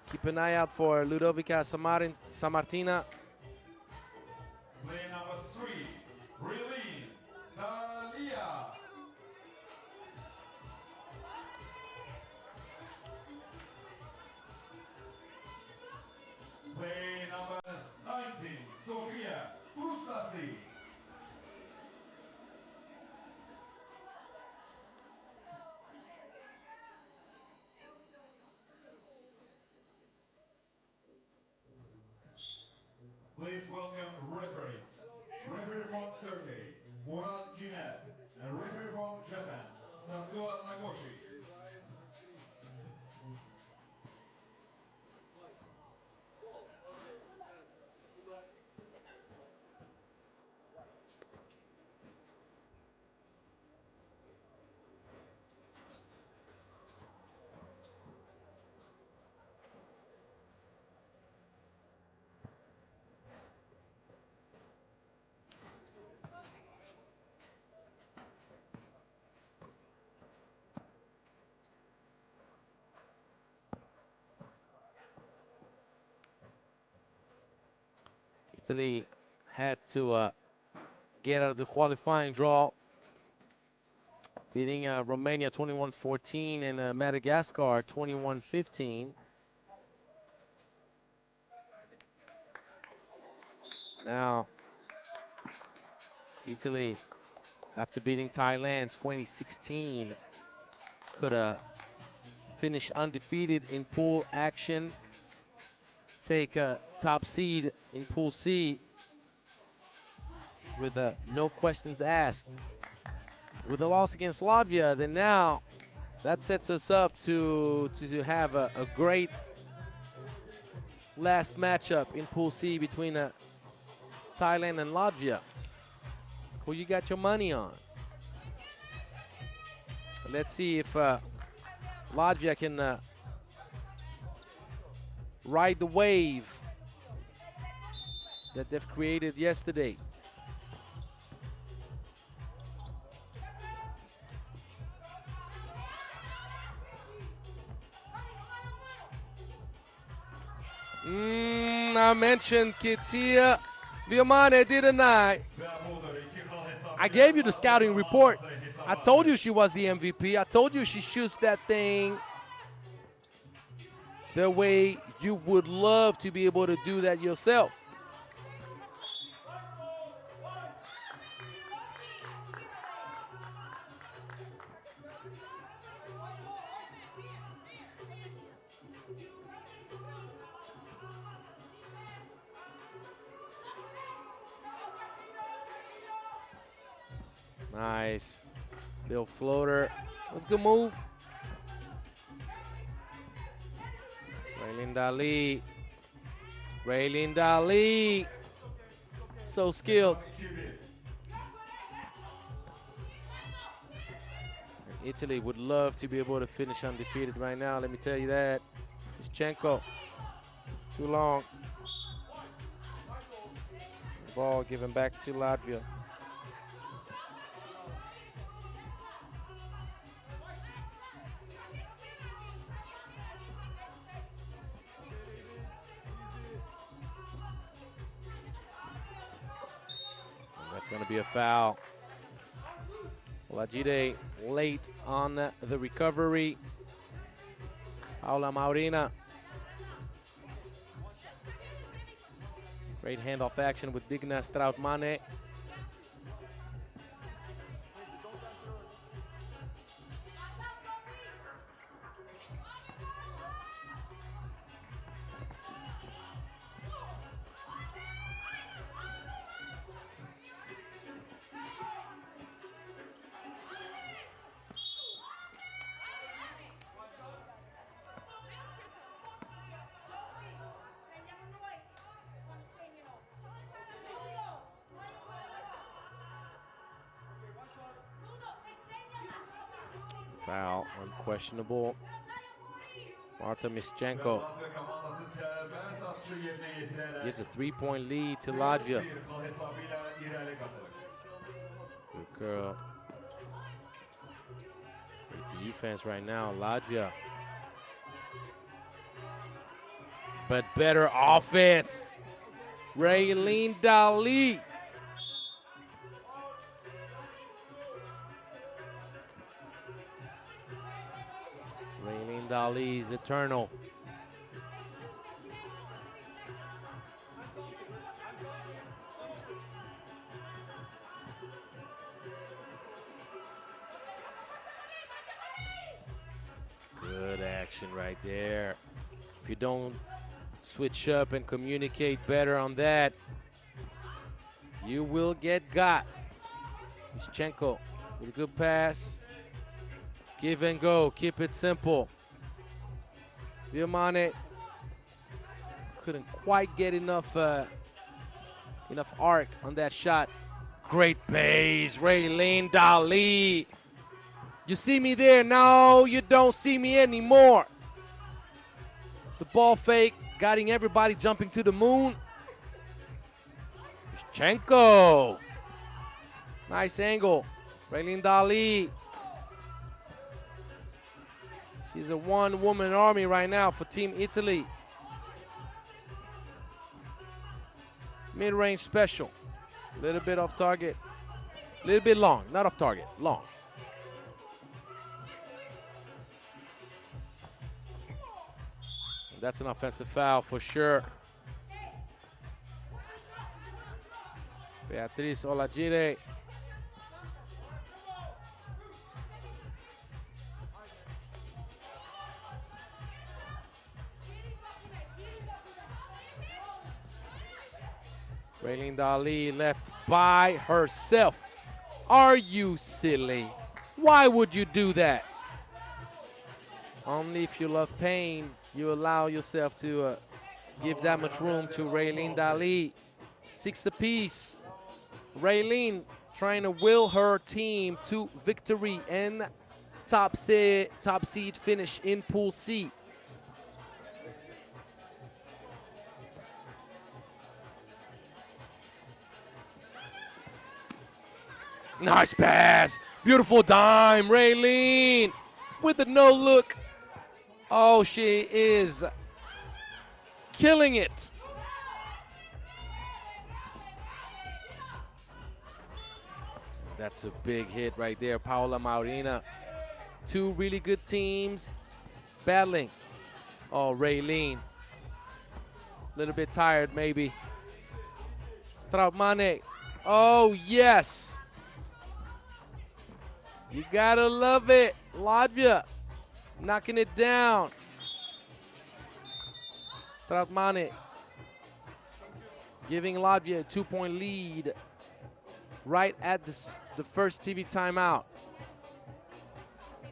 Keep an eye out for Ludovica Sammartina. Play number 3, Relin Dalia. Play number 19, Sofia Fustraci. Italy had to get out of the qualifying draw, beating Romania 21-14 and Madagascar 21-15. Now, Italy, after beating Thailand 2016, could finish undefeated in pool action, take a top seed in Pool C with no questions asked. With a loss against Latvia, then now that sets us up To have a great last matchup in Pool C between Thailand and Latvia. Who you got your money on? Let's see if Latvia can ride the wave that they've created yesterday. I mentioned Kitia Viamane, didn't I? I gave you the scouting report. I told you she was the MVP. I told you she shoots that thing the way you would love to be able to do that yourself. Nice. Little floater. That's a good move. Raylene Dali. Raylene Dali. So skilled. And Italy would love to be able to finish undefeated right now, let me tell you that. Ischenko. Too long. Ball given back to Latvia. Going to be a foul. Lagide late on the recovery. Paula Maurina. Great handoff action with Digna Strautmane. Foul, unquestionable. Marta Mischenko gives a 3-point lead to Latvia. Good girl. Great defense right now, Latvia. But better offense. Raylene Dali. Raylene Dali's eternal. Good action right there. If you don't switch up and communicate better on that, you will get got. Mischenko with a good pass. Give and go, keep it simple. Viamane couldn't quite get enough arc on that shot. Great pace, Raylene Dali. You see me there? No, you don't see me anymore. The ball fake, getting everybody jumping to the moon. Mischenko. Nice angle. Raylene Dali. She's a one-woman army right now for Team Italy. Mid-range special. A little bit off target. A little bit long. Not off target. Long. That's an offensive foul for sure. Beatriz Olajide. Raylene Dali left by herself. Are you silly? Why would you do that? Only if you love pain, you allow yourself to give that much room to Raylene Dali. 6 apiece. Raylene trying to will her team to victory and top seed finish in Pool C. Nice pass. Beautiful dime. Raylene with the no look. Oh, she is killing it. That's a big hit right there. Paula Maurina. 2 really good teams battling. Oh, Raylene. A little bit tired, maybe. Strautmane. Oh, yes. You gotta love it. Latvia knocking it down. Strautmane giving Latvia a 2-point lead right at the first TV timeout.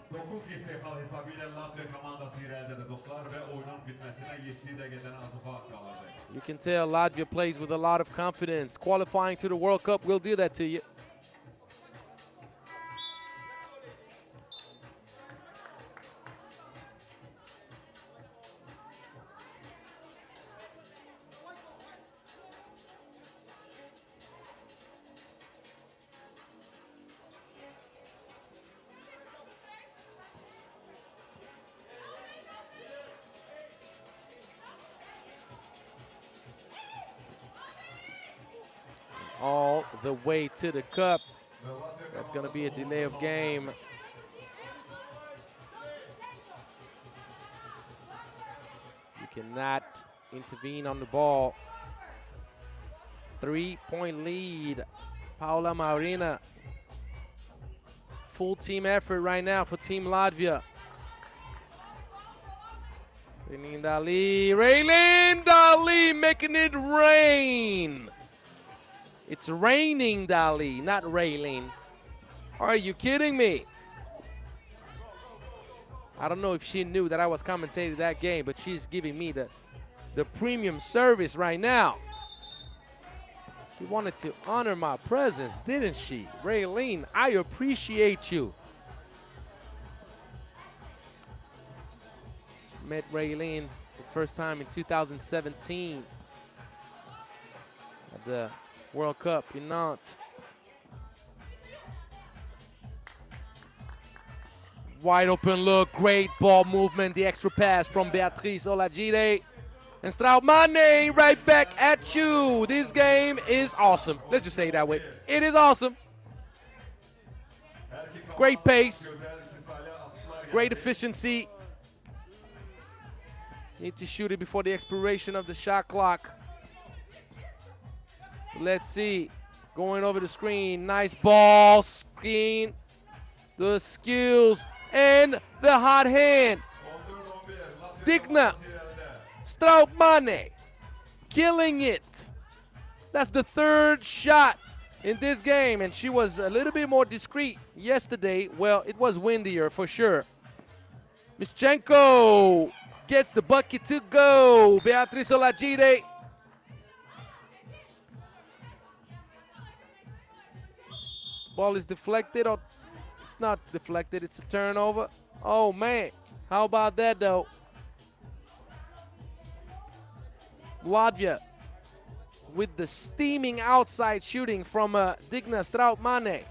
9 hesabı hesabıyla Latvia komandası ilerledi dostlar ve oyunun bitmesine 7 dakikadan az fark kaldı. You can tell Latvia plays with a lot of confidence. Qualifying to the World Cup will do that to you. All the way to the cup. That's going to be a delay of game. You cannot intervene on the ball. 3-point lead. Paula Maurina. Full team effort right now for Team Latvia. Raylene Dali making it rain. It's raining Dali, not Raylene. Are you kidding me? I don't know if she knew that I was commentating that game, but she's giving me the premium service right now. She wanted to honor my presence, didn't she? Raylene, I appreciate you. Met Raylene the first time in 2017 at the World Cup in Nantes. Wide open look, great ball movement, the extra pass from Beatriz Olajide. And Strautmane right back at you. This game is awesome. Let's just say it that way. It is awesome. Great pace, great efficiency. Need to shoot it before the expiration of the shot clock. So let's see. Going over the screen. Nice ball. Screen. The skills. And the hot hand. Digna. Strautmane. Killing it. That's the 3rd shot in this game. And she was a little bit more discreet yesterday. Well, it was windier for sure. Mischenko gets the bucket to go. Beatriz Olajide. Ball is deflected, or it's not deflected, it's a turnover. Oh man, how about that though? Latvia with the steaming outside shooting from Digna Strautmane.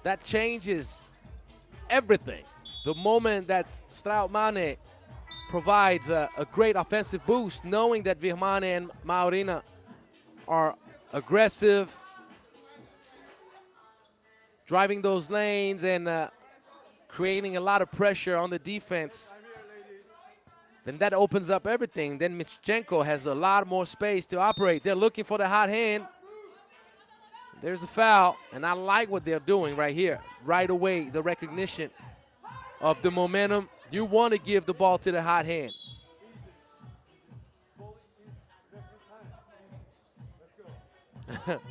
That changes everything. The moment that Strautmane provides a great offensive boost, knowing that Virmane and Maurina are aggressive, driving those lanes and creating a lot of pressure on the defense. Then that opens up everything. Then Mischenko has a lot more space to operate. They're looking for the hot hand. There's a foul, and I like what they're doing right here. Right away, the recognition of the momentum. You want to give the ball to the hot hand.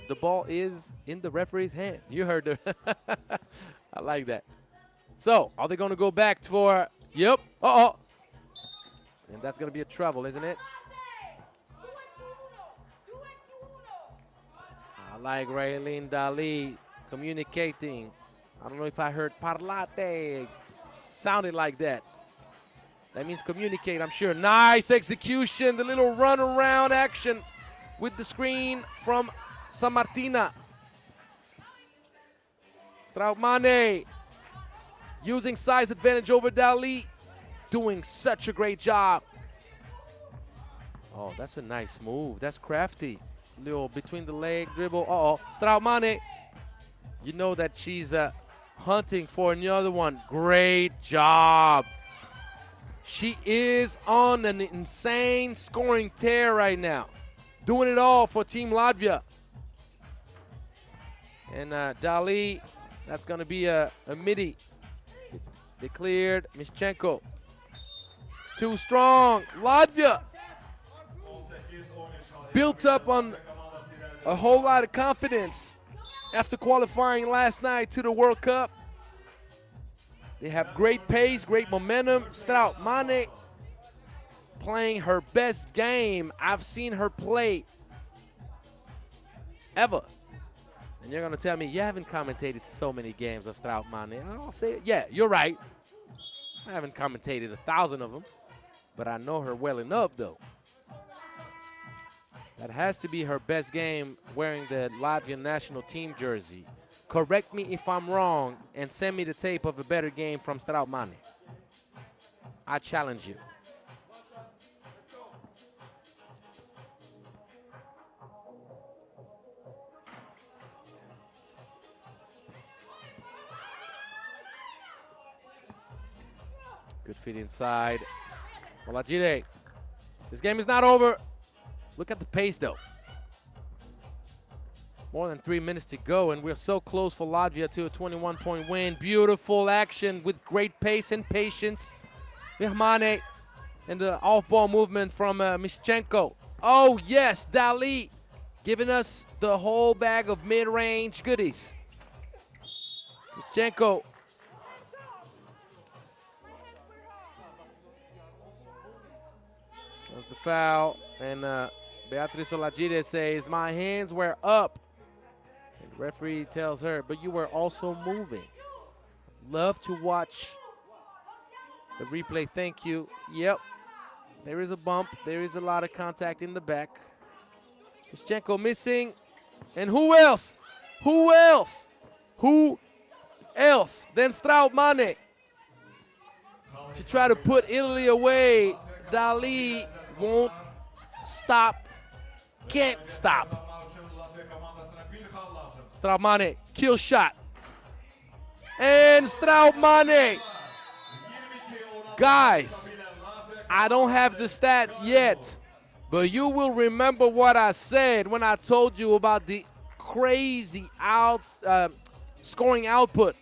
The ball is in the referee's hand. You heard her. I like that. So, are they going to go back for, yep, uh-oh. And that's going to be a trouble, isn't it? I like Raylene Dali communicating. I don't know if I heard parlate. Sounded like that. That means communicate, I'm sure. Nice execution, the little run around action with the screen from San Martina. Strautmane using size advantage over Dali. Doing such a great job. Oh, that's a nice move. That's crafty. Little between the leg dribble. Uh-oh. Strautmane. You know that she's hunting for another one. Great job. She is on an insane scoring tear right now. Doing it all for Team Latvia. And Dali, that's going to be a midi. Declared. Mischenko. Too strong. Latvia built up on a whole lot of confidence after qualifying last night to the World Cup. They have great pace, great momentum. Strautmane playing her best game I've seen her play ever. And you're going to tell me, you haven't commentated so many games of Strautmane. I'll say, yeah, you're right. I haven't commentated 1,000 of them. But I know her well enough, though. That has to be her best game wearing the Latvian national team jersey. Correct me if I'm wrong and send me the tape of a better game from Strautmane. I challenge you. Good feet inside. Olajide. This game is not over. Look at the pace, though. More than 3 minutes to go, and we're so close for Latvia to a 21-point win. Beautiful action with great pace and patience. Virmane and the off-ball movement from Mischenko. Oh, yes, Dali giving us the whole bag of mid-range goodies. Mischenko. That's the foul, and Beatriz Olajide says, my hands were up. And the referee tells her, but you were also moving. Love to watch the replay. Thank you. Yep, there is a bump. There is a lot of contact in the back. Mischenko missing. And who else? Who else? Who else than Strautmane to try to put Italy away? Dali won't stop, can't stop. Strautmane, kill shot. And Strautmane. Guys, I don't have the stats yet, but you will remember what I said when I told you about the crazy scoring output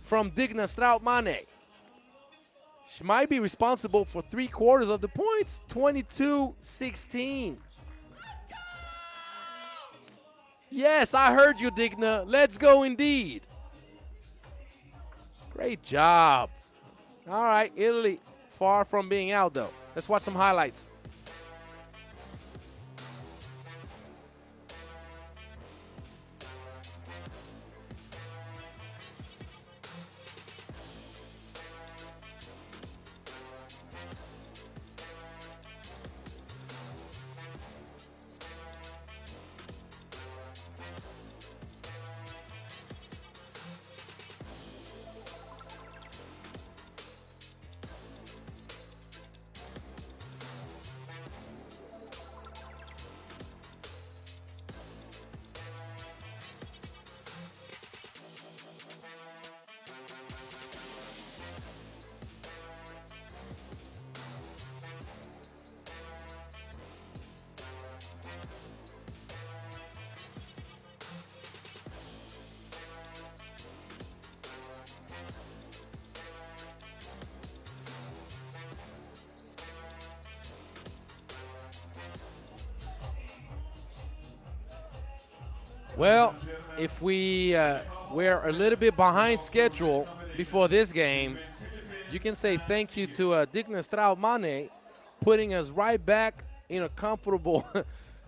from Digna Strautmane. She might be responsible for 3/4 of the points, 22-16. Yes, I heard you, Digna. Let's go indeed. Great job. All right, Italy far from being out, though. Let's watch some highlights. Well, if we were a little bit behind schedule before this game, you can say thank you to Digna Straumane, putting us right back in a comfortable,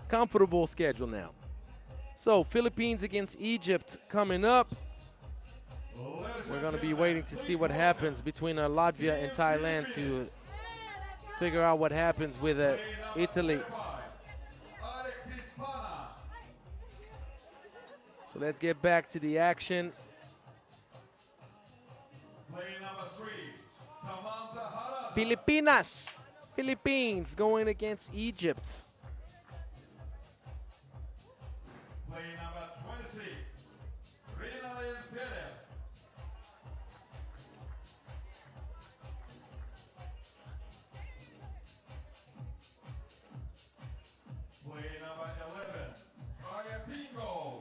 comfortable schedule now. So Philippines against Egypt coming up. We're going to be waiting to see what happens between Latvia and Thailand to figure out what happens with Italy. So let's get back to the action. Pilipinas, Philippines going against Egypt. Play number 26, Rinaldi Perez. Play number 11, Agapingo.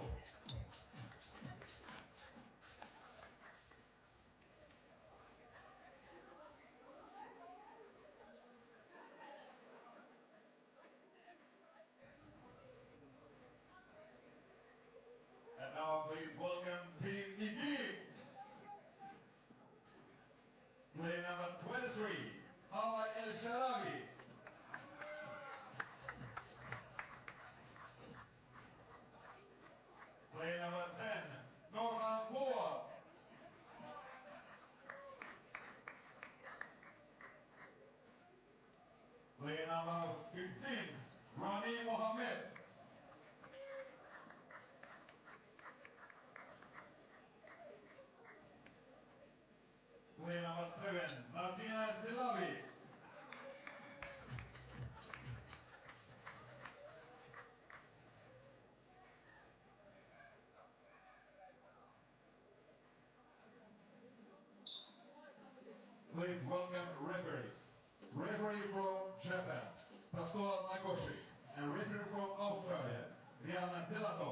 And now please welcome Team Igi. Play number 23, Hala El Sharabi. Play number 10, Norman Boa. Play number 15, Rani Mohammed. Play number 7, Martina Silabi. Please welcome referees. Referee from Japan, Pastor Nagoshi, and referee from Australia, Rihanna Delato.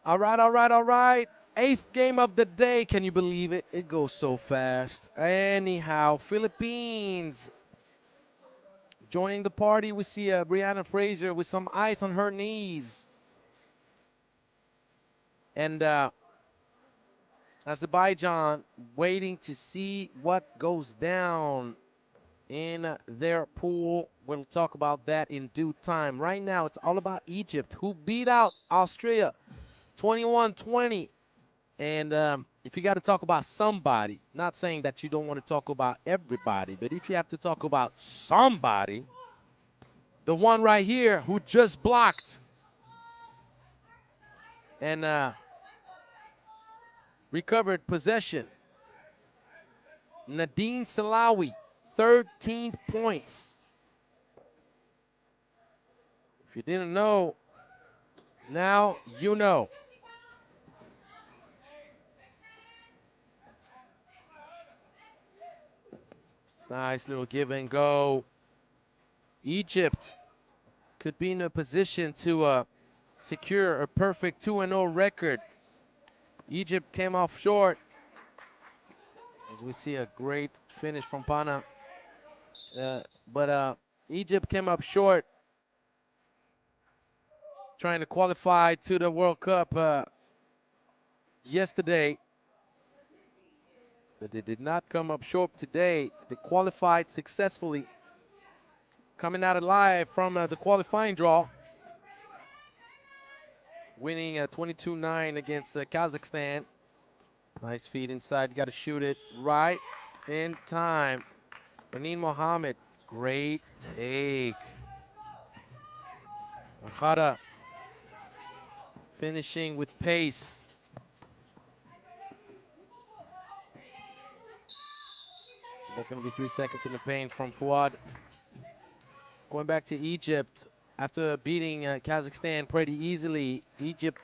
All right, all right, all right. Eighth game of the day. Can you believe it? It goes so fast. Anyhow, Philippines joining the party. We see Brianna Fraser with some ice on her knees. And Azerbaijan waiting to see what goes down in their pool. We'll talk about that in due time. Right now, it's all about Egypt, who beat out Austria 21-20. And if you got to talk about somebody, not saying that you don't want to talk about everybody, but if you have to talk about somebody, the one right here who just blocked and recovered possession, Nadine Salawi, 13 points. If you didn't know, now you know. Nice little give and go. Egypt could be in a position to secure a perfect 2-0 record. Egypt came off short. As we see a great finish from Pana. But Egypt came up short trying to qualify to the World Cup yesterday. But they did not come up short today. They qualified successfully. Coming out alive from the qualifying draw. Winning 22-9 against Kazakhstan. Nice feed inside. Got to shoot it right in time. Ranin Mohammed, great take. Akhara finishing with pace. That's going to be 3 seconds in the paint from Fouad. Going back to Egypt, after beating Kazakhstan pretty easily, Egypt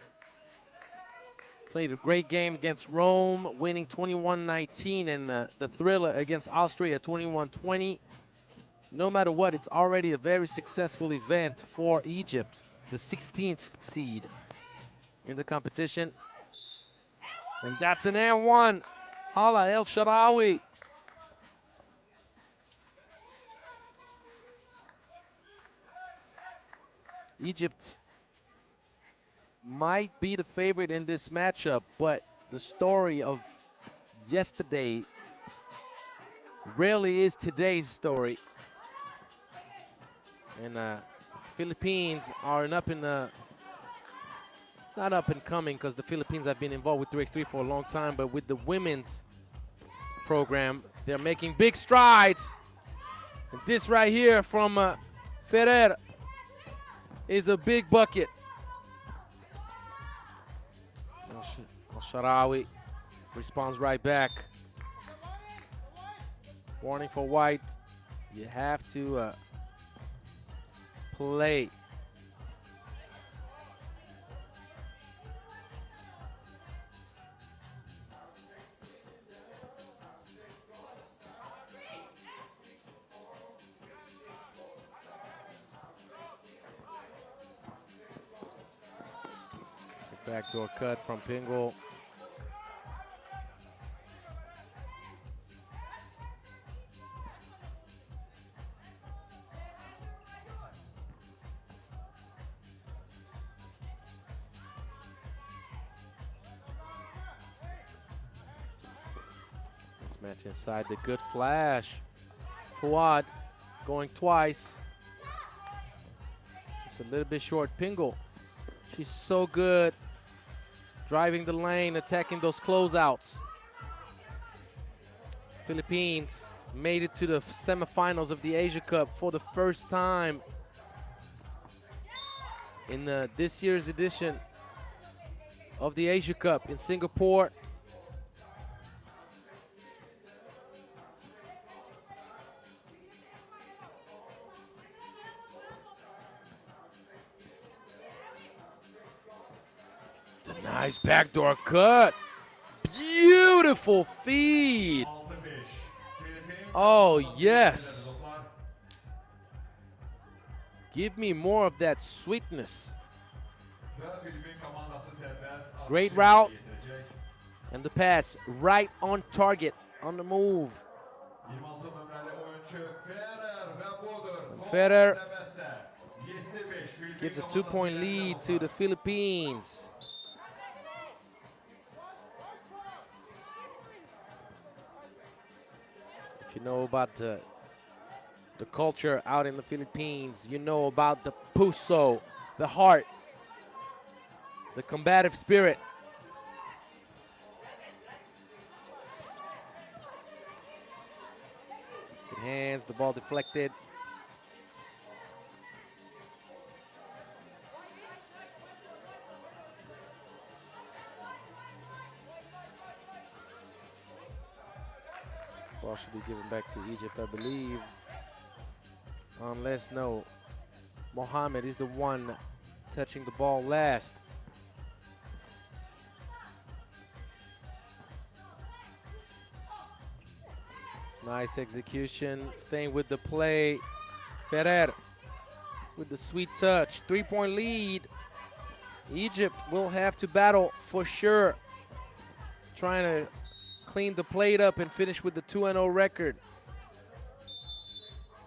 played a great game against Rome, winning 21-19, and the thriller against Austria, 21-20. No matter what, it's already a very successful event for Egypt, the 16th seed in the competition. And that's an and one. Hala El Sharawi. Egypt might be the favorite in this matchup, but the story of yesterday really is today's story. And Philippines are not up and coming, because the Philippines have been involved with 3x3 for a long time, but with the women's program, they're making big strides. And this right here from Ferrer is a big bucket. Al-Sharawi responds right back. Warning for White. You have to play. Backdoor cut from Pingle. This match inside, the good flash. Fouad going twice. Just a little bit short. Pingle, she's so good. Driving the lane, attacking those closeouts. Philippines made it to the semifinals of the Asia Cup for the first time in this year's edition of the Asia Cup in Singapore. Nice backdoor cut. Beautiful feed. Oh, yes. Give me more of that sweetness. Great route. And the pass right on target, on the move. And Ferrer gives a 2-point lead to the Philippines. If you know about the culture out in the Philippines, you know about the puso, the heart, the combative spirit. Good hands, the ball deflected. Ball should be given back to Egypt, I believe. Unless, no, Mohammed is the one touching the ball last. Nice execution, staying with the play. Ferrer with the sweet touch. 3-point lead. Egypt will have to battle for sure, trying to clean the plate up and finish with the 2-0 record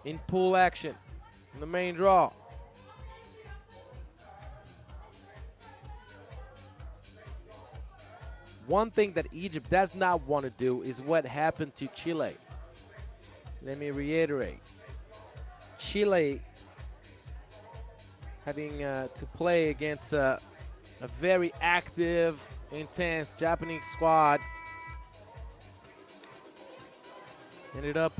in pool action in the main draw. One thing that Egypt does not want to do is what happened to Chile. Let me reiterate. Chile having to play against a very active, intense Japanese squad. Ended up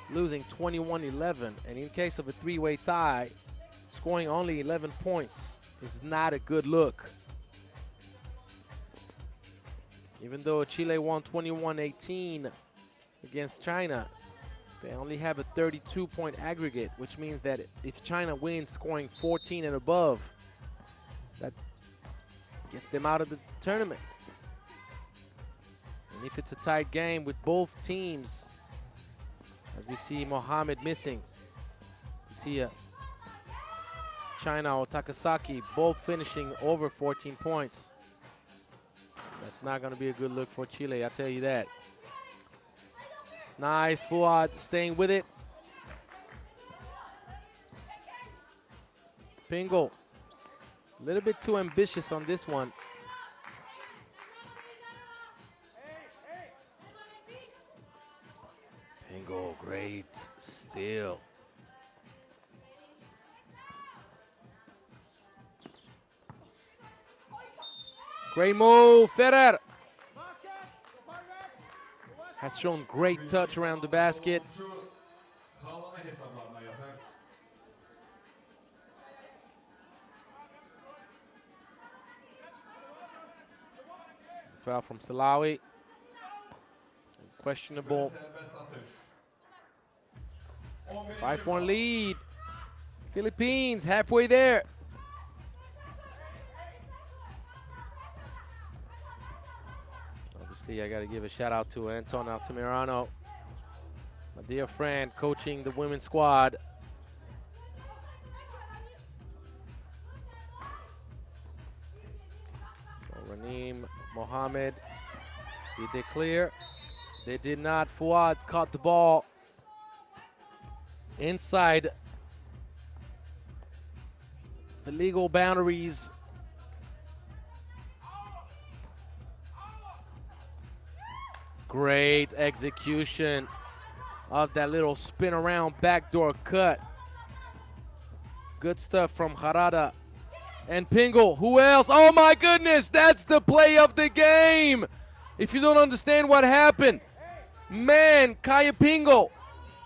losing 21-11, and in case of a three-way tie, scoring only 11 points is not a good look. Even though Chile won 21-18 against China, they only have a 32-point aggregate, which means that if China wins scoring 14 and above, that gets them out of the tournament. And if it's a tight game with both teams, as we see Mohamed missing, we see China or Takasaki both finishing over 14 points. That's not going to be a good look for Chile, I'll tell you that. Nice, Fuad staying with it. Pingle, a little bit too ambitious on this one. Pingle, great steal. Great move, Ferrer. Has shown great touch around the basket. Foul from Salawi. Questionable. 5-point lead. Philippines halfway there. Obviously, I got to give a shout out to Anton Altamirano, my dear friend, coaching the women's squad. So Raneem, Mohamed, did they clear? They did not. Fuad caught the ball inside the legal boundaries. Great execution of that little spin around backdoor cut. Good stuff from Harada and Pingle. Who else? Oh my goodness, that's the play of the game. If you don't understand what happened, man, Kaya Pingle,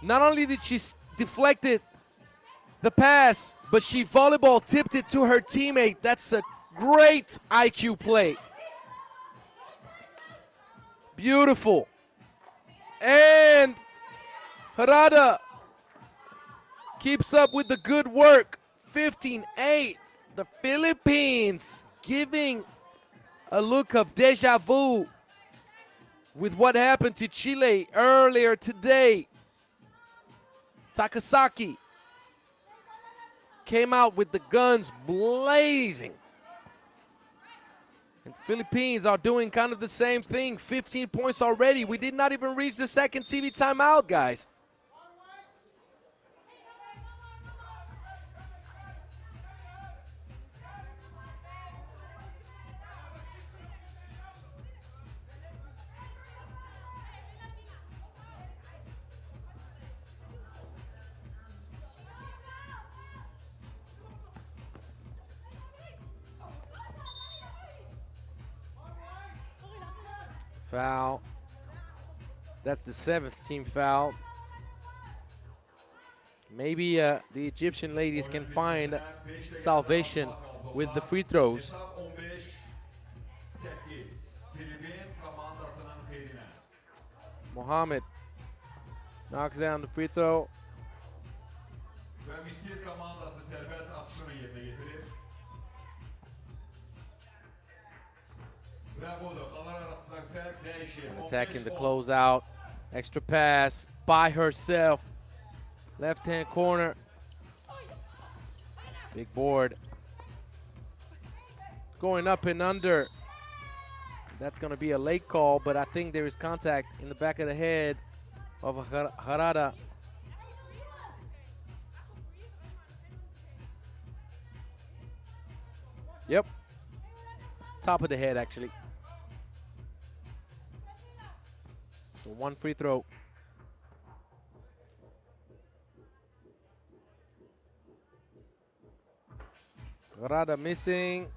not only did she deflected the pass, but she volleyball tipped it to her teammate. That's a great IQ play. Beautiful. And Harada keeps up with the good work. 15-8. The Philippines giving a look of deja vu with what happened to Chile earlier today. Takasaki came out with the guns blazing. And the Philippines are doing kind of the same thing. 15 points already. We did not even reach the second TV timeout, guys. Foul. That's the 7th team foul. Maybe the Egyptian ladies can find salvation with the free throws. Mohamed knocks down the free throw. Attacking the closeout. Extra pass by herself. Left-hand corner. Big board. Going up and under. That's going to be a late call, but I think there is contact in the back of the head of Harada. Yep. Top of the head, actually. So one free throw. Harada missing.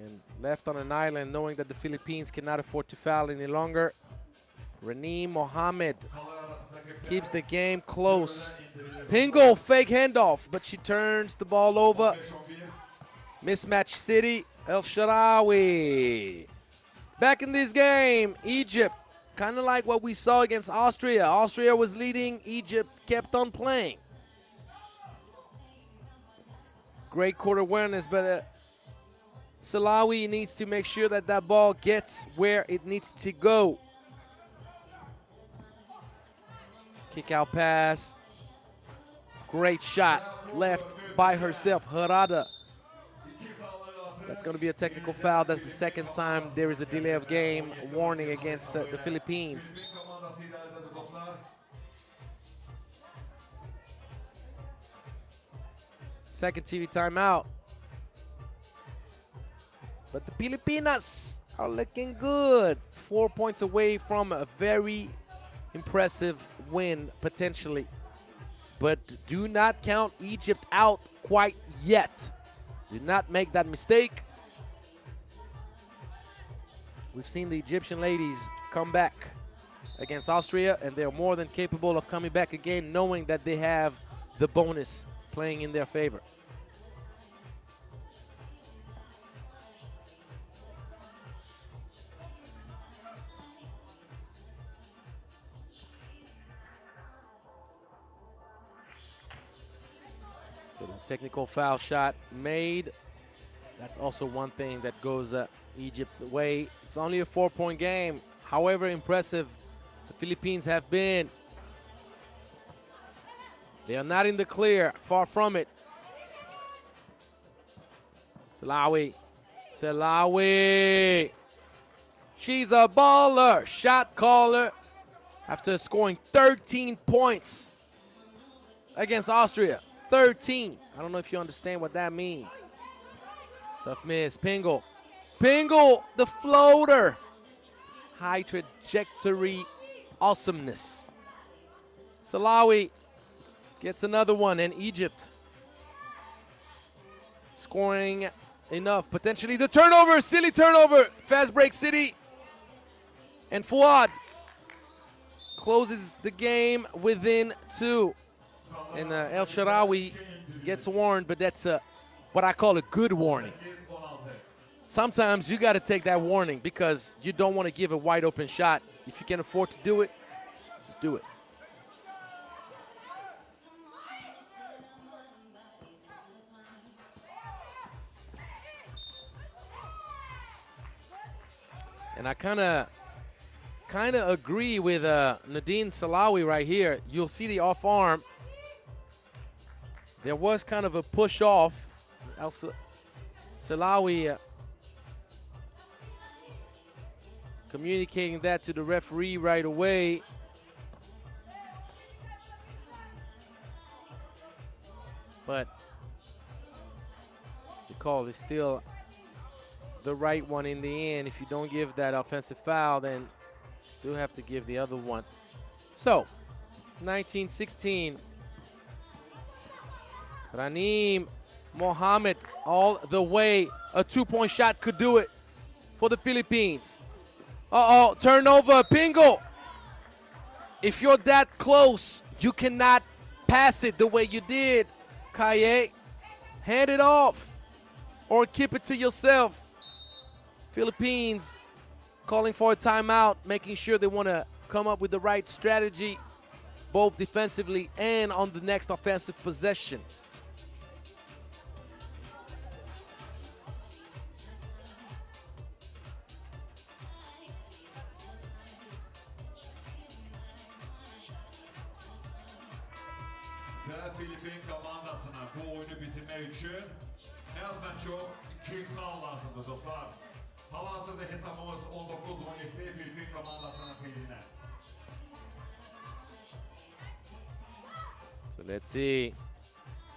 And left on an island, knowing that the Philippines cannot afford to foul any longer. Raneem Mohammed keeps the game close. Pingle, fake handoff, but she turns the ball over. Mismatch City, El Shaarawy. Back in this game, Egypt, kind of like what we saw against Austria. Austria was leading, Egypt kept on playing. Great court awareness, but Shaarawy needs to make sure that that ball gets where it needs to go. Kick out pass. Great shot, left by herself, Harada. That's going to be a technical foul. That's the second time there is a delay of game warning against the Philippines. Second TV timeout. But the Filipinas are looking good. 4 points away from a very impressive win, potentially. But do not count Egypt out quite yet. Do not make that mistake. We've seen the Egyptian ladies come back against Austria, and they're more than capable of coming back again, knowing that they have the bonus playing in their favor. So the technical foul shot made. That's also one thing that goes Egypt's way. It's only a 4-point game. However impressive the Philippines have been, they are not in the clear, far from it. Shaarawy. She's a baller, shot caller, after scoring 13 points against Austria. 13. I don't know if you understand what that means. Tough miss. Pingle, the floater. High trajectory awesomeness. Shaarawy gets another one, and Egypt scoring enough. Potentially the turnover, silly turnover. Fast break City. And Fuad closes the game within 2. And El Shaarawy gets warned, but that's what I call a good warning. Sometimes you got to take that warning because you don't want to give a wide open shot. If you can afford to do it, just do it. And I kind of agree with Nadine Shaarawy right here. You'll see the off arm. There was kind of a push off. Shaarawy communicating that to the referee right away. But the call is still the right one in the end. If you don't give that offensive foul, then you'll have to give the other one. So, 19-16. Raneem Mohammed all the way. A 2-point shot could do it for the Philippines. Uh-oh, turnover, Pingle. If you're that close, you cannot pass it the way you did, Kaye. Hand it off or keep it to yourself. Philippines calling for a timeout, making sure they want to come up with the right strategy, both defensively and on the next offensive possession. Filipin komandasına bu oyunu bitirmek için en azından çok 2 xal lazımdır dostlar. Hal-hazırda hesabımız 19-17 Filipin komandasının fiilinə. So let's see.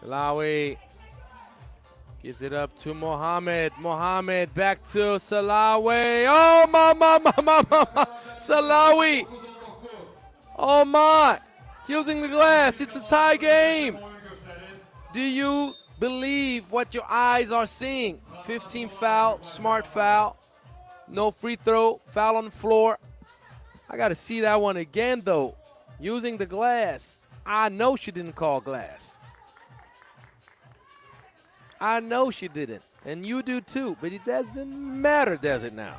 Salawi gives it up to Mohammed. Mohammed back to Salawi. Oh, my. Salawi. Oh, my. Using the glass. It's a tie game. Do you believe what your eyes are seeing? 15 foul, smart foul. No free throw, foul on the floor. I got to see that one again, though. Using the glass. I know she didn't call glass. I know she didn't. And you do too. But it doesn't matter, does it now?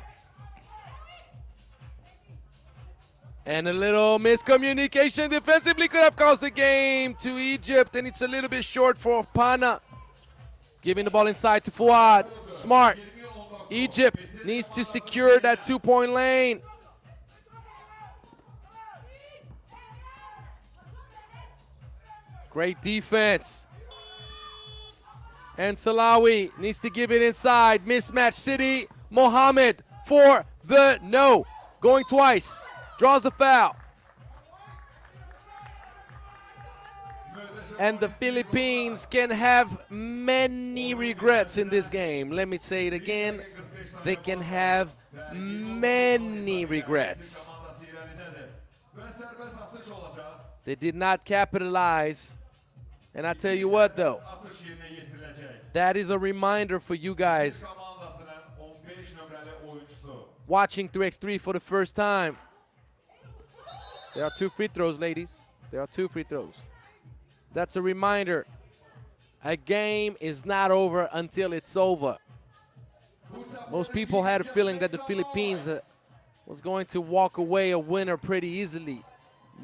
And a little miscommunication defensively could have caused the game to Egypt. And it's a little bit short for Pana. Giving the ball inside to Fuad. Smart. Egypt needs to secure that 2-point lane. Great defense. And Salawi needs to give it inside. Mismatch City. Mohammed for the no. Going twice. Draws the foul. And the Philippines can have many regrets in this game. Let me say it again. They can have many regrets. They did not capitalize. And I tell you what, though, that is a reminder for you guys watching 3x3 for the first time. There are 2 free throws, ladies. There are 2 free throws. That's a reminder. A game is not over until it's over. Most people had a feeling that the Philippines was going to walk away a winner pretty easily.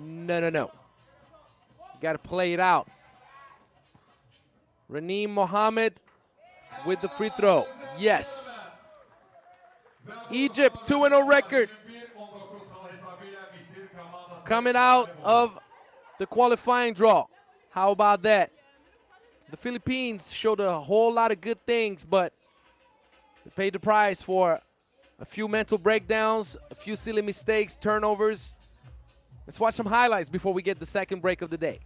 No. You got to play it out. Raneem Mohammed with the free throw. Yes. Egypt 2-0 record. Coming out of the qualifying draw. How about that? The Philippines showed a whole lot of good things, but they paid the price for a few mental breakdowns, a few silly mistakes, turnovers. Let's watch some highlights before we get the second break of the day.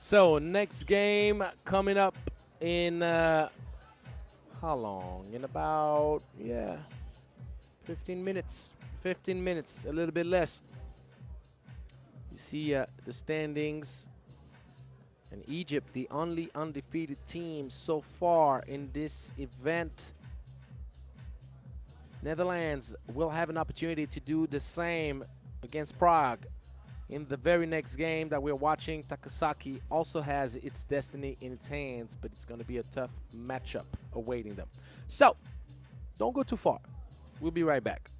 So next game coming up in how long? In about 15 minutes. 15 minutes, a little bit less. You see the standings. And Egypt, the only undefeated team so far in this event. Netherlands will have an opportunity to do the same against Prague. In the very next game that we're watching, Takasaki also has its destiny in its hands, but it's going to be a tough matchup awaiting them. So, don't go too far. We'll be right back.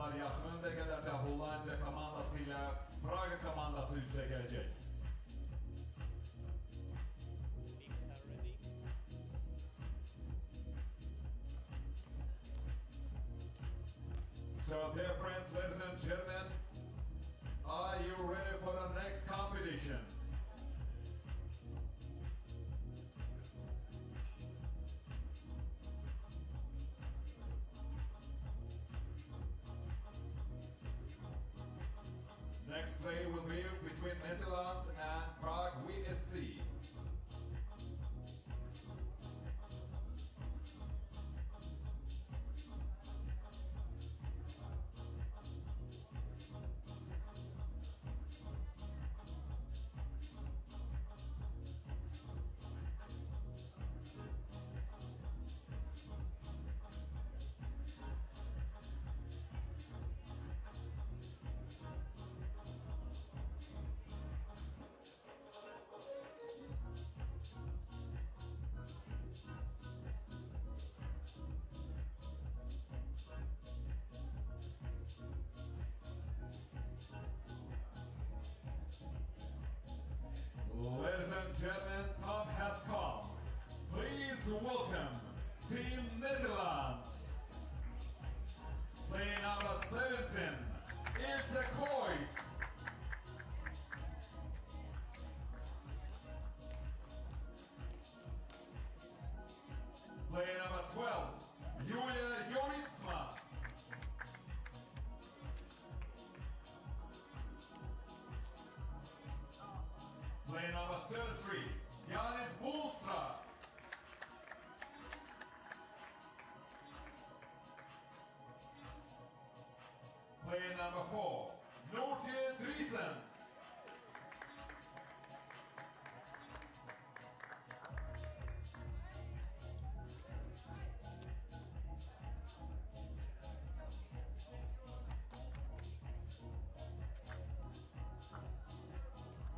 Taraflar yaxın dəqiqələrdə Hollandiya komandası ilə Prague komandası üstə gələcək. So, dear friends, ladies and gentlemen, are you ready for the next competition? Next play will be between Netherlands and Prague VSC. Ladies and gentlemen, time has come. Please welcome Team Netherlands. Play number 17, it's a Koi. Play number 12, Yulia Yoritsma. Play number 33, Yanis Bulstra. Play number 4, Nurtje Driesen.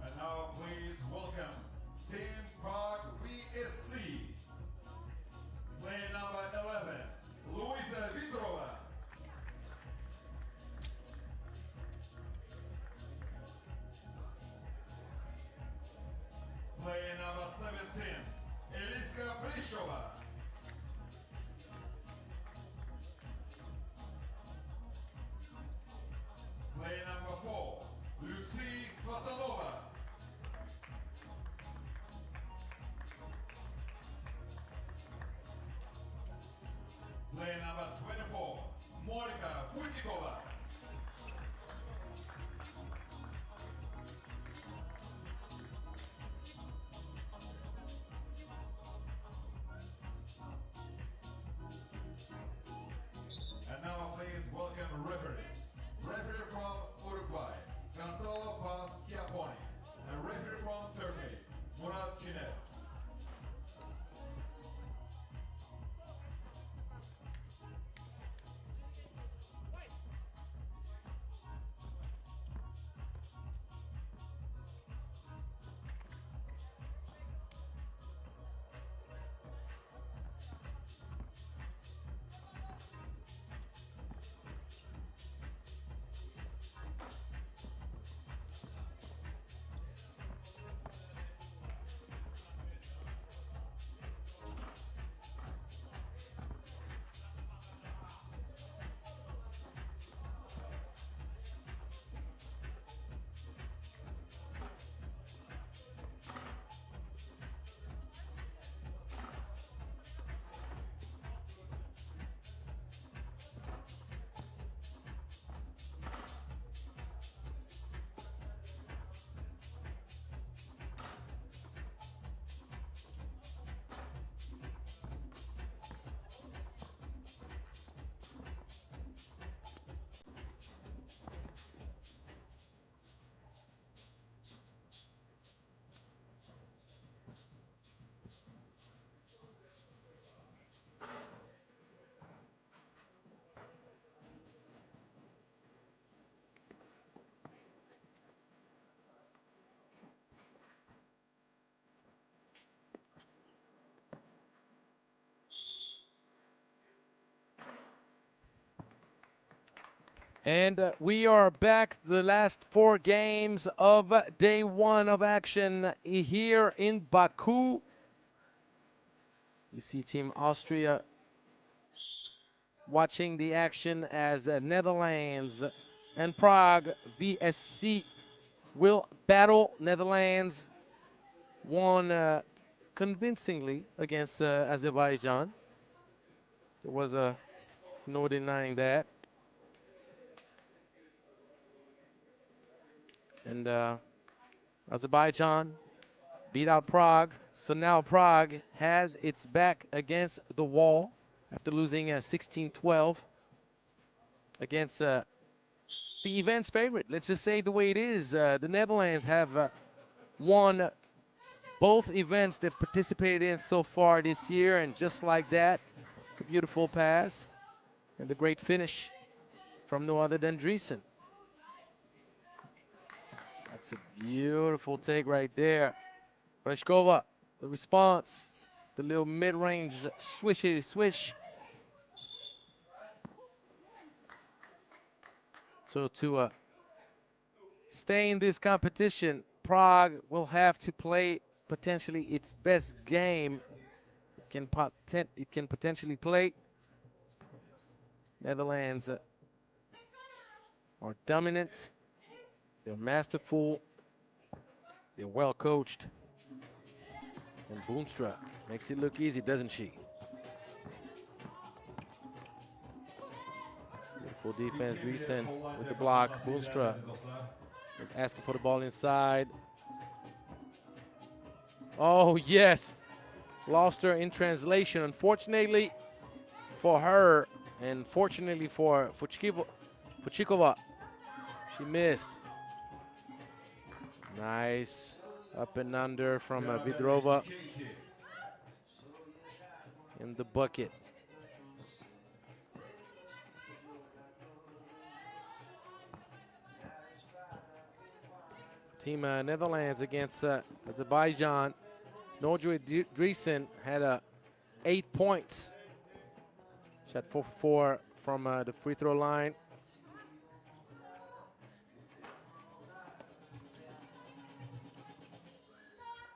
And now please welcome Team Prague VSC. Play number 11, Luisa Vidrova. Play number 17, Eliska Brishova. Play number 4, Lucy Svatanova. Play number 24, Monika Putikova. And now please welcome referees. Referee from Uruguay, Gonzalo Paz Chiapponi. And referee from Turkey, Murat Çiğner. And we are back the last 4 games of day 1 of action here in Baku. You see Team Austria watching the action as Netherlands and Prague VSC will battle. Netherlands won convincingly against Azerbaijan. There was no denying that. And Azerbaijan beat out Prague. So now Prague has its back against the wall after losing 16-12 against the event's favorite. Let's just say the way it is. The Netherlands have won both events they've participated in so far this year, and just like that, a beautiful pass and the great finish from no other than Driesen. That's a beautiful take right there. Reshkova, the response, the little mid-range swish. So to stay in this competition, Prague will have to play potentially its best game it can potentially play. Netherlands are dominant. They're masterful. They're well coached. And Boonstra makes it look easy, doesn't she? Beautiful defense. Driesen with the block. Boonstra is asking for the ball inside. Oh, yes. Lost her in translation. Unfortunately for her, and fortunately for Fuchikova, she missed. Nice up and under from Vidrova in the bucket. Team Netherlands against Azerbaijan. Nordre Driesen had 8 points. Shot 4 for 4 from the free throw line.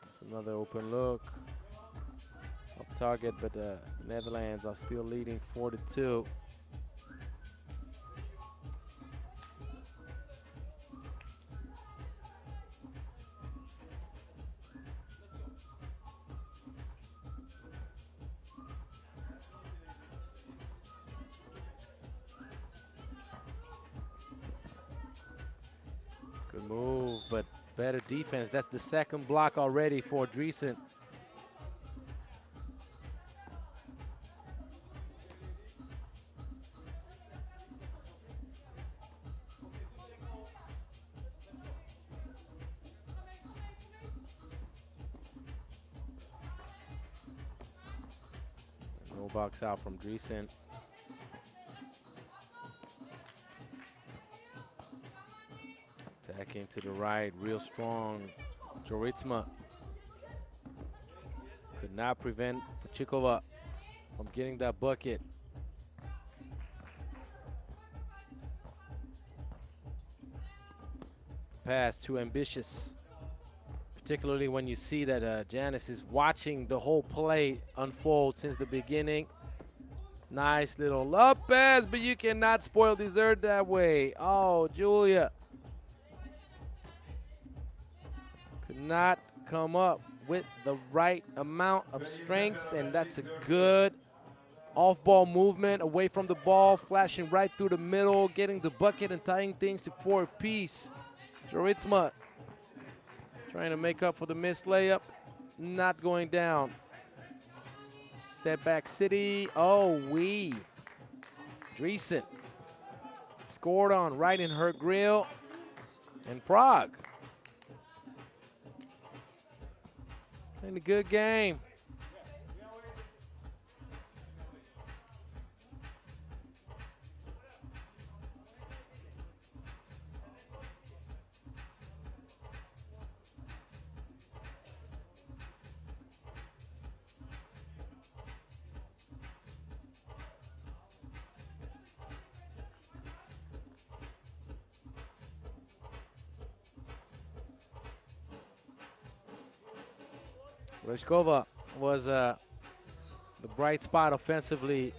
That's another open look. Off target, but the Netherlands are still leading 4-2. Good move, but better defense. That's the second block already for Driesen. No box out from Driesen. Attacking to the right, real strong. Joritsma could not prevent Fuchikova from getting that bucket. Pass too ambitious, particularly when you see that Janice is watching the whole play unfold since the beginning. Nice little love pass, but you cannot spoil dessert that way. Oh, Julia could not come up with the right amount of strength, and that's a good off-ball movement away from the ball, flashing right through the middle, getting the bucket and tying things to 4-piece. Joritsma trying to make up for the missed layup, not going down. Step back city, Driesen scored on right in her grill, and Prague in a good game. Ryzhkova was the bright spot offensively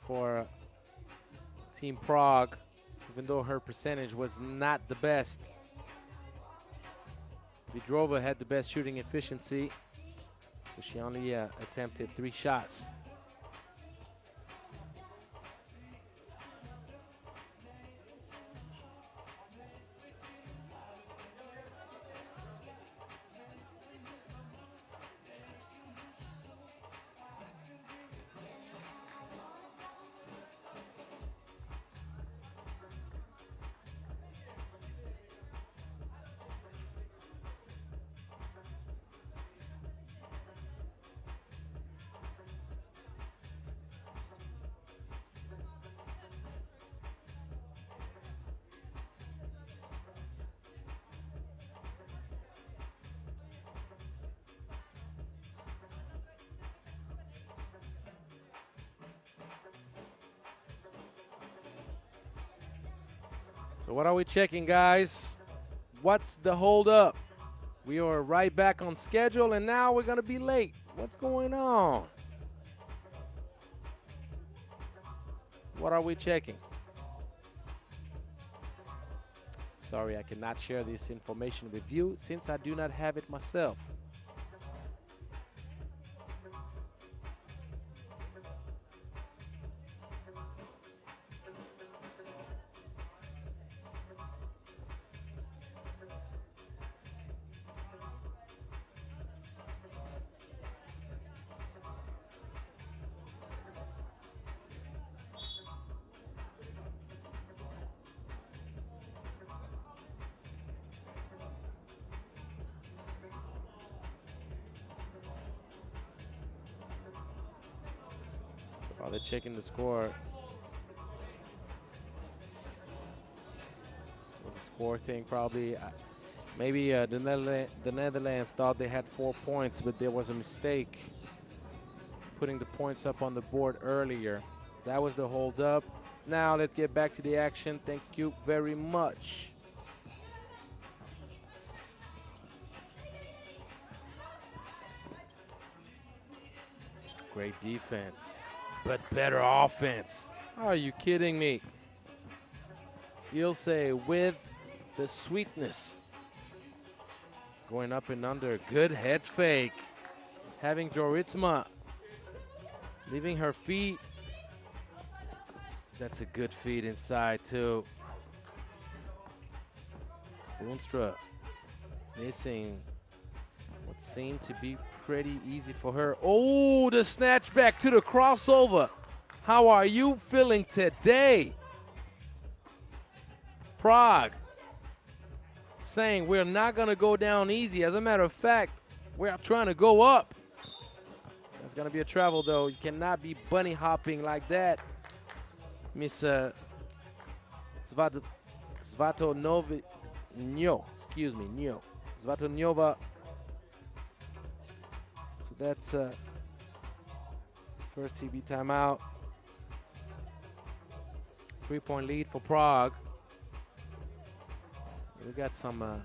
for Team Prague, even though her percentage was not the best. Vidrova had the best shooting efficiency, but she only attempted 3 shots. So what are we checking, guys? What's the hold-up? We are right back on schedule, and now we're going to be late. What's going on? What are we checking? Sorry, I cannot share this information with you since I do not have it myself. While they're checking the score, it was a score thing probably. Maybe the Netherlands thought they had 4 points, but there was a mistake putting the points up on the board earlier. That was the hold up. Now let's get back to the action. Thank you very much. Great defense, but better offense. Are you kidding me? You'll say with the sweetness. Going up and under, good head fake. Having Joritsma leaving her feet. That's a good feed inside too. Boonstra missing what seemed to be pretty easy for her. Oh, the snatch back to the crossover. How are you feeling today? Prague saying we're not going to go down easy. As a matter of fact, we're trying to go up. That's going to be a travel, though. You cannot be bunny hopping like that. Miss Svatonova, Svatonova. So that's first TV timeout. 3-point lead for Prague. We got some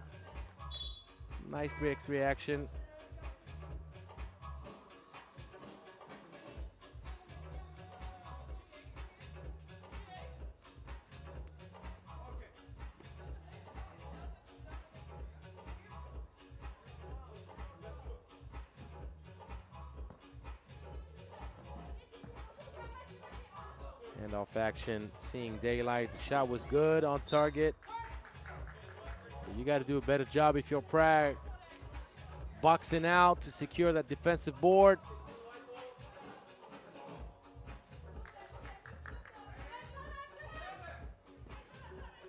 nice 3x3 action. Handoff action, seeing daylight. The shot was good on target. You got to do a better job if you're Prague. Boxing out to secure that defensive board.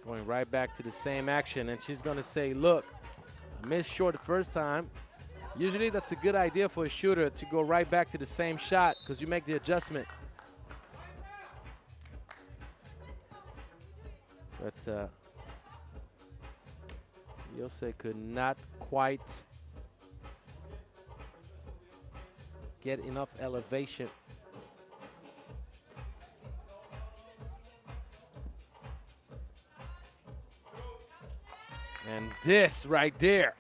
Going right back to the same action, and she's going to say, look, I missed short the first time. Usually that's a good idea for a shooter to go right back to the same shot because you make the adjustment. But Yose could not quite get enough elevation. And this right there,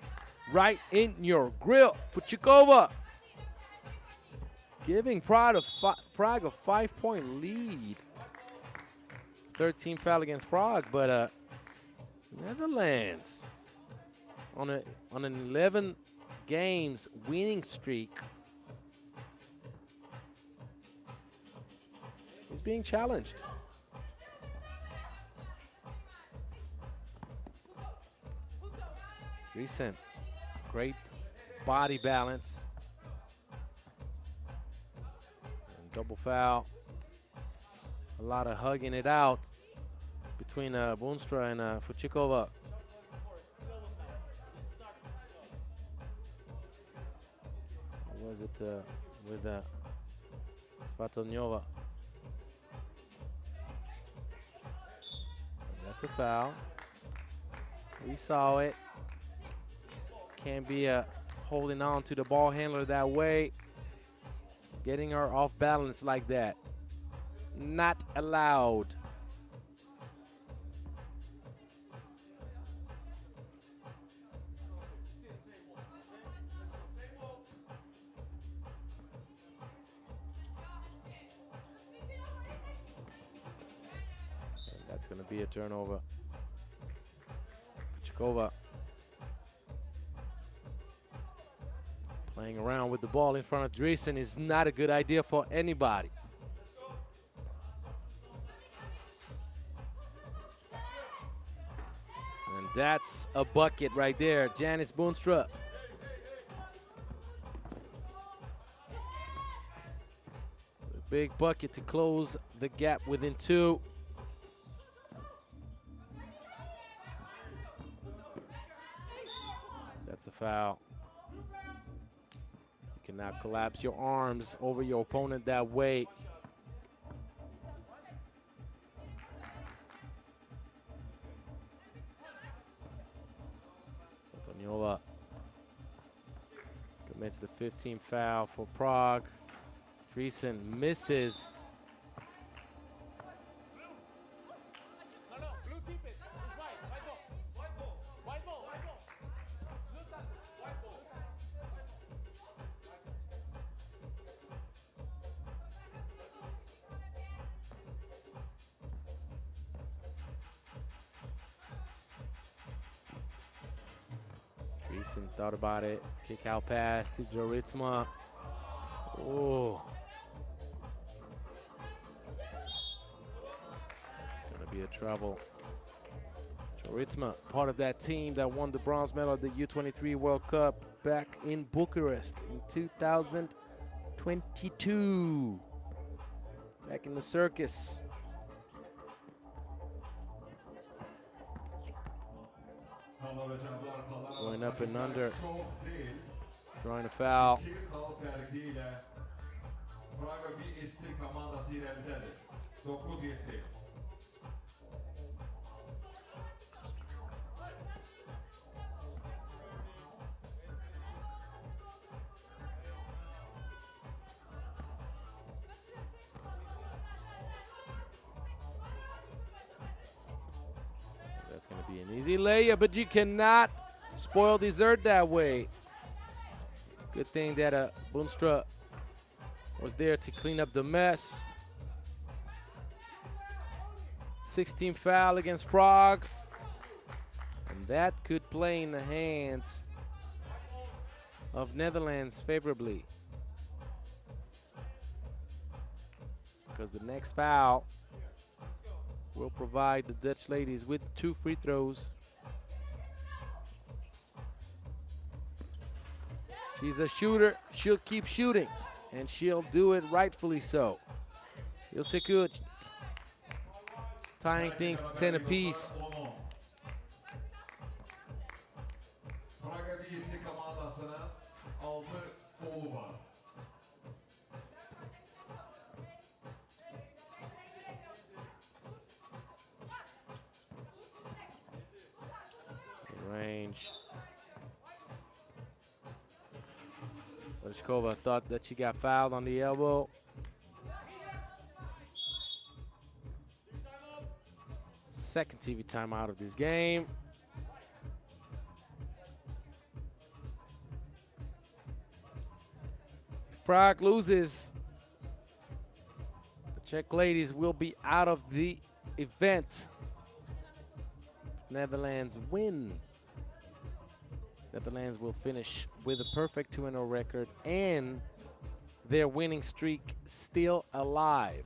right in your grill. Fuchikova giving Prague a 5-point lead. 13 foul against Prague, but Netherlands on an 11 games winning streak is being challenged. Recent great body balance. And double foul. A lot of hugging it out between Boonstra and Fuchikova. Or was it with Svatonyova? That's a foul. We saw it. Can't be holding on to the ball handler that way. Getting her off balance like that. Not allowed. And that's going to be a turnover. Fuchikova playing around with the ball in front of Dreesen is not a good idea for anybody. And that's a bucket right there, Janice Boonstra. A big bucket to close the gap within 2. That's a foul. You cannot collapse your arms over your opponent that way. Svatonyova commits the 15th foul for Prague. Dreesen misses. Dreesen thought about it. Kick out pass to Joritsma. Oh. It's going to be a trouble. Joritsma, part of that team that won the bronze medal at the U23 World Cup back in Bucharest in 2022. Back in the circus. Going up and under. Drawing a foul. That's going to be an easy layup, but you cannot spoil dessert that way. Good thing that Boonstra was there to clean up the mess. 16th foul against Prague. And that could play in the hands of Netherlands favorably. Because the next foul will provide the Dutch ladies with 2 free throws. She's a shooter. She'll keep shooting, and she'll do it rightfully so. Ilsekuc tying things to 10 apiece. Range. Leshkova thought that she got fouled on the elbow. Second TV timeout of this game. Prague loses, the Czech ladies will be out of the event. Netherlands win. Netherlands will finish with a perfect 2-0 record and their winning streak still alive.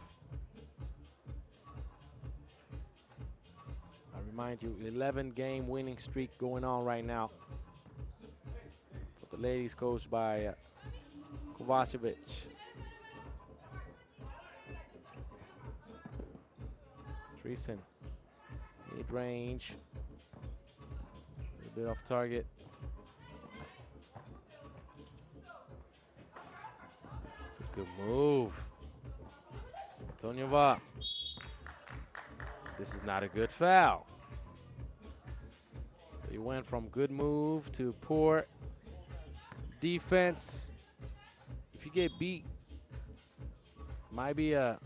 I remind you, 11-game winning streak going on right now for the ladies, coached by Kovacevic. Treason, mid-range, a little bit off target. It's a good move. Antoniova. This is not a good foul. So you went from good move to poor defense. If you get beat, might be a...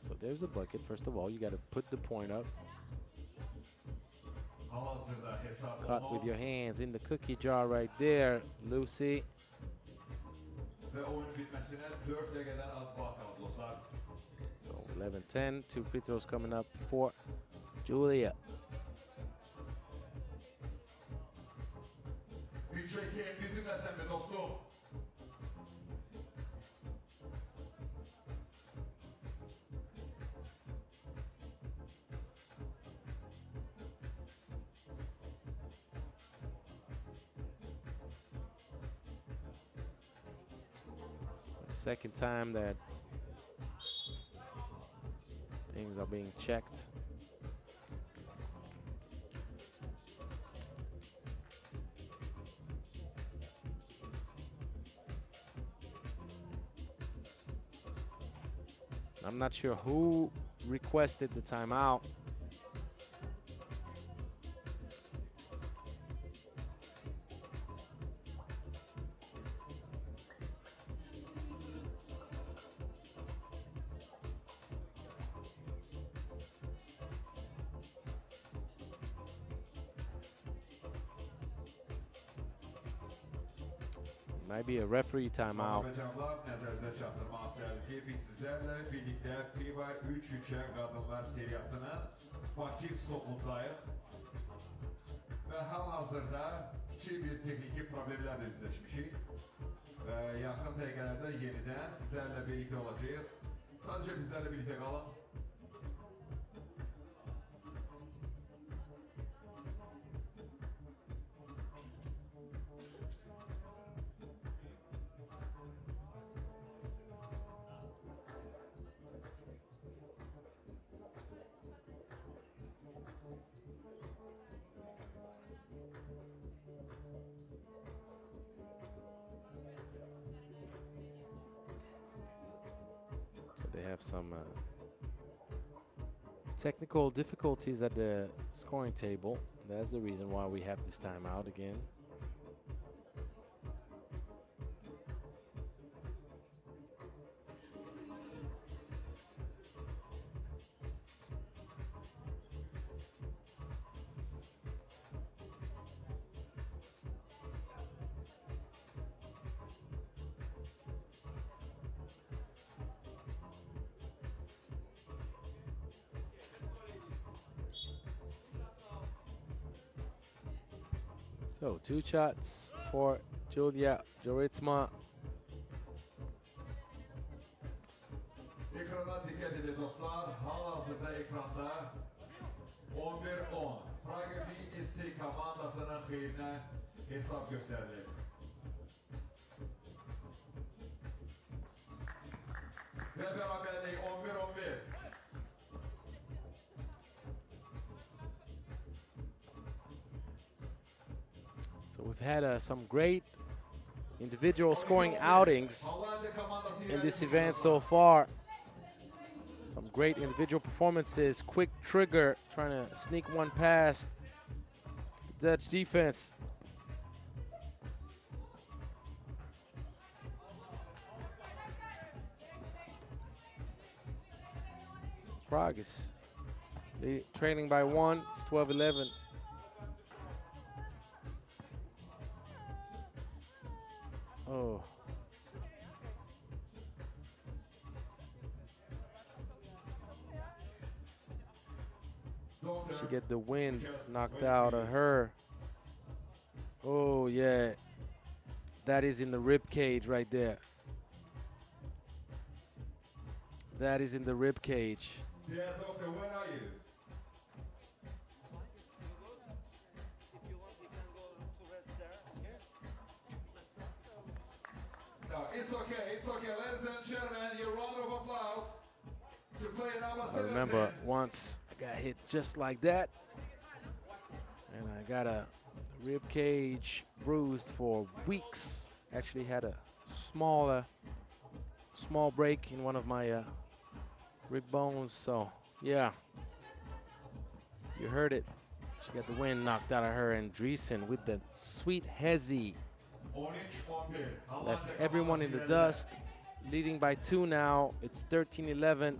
So there's a bucket. First of all, you got to put the point up. Cut with your hands in the cookie jar right there, Lucy. So 11-10, 2 free throws coming up for Julia. Second time that things are being checked. I'm not sure who requested the timeout. Might be a referee timeout. Nəzərinizə çatdırmaq istəyirəm ki, biz sizlərlə birlikdə FIBA 3x3 qadınlar seriyasının Bakı stopundayıq və hal-hazırda kiçik bir texniki problemlərlə üzləşmişik və yaxın dəqiqələrdə yenidən sizlərlə birlikdə olacağıq. Sadəcə bizlərlə birlikdə qalın. They have some technical difficulties at the scoring table. That's the reason why we have this timeout again. So 2 shots for Julia Joritsma. Ekrana dikkat edin dostlar. Hal-hazırda ekranda 11-10 Prague BSC komandasının xeyrinə hesab göstərilir. Və bərabərlik 11-11. So we've had some great individual scoring outings in this event so far. Some great individual performances. Quick trigger, trying to sneak one past the Dutch defense. Prague is trailing by 1. It's 12-11. Oh. She get the wind knocked out of her. Oh, yeah. That is in the rib cage right there. That is in the rib cage. Yeah, doctor, where are you? No, it's okay, it's okay. Ladies and gentlemen, your round of applause to play number 17. I remember once I got hit just like that, and I got a rib cage bruised for weeks. Actually had a small break in one of my rib bones, so yeah. You heard it. She got the wind knocked out of her, and Dreesen with the sweet hezzy left everyone in the dust, leading by 2 now. It's 13-11.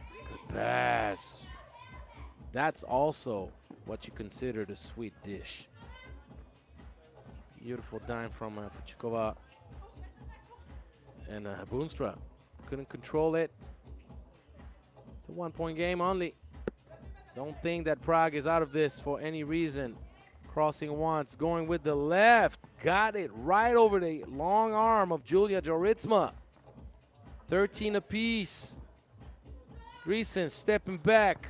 Good pass. That's also what you consider the sweet dish. Beautiful dime from Fuchikova. And Boonstra couldn't control it. It's a 1-point game only. Don't think that Prague is out of this for any reason. Crossing once, going with the left. Got it right over the long arm of Julia Joritsma. 13 apiece. Dreesen stepping back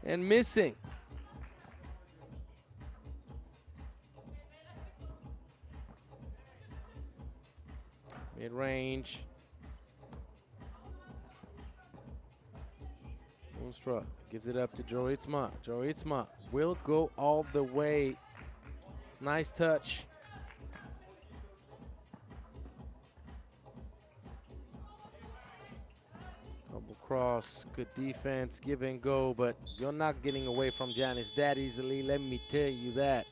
and missing. Mid-range. Boonstra gives it up to Joritsma. Joritsma will go all the way. Nice touch. Double cross, good defense, give and go, but you're not getting away from Janice that easily, let me tell you that.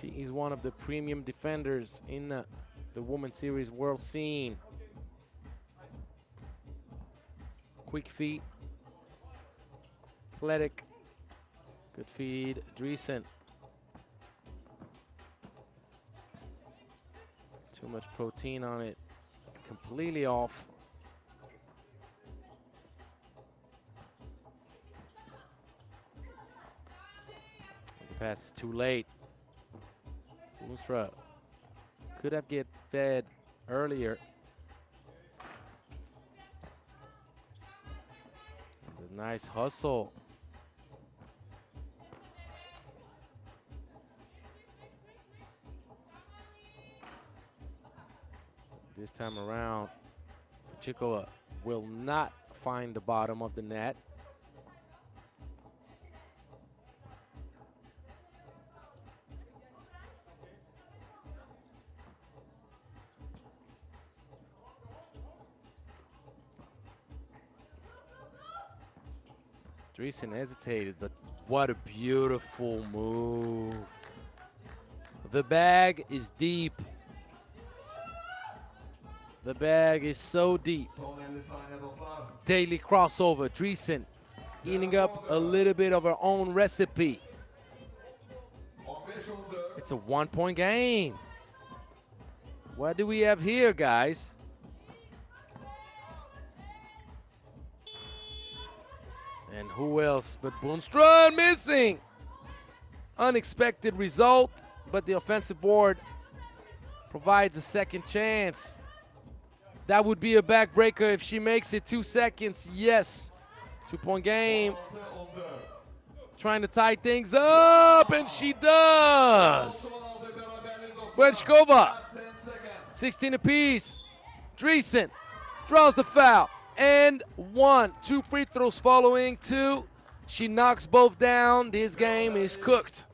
She is one of the premium defenders in the Women's Series world scene. Quick feet, athletic, good feed, Dreesen. It's too much protein on it. It's completely off. The pass is too late. Boonstra could have get fed earlier. The nice hustle. This time around, Fuchikova will not find the bottom of the net. Dreesen hesitated, but what a beautiful move. The bag is deep. The bag is so deep. Daily crossover. Dreesen eating up a little bit of her own recipe. It's a 1-point game. What do we have here, guys? And who else but Boonstra missing? Unexpected result, but the offensive board provides a second chance. That would be a backbreaker if she makes it 2 seconds. Yes. 2-point game. Trying to tie things up, and she does. Wechkova, 16 apiece. Dreesen draws the foul. And 1, 2 free throws following 2. She knocks both down. This game is cooked.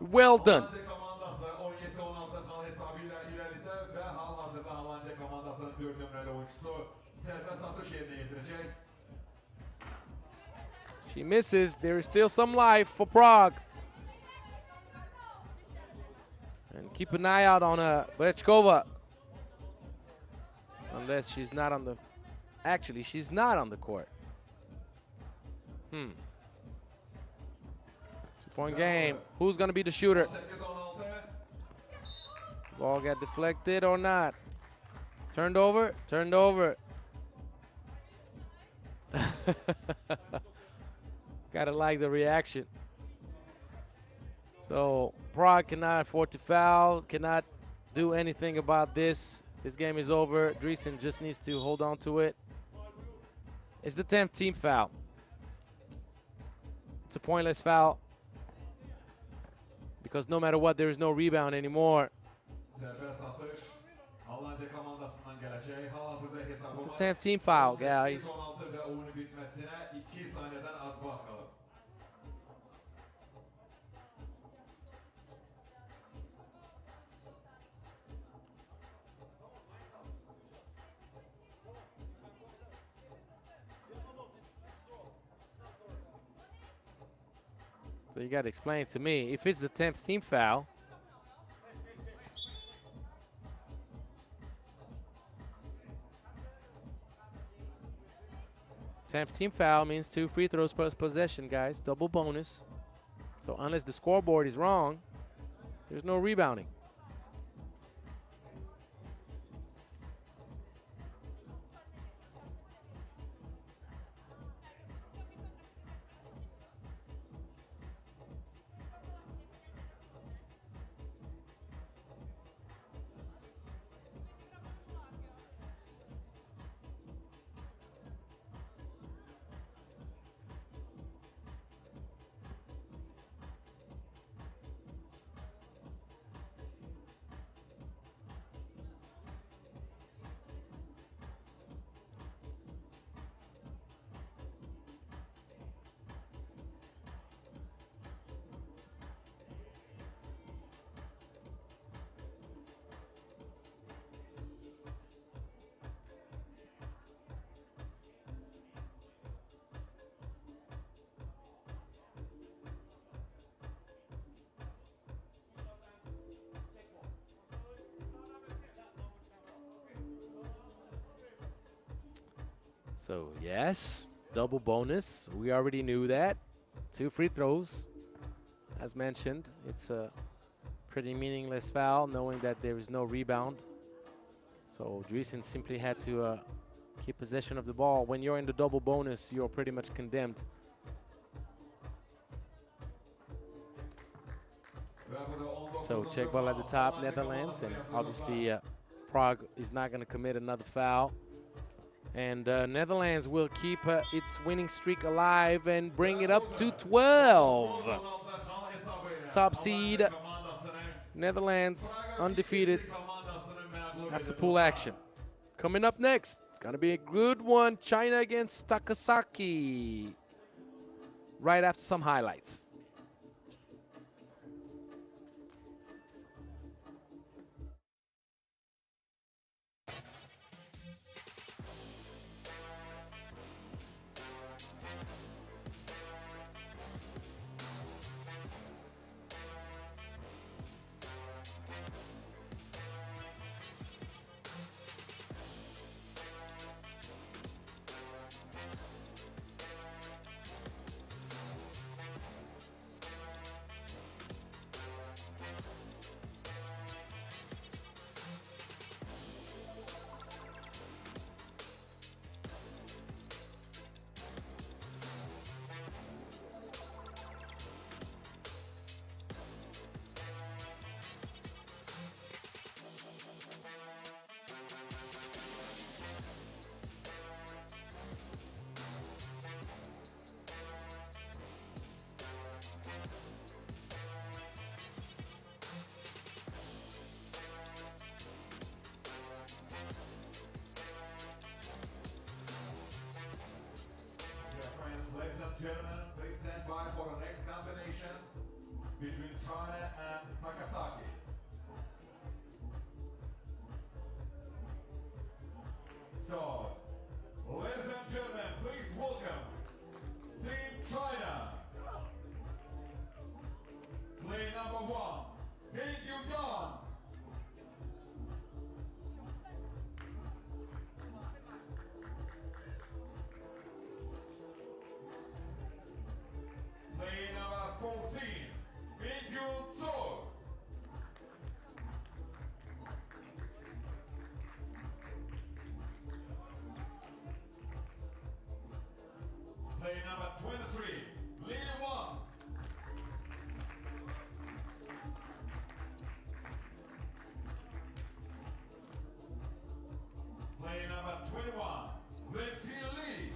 Well done. She misses. There is still some life for Prague. And keep an eye out on Wechkova. Unless she's not on the... Actually, she's not on the court. Point game. Who's going to be the shooter? 8-16. Ball got deflected or not? Turned over. Turned over. Gotta like the reaction. So Prague cannot afford to foul, cannot do anything about this. This game is over. Dreesen just needs to hold on to it. It's the 10th team foul. It's a pointless foul because no matter what, there is no rebound anymore. Serbest atış Almanca komandasından gelecek. Hal-hazırda It's hesabımız the 10th team foul, guys. 16 ve oyunu bitmesine 2 saniyeden az bakalım. So you got to explain to me, if it's the 10th team foul, means 2 free throws per possession, guys. Double bonus. So unless the scoreboard is wrong, there's no rebounding. So yes, double bonus. We already knew that. 2 free throws. As mentioned, it's a pretty meaningless foul knowing that there is no rebound. So Dreesen simply had to keep possession of the ball. When you're in the double bonus, you're pretty much condemned. So check ball at the top, Netherlands, and obviously Prague is not going to commit another foul. And Netherlands will keep its winning streak alive and bring it up to 12. Top seed, Netherlands, undefeated after pool action. Coming up next, it's going to be a good one. China against Takasaki. Right after some highlights. Ladies and gentlemen, please stand by for the next combination between China and Takasaki. So, ladies and gentlemen, please welcome Team China. Play number 1, Hey Yudan. Play number 14, Play number 23, Lily Wang. Play number 21, Lexi Lee.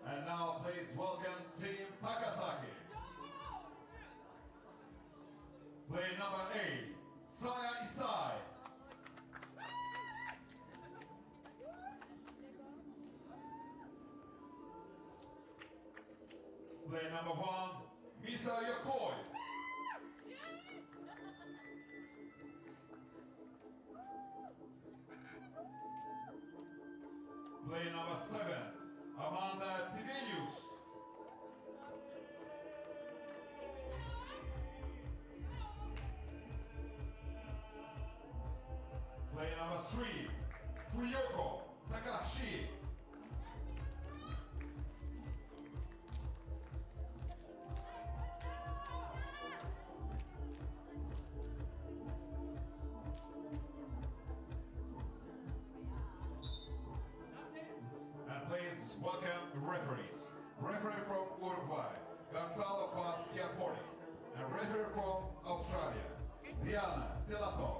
And now please welcome Team Takasaki. Play number 8, Saya Isai. Play number 1, Misa Yokoi. Play number 7, Amanda Tiberius. Play number 3, Fuyoko Takashi. And please welcome referees. Referee from Uruguay, Gonzalo Paz Chiapponi. And referee from Australia, Diana Tilato.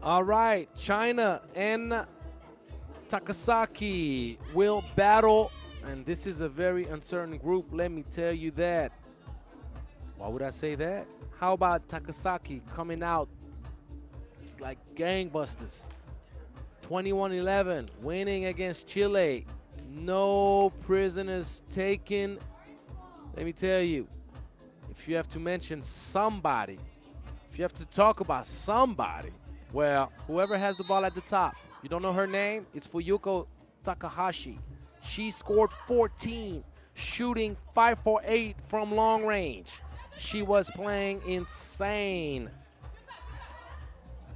All right, China and Takasaki will battle, and this is a very uncertain group, let me tell you that. Why would I say that? How about Takasaki coming out like gangbusters? 21-11, winning against Chile. No prisoners taken. Let me tell you, if you have to mention somebody, if you have to talk about somebody, well, whoever has the ball at the top, you don't know her name, it's Fuyuko Takahashi. She scored 14, shooting 5 for 8 from long range. She was playing insane.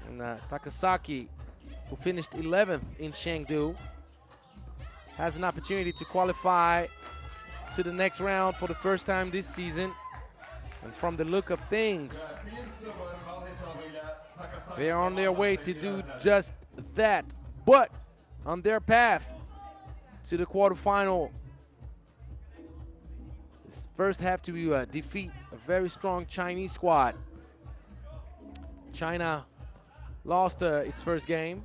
And Takasaki, who finished 11th in Chengdu, has an opportunity to qualify to the next round for the first time this season. And from the look of things, they are on their way to do just that. But on their path to the quarterfinal, they first have to defeat a very strong Chinese squad. China lost its first game.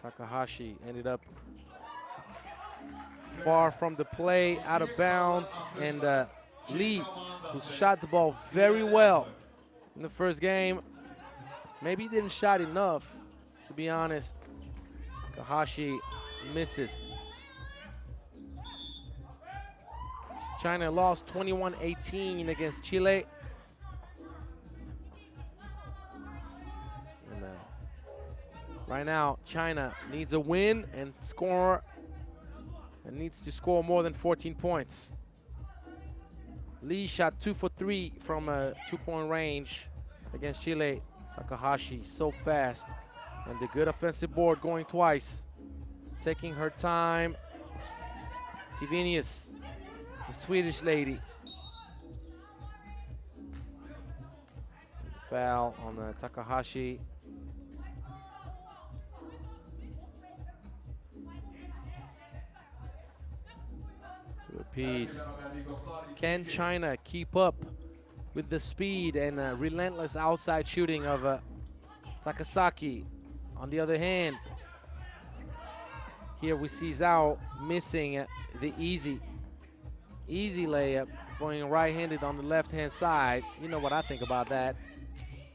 Takahashi ended up far from the play, out of bounds, and Lee, who shot the ball very well in the first game, maybe didn't shot enough, to be honest. Takahashi misses. China lost 21-18 against Chile. And right now, China needs a win and needs to score more than 14 points. Lee shot 2 for 3 from a 2-point range against Chile. Takahashi so fast, and the good offensive board going twice, taking her time. Tivinius, the Swedish lady. Foul on Takahashi. Good piece. Can China keep up with the speed and relentless outside shooting of Takasaki? On the other hand, here we see Zhao missing the easy layup, going right-handed on the left-hand side. You know what I think about that.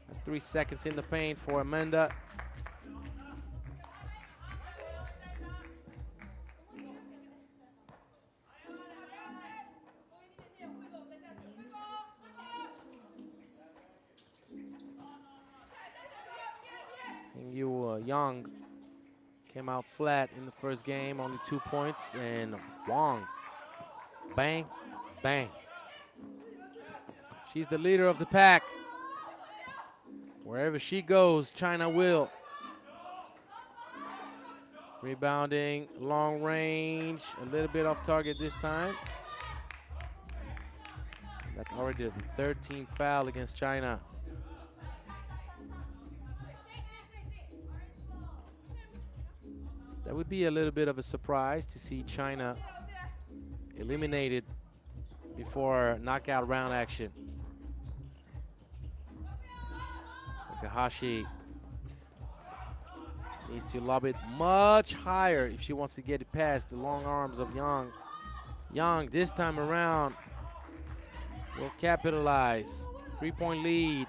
That's 3 seconds in the paint for Amanda. And Yang came out flat in the first game, only 2 points, and Wang, bang, bang. She's the leader of the pack. Wherever she goes, China will. Rebounding, long range, a little bit off target this time. That's already the 13th foul against China. That would be a little bit of a surprise to see China eliminated before knockout round action. Takahashi needs to lob it much higher if she wants to get it past the long arms of Yang. Yang this time around will capitalize. 3-point lead.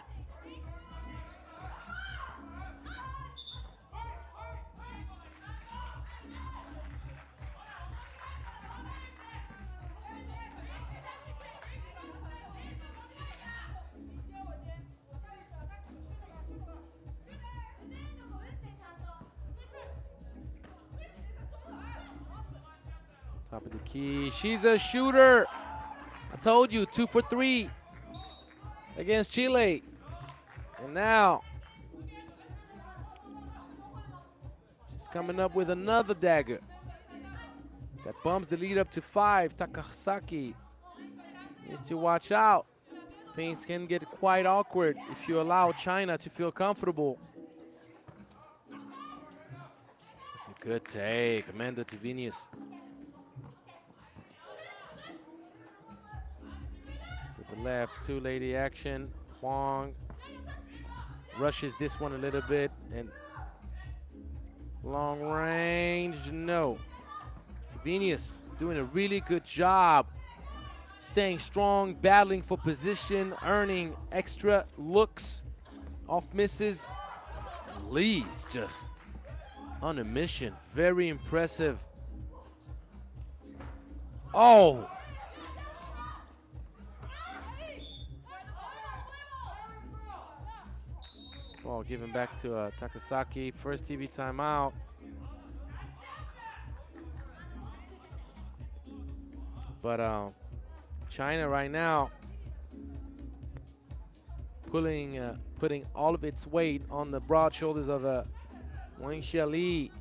Top of the key. She's a shooter. I told you, 2 for 3 against Chile. And now she's coming up with another dagger. That bumps the lead up to 5. Takasaki needs to watch out. Things can get quite awkward if you allow China to feel comfortable. It's a good take, Amanda Tivinius. The left two-lady action. Huang rushes this one a little bit, and long range, no. Tivinius doing a really good job staying strong, battling for position, earning extra looks off misses. Lee's just on a mission. Very impressive. Oh! Ball given back to Takasaki. First TV timeout. But China right now putting all of its weight on the broad shoulders of Wang Xiali.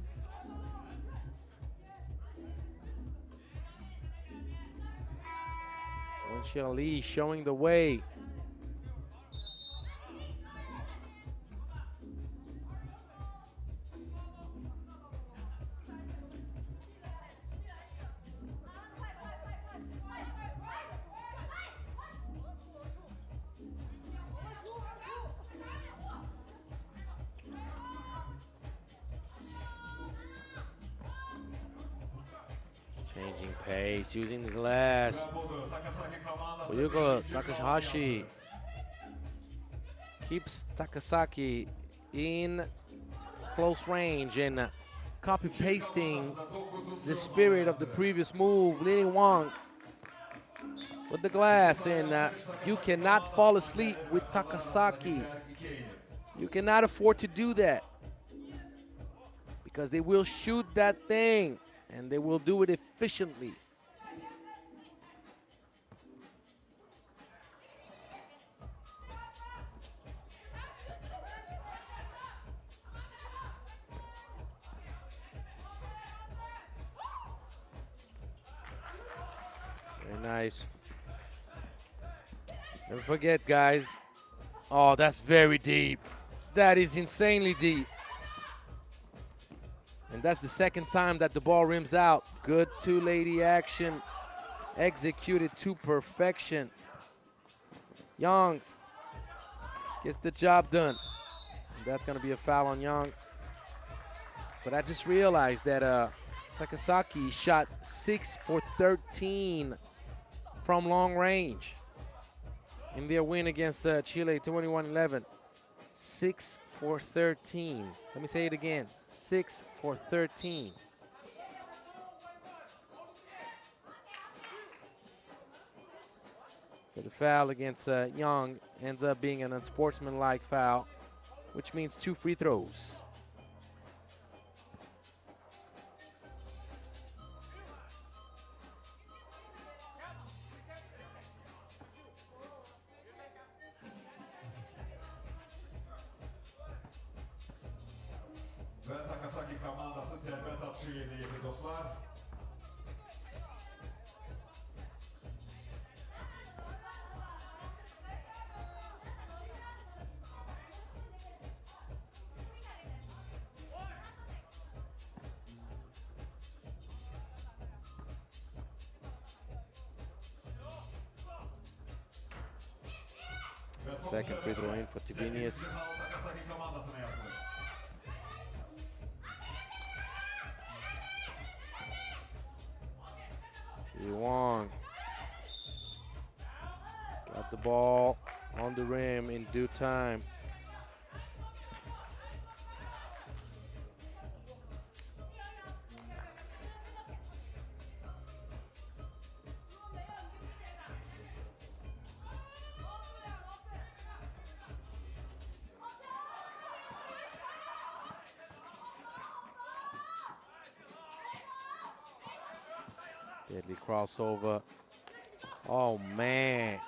Wang Xiali showing the way. Changing pace, using the glass. Oyuko Takahashi keeps Takasaki in close range and copy-pasting the spirit of the previous move, leading Wang with the glass, and you cannot fall asleep with Takasaki. You cannot afford to do that because they will shoot that thing. And they will do it efficiently. Very nice. Never forget, guys. Oh, that's very deep. That is insanely deep. And that's the second time that the ball rims out. Good two-lady action. executed to perfection. Young gets the job done. That's going to be a foul on Young. But I just realized that Takasaki shot 6 for 13 from long range in their win against Chile, 21-11. 6 for 13. Let me say it again. 6 for 13. So the foul against Young ends up being an unsportsmanlike foul, which means 2 free throws. Ve Takasaki komandası serbest atışı yenildi dostlar. Second free throw in for Tibinius. Takasaki komandasına yazılır. Wong got the ball on the rim in due time. Deadly crossover. Oh, man.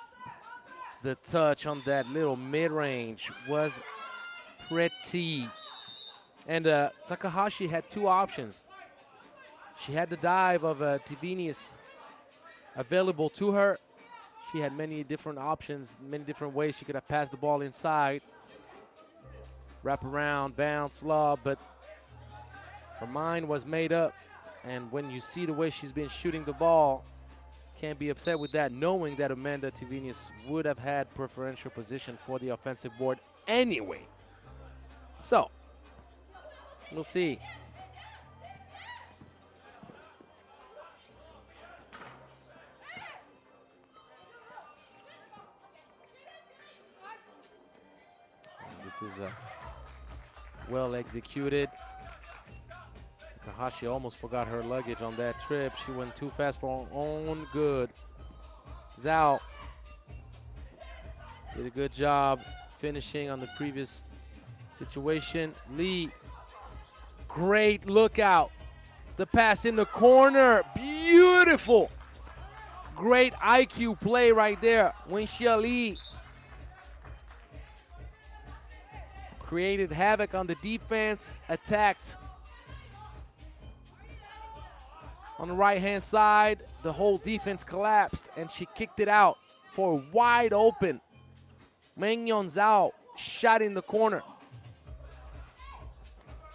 The touch on that little mid-range was pretty. And Takahashi had 2 options. She had the dive of Tibinius available to her. She had many different options, many different ways she could have passed the ball inside. Wrap around, bounce, lob, but her mind was made up. And when you see the way she's been shooting the ball, can't be upset with that, knowing that Amanda Tibinius would have had preferential position for the offensive board anyway. So, we'll see. And this is well executed. Takahashi almost forgot her luggage on that trip. She went too fast for her own good. Zhao did a good job finishing on the previous situation. Lee, great lookout. The pass in the corner, beautiful. Great IQ play right there. Wenxia Lee created havoc on the defense, attacked on the right-hand side. The whole defense collapsed, and she kicked it out for a wide open Mengyon Zhao shot in the corner.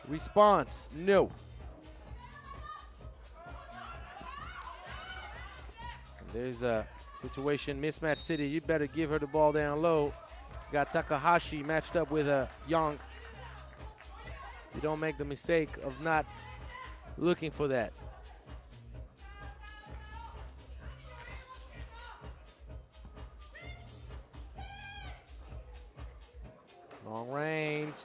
Response, no. And there's a situation, mismatch city. You better give her the ball down low. Got Takahashi matched up with Young. You don't make the mistake of not looking for that. Long range.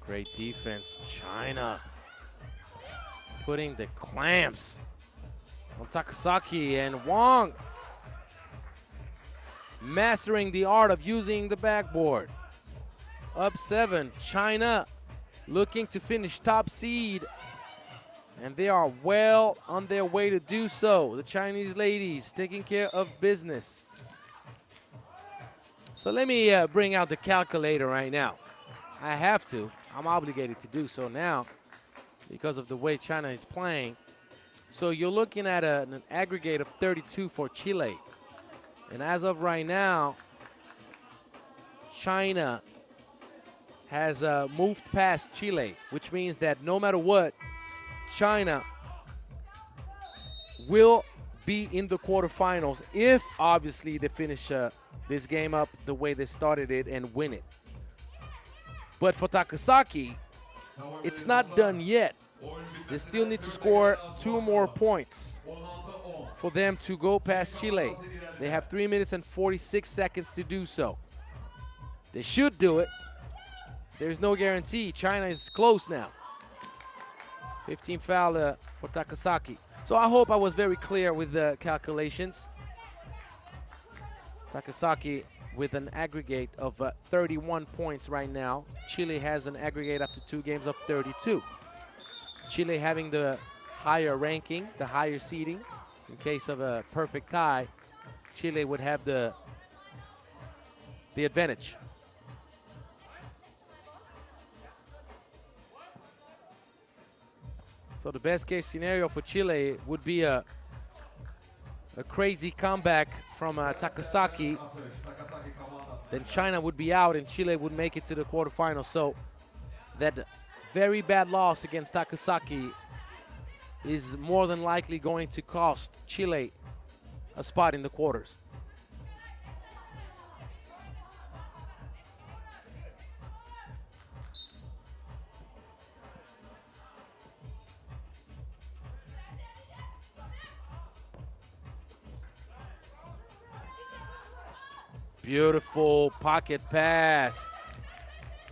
Great defense, China. Putting the clamps on Takasaki, and Wong mastering the art of using the backboard. Up 7, China looking to finish top seed, and they are well on their way to do so. The Chinese ladies taking care of business. So let me bring out the calculator right now. I have to. I'm obligated to do so now because of the way China is playing. So you're looking at an aggregate of 32 for Chile. And as of right now, China has moved past Chile, which means that no matter what, China will be in the quarterfinals if, obviously, they finish this game up the way they started it and win it. But for Takasaki, it's not done yet. They still need to score 2 more points for them to go past Chile. They have 3 minutes and 46 seconds to do so. They should do it. There's no guarantee. China is close now. 15 foul for Takasaki. So I hope I was very clear with the calculations. Takasaki with an aggregate of 31 points right now. Chile has an aggregate after 2 games of 32. Chile having the higher ranking, the higher seeding. In case of a perfect tie, Chile would have the advantage. So the best case scenario for Chile would be a crazy comeback from Takasaki. Then China would be out and Chile would make it to the quarterfinals. So that very bad loss against Takasaki is more than likely going to cost Chile a spot in the quarters. Beautiful pocket pass.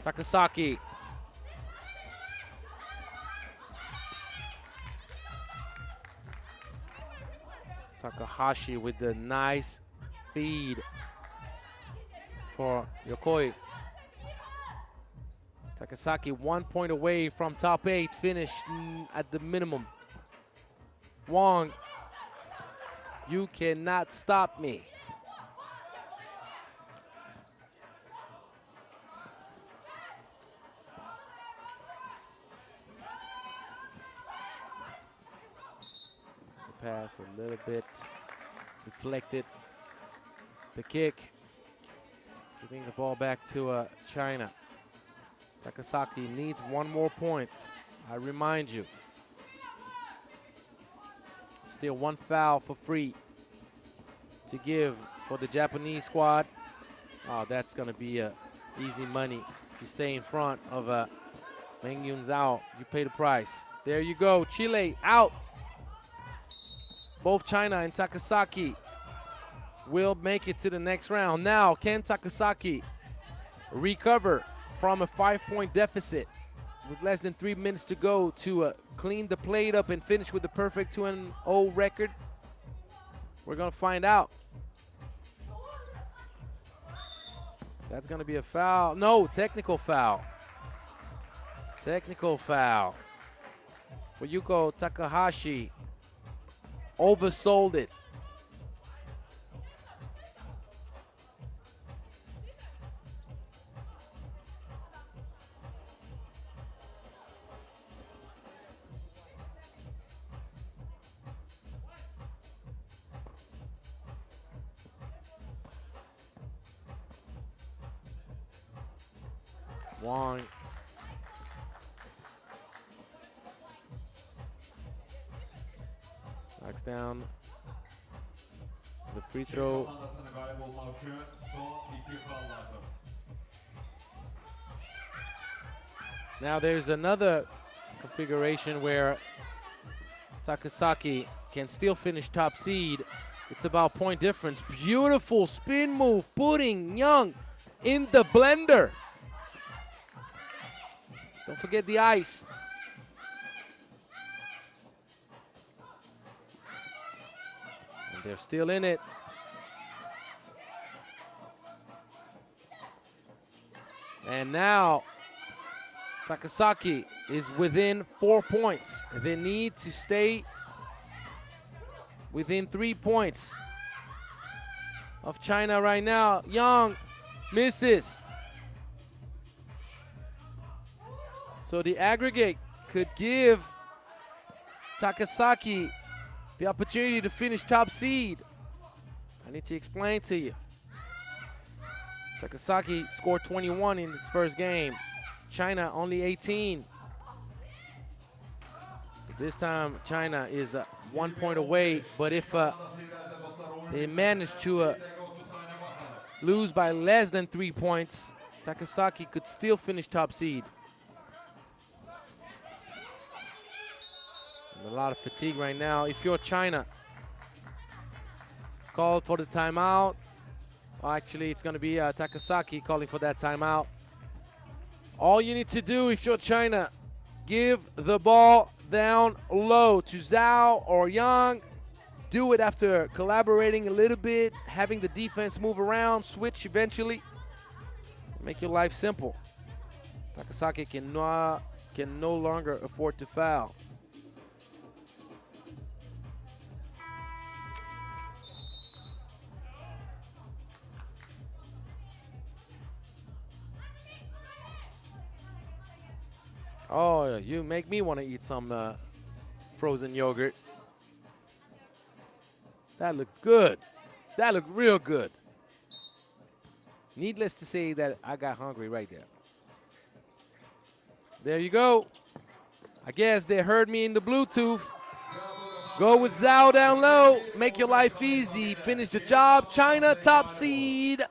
Takasaki. Takahashi with the nice feed for Yokoi. Takasaki 1 point away from top 8, finish at the minimum. Wong, you cannot stop me. Pass a little bit deflected. The kick, giving the ball back to China. Takasaki needs 1 more point. I remind you. Still 1 foul for free to give for the Japanese squad. Oh, that's going to be easy money. If you stay in front of Meng Yun Zhao, you pay the price. There you go. Chile out. Both China and Takasaki will make it to the next round. Now, can Takasaki recover from a 5-point deficit with less than 3 minutes to go to clean the plate up and finish with the perfect 2-0 record? We're going to find out. That's going to be a foul. No, technical foul. Technical foul for Yuko Takahashi. Oversold it. Wong. Knocks down the free throw. Now there's another configuration where Takasaki can still finish top seed. It's about point difference. Beautiful spin move, putting Young in the blender. Don't forget the ice. They're still in it. And now Takasaki is within 4 points. They need to stay within 3 points of China right now. Young misses. So the aggregate could give Takasaki the opportunity to finish top seed. I need to explain to you. Takasaki scored 21 in its first game. China only 18. So this time China is 1 point away, but if they manage to lose by less than 3 points, Takasaki could still finish top seed. And a lot of fatigue right now. If you're China, called for the timeout. Well, actually, it's going to be Takasaki calling for that timeout. All you need to do if you're China, give the ball down low to Zhao or Yang. Do it after collaborating a little bit, having the defense move around, switch eventually. Make your life simple. Takasaki can no longer afford to foul. Oh, you make me want to eat some frozen yogurt. That looked good. That looked real good. Needless to say that I got hungry right there. There you go. I guess they heard me in the Bluetooth. Go with Zhao down low. Make your life easy. Finish the job. China top seed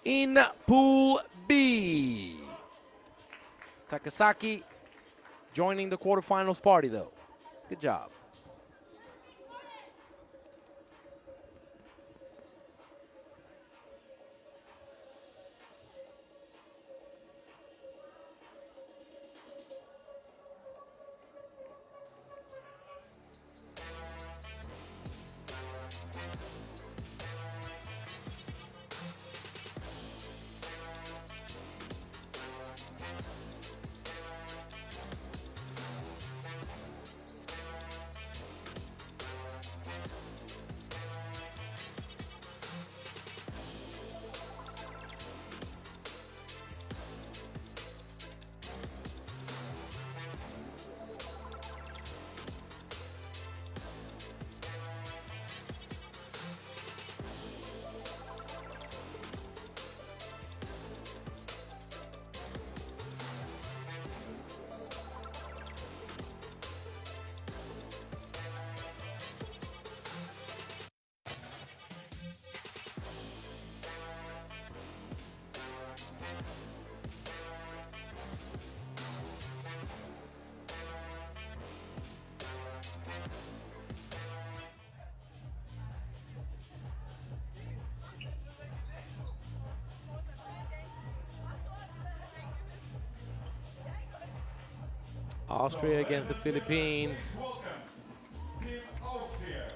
in Pool B. Takasaki joining the quarterfinals party, though. Good job. Austria against the Philippines. Welcome, Team Austria.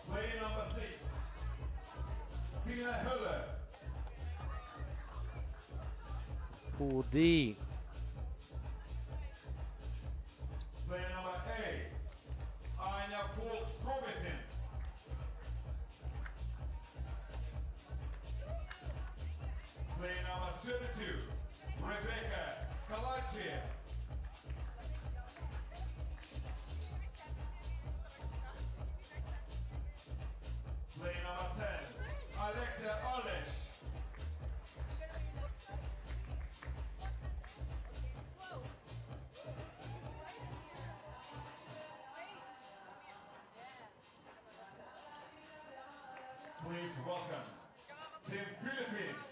Player number 6, Sina Höller. Pool D. Player number 8, Anja Pohl-Strobetin. Player number 32, Rebecca Kalachi. Player number 10, Alexia Olesh. Please welcome Team Philippines.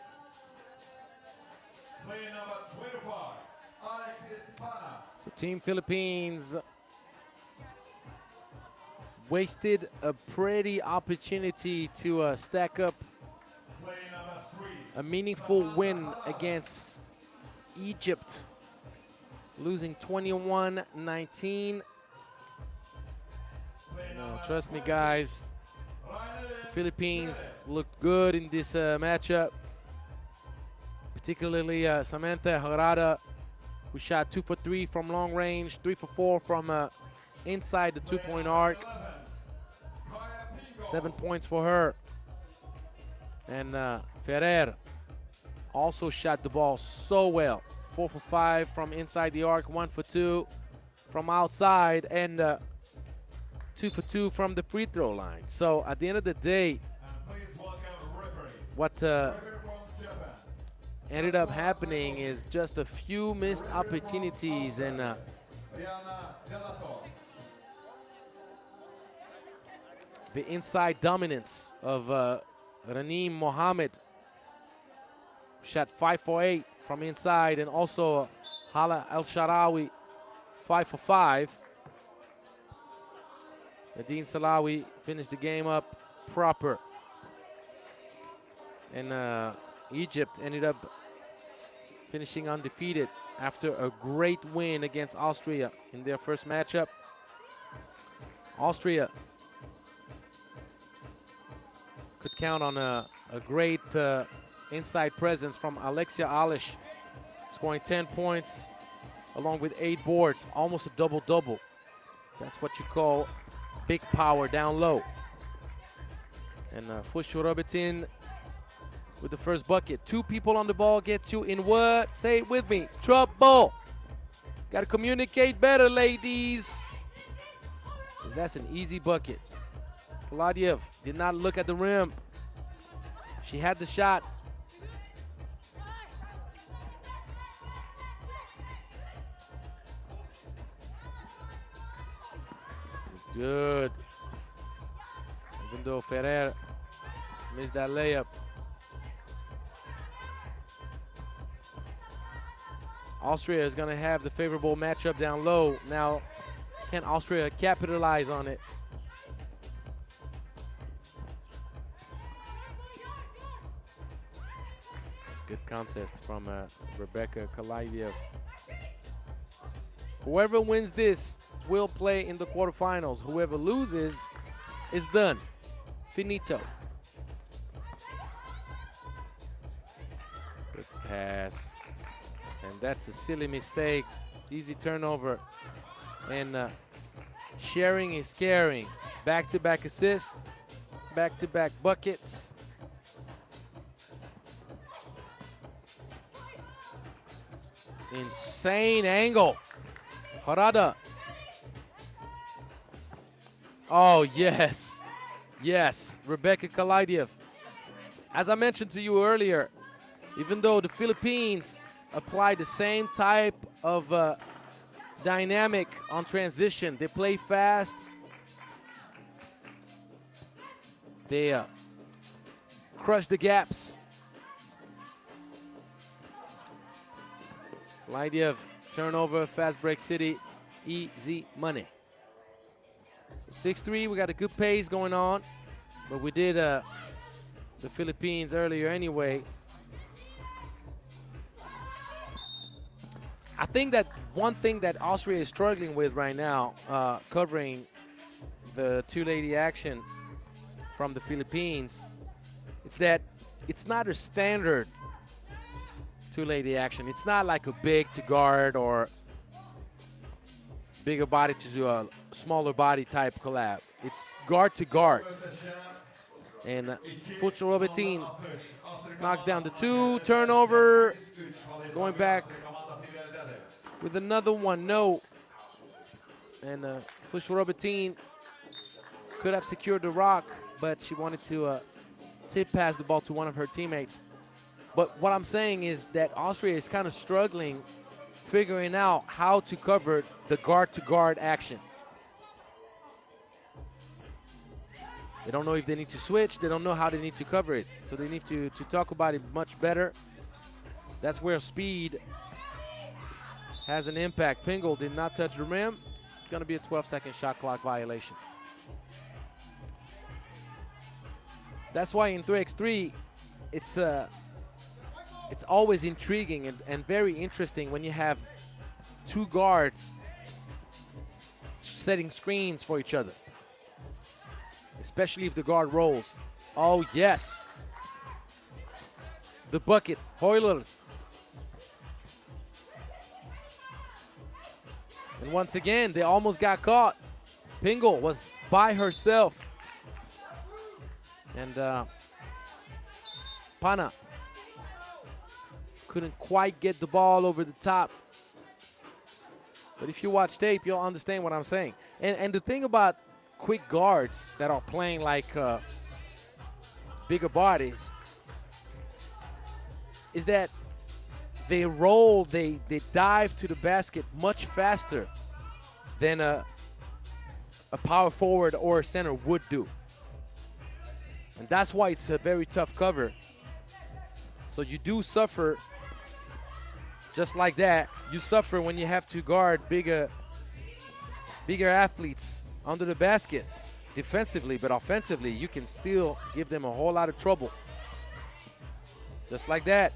Player number 25, Alexis Pana. So Team Philippines wasted a pretty opportunity to stack up Player number 3, a meaningful win against Egypt, losing 21-19. Trust me, guys, the Philippines looked good in this matchup, particularly Samantha Harada, who shot 2 for 3 from long range, 3 for 4 from inside the 2-point arc. 7 points for her. And Ferrer also shot the ball so well. 4 for 5 from inside the arc, 1 for 2 from outside, and 2 for 2 from the free throw line. So at the end of the day, what ended up happening is just a few missed opportunities, and the inside dominance of Raneem Mohammed. Shot 5 for 8 from inside, and also Hala El Sharawi 5 for 5. Nadine Salawi finished the game up proper. And Egypt ended up finishing undefeated after a great win against Austria in their first matchup. Austria could count on a great inside presence from Alexia Alish, scoring 10 points along with 8 boards, almost a double-double. That's what you call big power down low. And Fushu Robertin with the first bucket. 2 people on the ball gets you in what? Say it with me. Trouble. Got to communicate better, ladies. 'Cause that's an easy bucket. Kaladiev did not look at the rim. She had the shot. This is good. Even though Ferrer missed that layup. Austria is going to have the favorable matchup down low. Now, can Austria capitalize on it? It's a good contest from Rebecca Kaladiev. Whoever wins this will play in the quarterfinals. Whoever loses is done. Finito. Good pass. And that's a silly mistake. Easy turnover. And sharing is caring. Back-to-back assist. Back-to-back buckets. Insane angle. Harada. Oh, yes. Yes, Rebecca Kaladiev. As I mentioned to you earlier, even though the Philippines apply the same type of dynamic on transition, they play fast. They crush the gaps. Kaladiev, turnover, fast break city, easy money. So 6-3, we got a good pace going on, but we did the Philippines earlier anyway. I think that one thing that Austria is struggling with right now, covering the two-lady action from the Philippines, it's that it's not a standard two-lady action. It's not like a big to guard or bigger body to a smaller body type collab. It's guard to guard. And Fushu Robertin knocks down the 2, turnover, going back with another one, no. And Fushu Robertin could have secured the rock, but she wanted to tip pass the ball to one of her teammates. But what I'm saying is that Austria is kind of struggling figuring out how to cover the guard-to-guard action. They don't know if they need to switch. They don't know how they need to cover it. So they need to talk about it much better. That's where speed has an impact. Pingle did not touch the rim. It's going to be a 12-second shot clock violation. That's why in 3x3, it's always intriguing and very interesting when you have 2 guards setting screens for each other, especially if the guard rolls. Oh, yes. The bucket, Hoylers. And once again, they almost got caught. Pingle was by herself. And Pana couldn't quite get the ball over the top. But if you watch tape, you'll understand what I'm saying. And the thing about quick guards that are playing like bigger bodies is that they roll, they dive to the basket much faster than a power forward or a center would do. And that's why it's a very tough cover. So you do suffer just like that. You suffer when you have to guard bigger athletes under the basket defensively, but offensively you can still give them a whole lot of trouble. Just like that.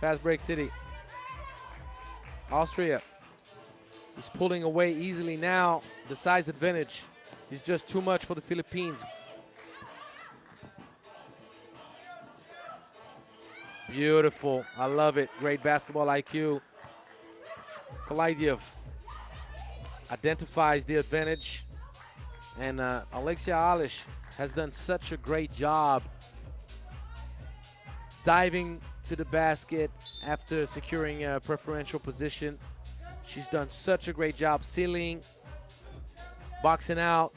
Fast break city. Austria is pulling away easily now. The size advantage is just too much for the Philippines. Beautiful. I love it. Great basketball IQ. Kalaidiev identifies the advantage. And Alexia Alish has done such a great job diving to the basket after securing a preferential position. She's done such a great job sealing, boxing out.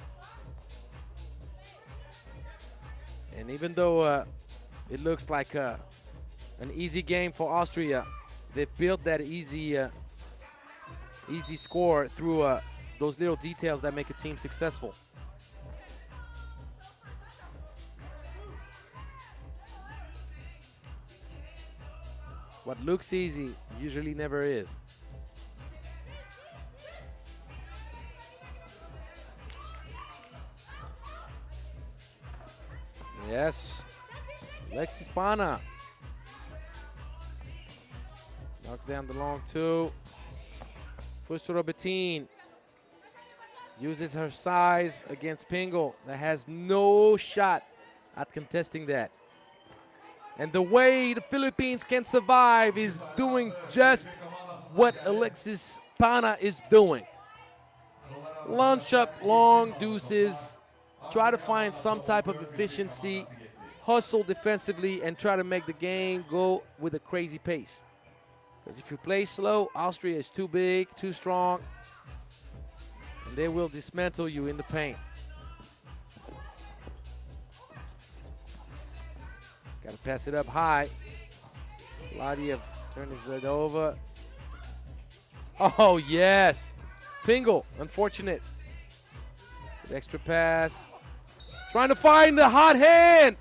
And even though it looks like an easy game for Austria, they've built that easy score through those little details that make a team successful. What looks easy usually never is. Yes. Alexis Pana knocks down the long two. Fustura Betin uses her size against Pingle that has no shot at contesting that. And the way the Philippines can survive is doing just what Alexis Pana is doing. Launch up long deuces, try to find some type of efficiency, hustle defensively, and try to make the game go with a crazy pace. Because if you play slow, Austria is too big, too strong, and they will dismantle you in the paint. Got to pass it up high. Vladiev turns it over. Oh, yes. Pingle, unfortunate. Good extra pass. Trying to find the hot hand.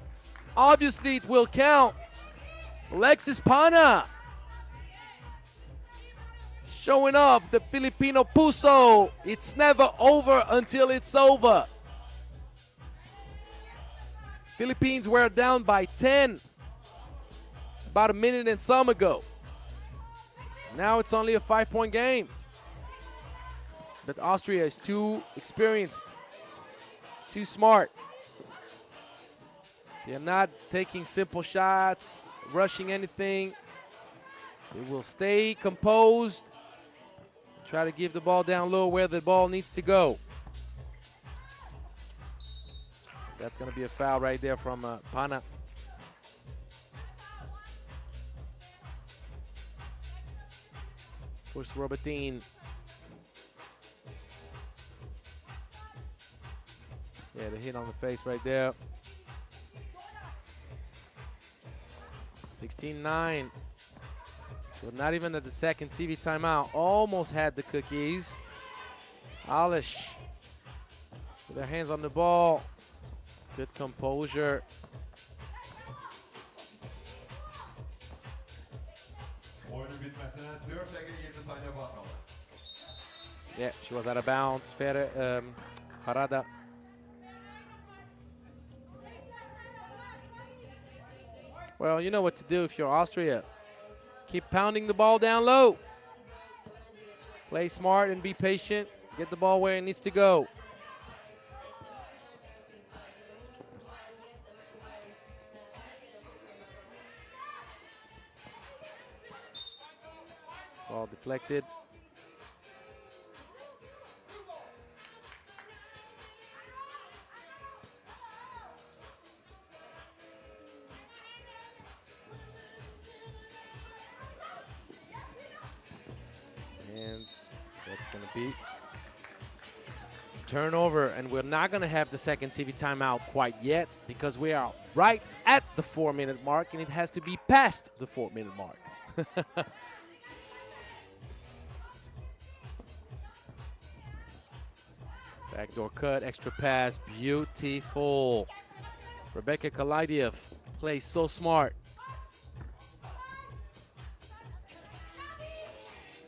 Obviously, it will count. Alexis Pana showing off the Filipino puso. It's never over until it's over. Philippines were down by 10 about a minute and some ago. Now it's only a 5-point game. But Austria is too experienced, too smart. They're not taking simple shots, rushing anything. They will stay composed, try to give the ball down low where the ball needs to go. That's going to be a foul right there from Pana. Push Robertine. Yeah, the hit on the face right there. 16-9. But not even at the second TV timeout. Almost had the cookies. Alish with their hands on the ball. Good composure. Yeah, she was out of bounds. Harada. Well, you know what to do if you're Austria. Keep pounding the ball down low. Play smart and be patient. Get the ball where it needs to go. Ball deflected. And that's going to be Turnover, and we're not going to have the second TV timeout quite yet because we are right at the 4-minute mark, and it has to be past the 4-minute mark. Backdoor cut, extra pass, beautiful. Rebecca Kalaidiev plays so smart.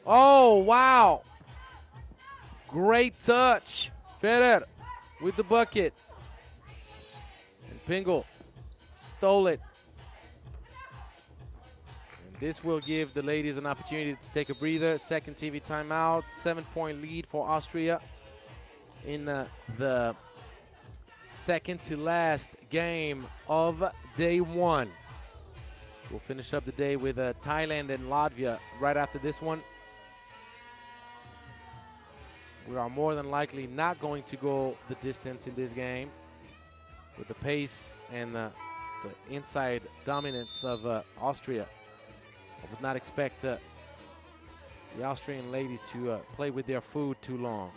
Oh, wow. Great touch. Ferrer with the bucket. And Pingle stole it. And this will give the ladies an opportunity to take a breather. Second TV timeout. 7-point lead for Austria in the second to last game of day one. We'll finish up the day with Thailand and Latvia right after this one. We are more than likely not going to go the distance in this game with the pace and the inside dominance of Austria. I would not expect the Austrian ladies to play with their food too long.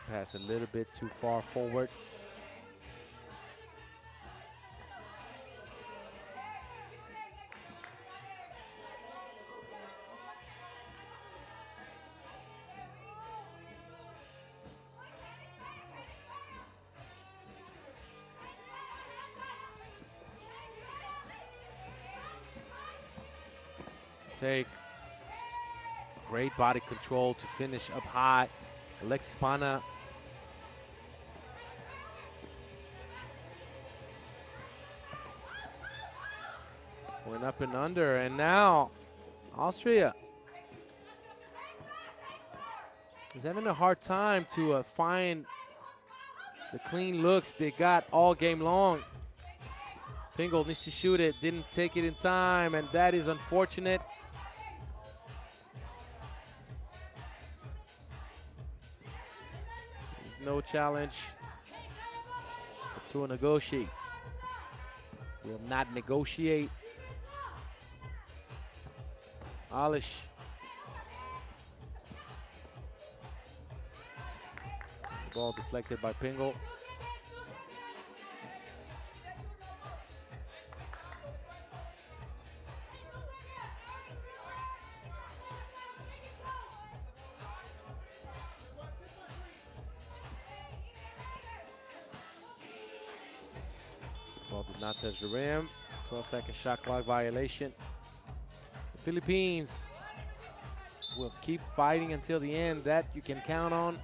Pass a little bit too far forward. Take great body control to finish up high. Alexis Pana went up and under, and now Austria is having a hard time to find the clean looks they got all game long. Pingle needs to shoot it, didn't take it in time, and that is unfortunate. There's no challenge to negotiate. Will not negotiate. Alish. Ball deflected by Pingle. Ball did not touch the rim. 12-second shot clock violation. The Philippines will keep fighting until the end. That you can count on.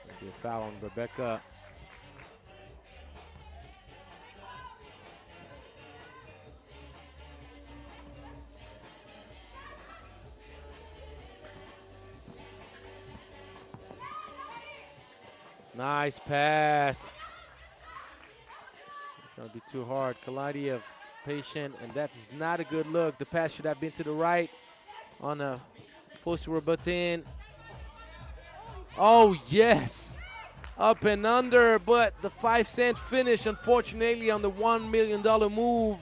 It's going to be a foul on Rebecca. Nice pass. It's going to be too hard. Kalaidiev patient, and that is not a good look. The pass should have been to the right on a forced to rebut in. Oh, yes. Up and under, but the 5-cent finish, unfortunately, on the $1 million move.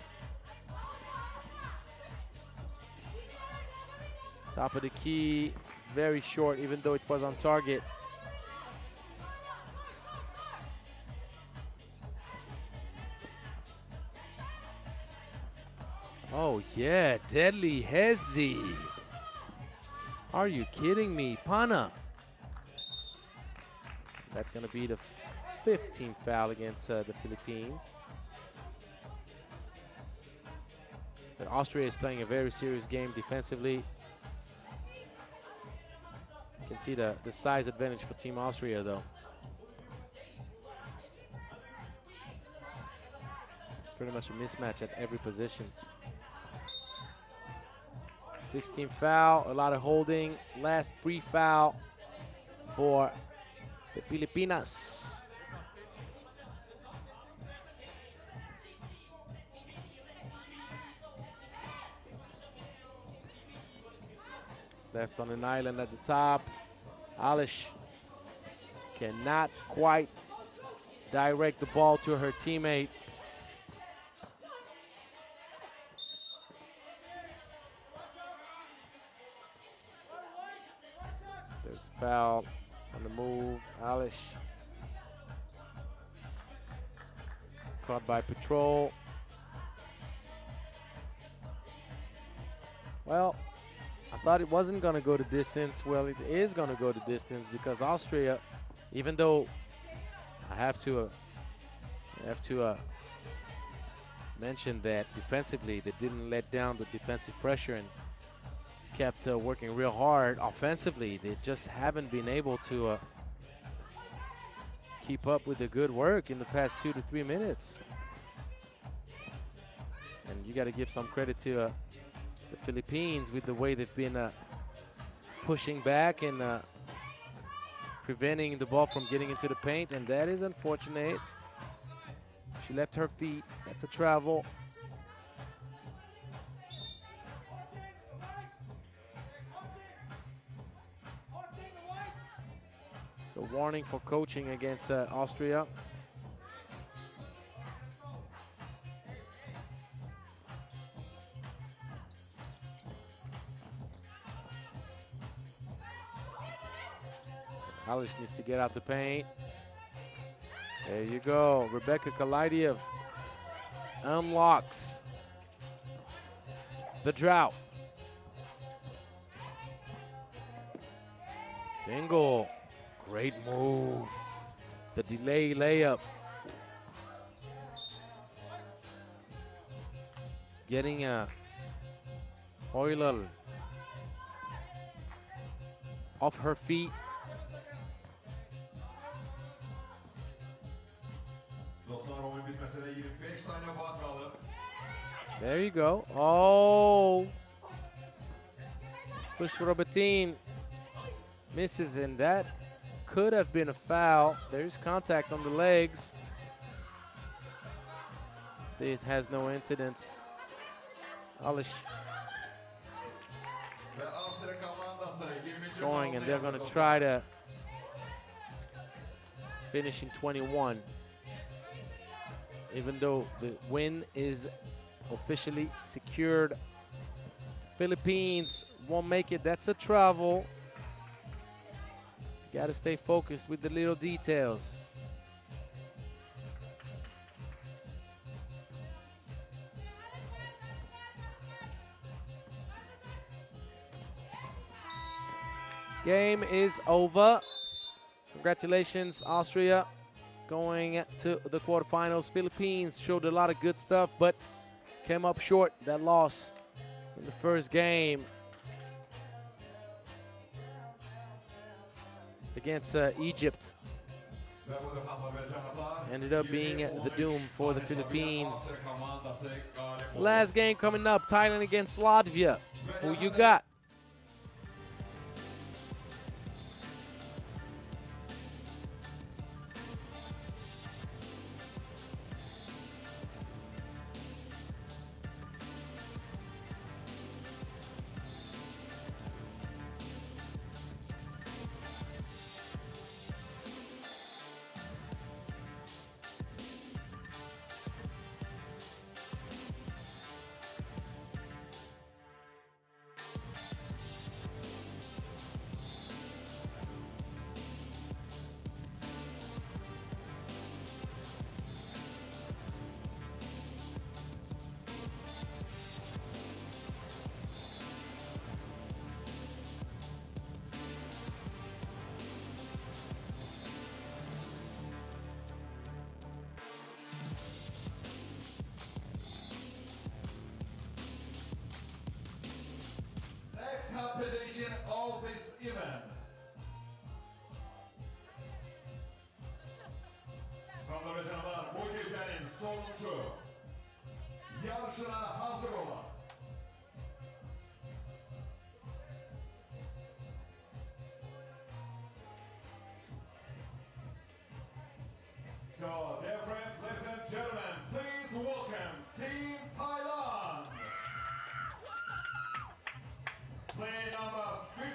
Top of the key, very short, even though it was on target. Oh, yeah, deadly hezzy. Are you kidding me? Pana. That's going to be the 15th foul against the Philippines. But Austria is playing a very serious game defensively. You can see the size advantage for Team Austria, though. It's pretty much a mismatch at every position. 16th foul, a lot of holding. Last free foul for the Filipinas. Left on an island at the top. Alish cannot quite direct the ball to her teammate. There's a foul on the move. Alish caught by Patrol. Well, I thought it wasn't going to go the distance. Well, it is going to go the distance because Austria, even though I have to mention that defensively they didn't let down the defensive pressure and kept working real hard. Offensively, they just haven't been able to keep up with the good work in the past 2 to 3 minutes. And you got to give some credit to the Philippines with the way they've been pushing back and preventing the ball from getting into the paint, and that is unfortunate. She left her feet. That's a travel. So warning for coaching against Austria. Alish needs to get out the paint. There you go. Rebecca Kalaidiev unlocks the drought. Bingle. Great move. The delay layup. Getting a Euler off her feet. There you go. Oh. Push Robertine misses, and that could have been a foul. There's contact on the legs. It has no incidents. Alish scoring, and they're going to try to finish in 21. Even though the win is officially secured. Philippines won't make it. That's a travel. Got to stay focused with the little details. Game is over. Congratulations, Austria, going to the quarterfinals. Philippines showed a lot of good stuff, but came up short. That loss in the first game against Egypt ended up being the doom for the Philippines. Last game coming up, Thailand against Latvia. Who you got? Competition of this event. Hanımlar ve canlar, bu gecenin sonuncu yarışına hazır olan So, dear friends, ladies and gentlemen, please welcome Team Thailand. Play number 50.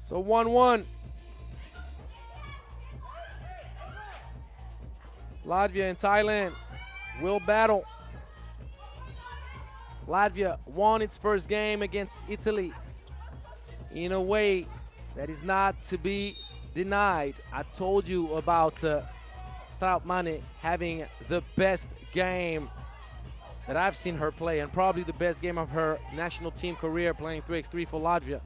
So 1-1. Latvia and Thailand will battle. Latvia won its first game against Italy in a way that is not to be denied. I told you about Strautmane having the best game that I've seen her play, and probably the best game of her national team career, playing 3x3 for Latvia.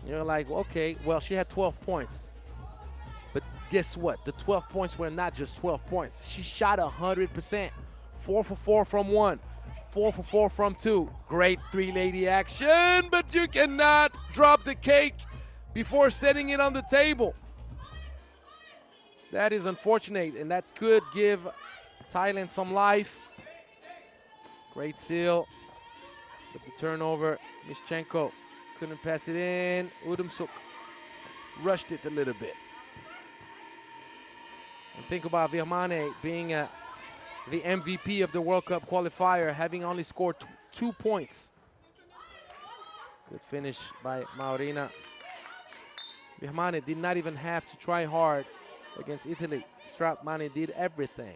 You're like, okay, well, she had 12 points. But guess what? The 12 points were not just 12 points. She shot 100%. 4 for 4 from 1. 4 for 4 from 2. Great three-lady action, but you cannot drop the cake before setting it on the table. That is unfortunate, and that could give Thailand some life. Great seal. But the turnover, Mischenko couldn't pass it in. Udumsuk rushed it a little bit. And think about Virmane being the MVP of the World Cup qualifier, having only scored 2 points. Good finish by Maurina. Virmane did not even have to try hard against Italy. Strautmane did everything.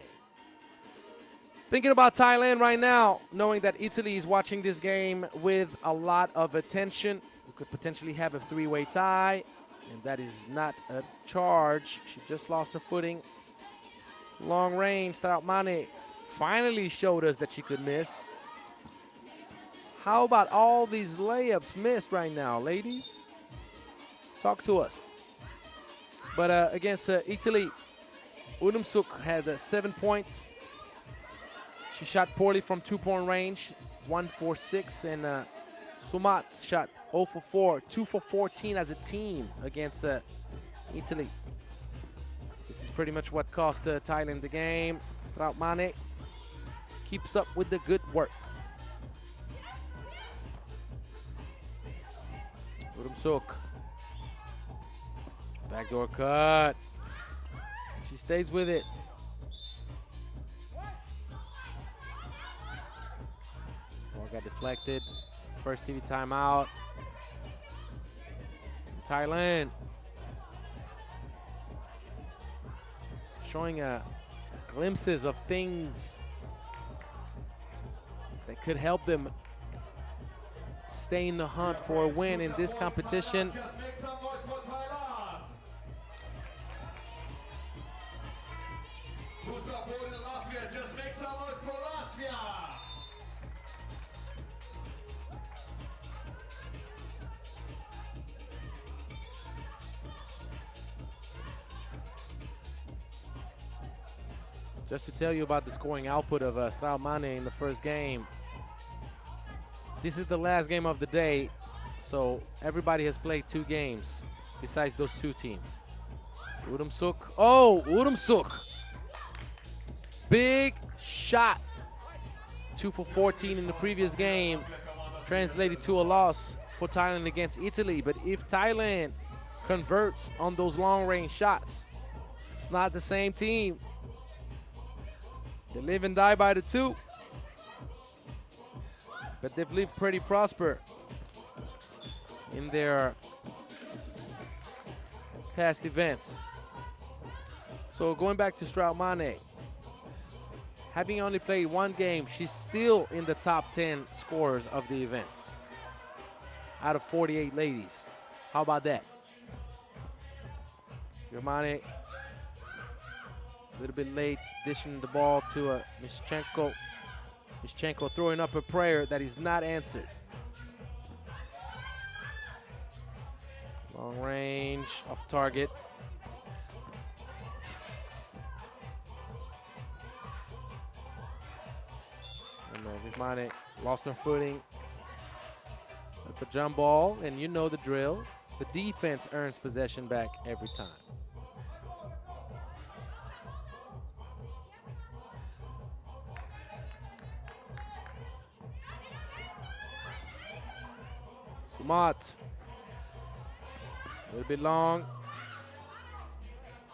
Thinking about Thailand right now, knowing that Italy is watching this game with a lot of attention. We could potentially have a three-way tie, and that is not a charge. She just lost her footing. Long range, Strautmane finally showed us that she could miss. How about all these layups missed right now, ladies? Talk to us. But against Italy, Udumsuk had 7 points. She shot poorly from 2-point range, 1 for 6, and Sumat shot 0 for 4, 2 for 14 as a team against Italy. This is pretty much what cost Thailand the game. Strautmane keeps up with the good work. Udumsuk. Backdoor cut. She stays with it. Ball got deflected. First TV timeout. Thailand showing glimpses of things that could help them stay in the hunt for a win in this competition. Who's supporting Latvia? Just make some noise for Latvia! Just to tell you about the scoring output of Strautmane in the first game. This is the last game of the day, so everybody has played 2 games besides those 2 teams. Udumsuk. Oh, Udumsuk! Big shot. 2 for 14 in the previous game, translated to a loss for Thailand against Italy. But if Thailand converts on those long-range shots, it's not the same team. They live and die by the 2. But they've lived pretty prosper in their past events. So going back to Strautmane, having only played 1 game, she's still in the top 10 scorers of the event out of 48 ladies. How about that? Virmane, a little bit late, dishing the ball to Mischenko. Mischenko throwing up a prayer that is not answered. Long range, off target. And Virmane lost her footing. That's a jump ball, and you know the drill. The defense earns possession back every time. Sumat. A little bit long.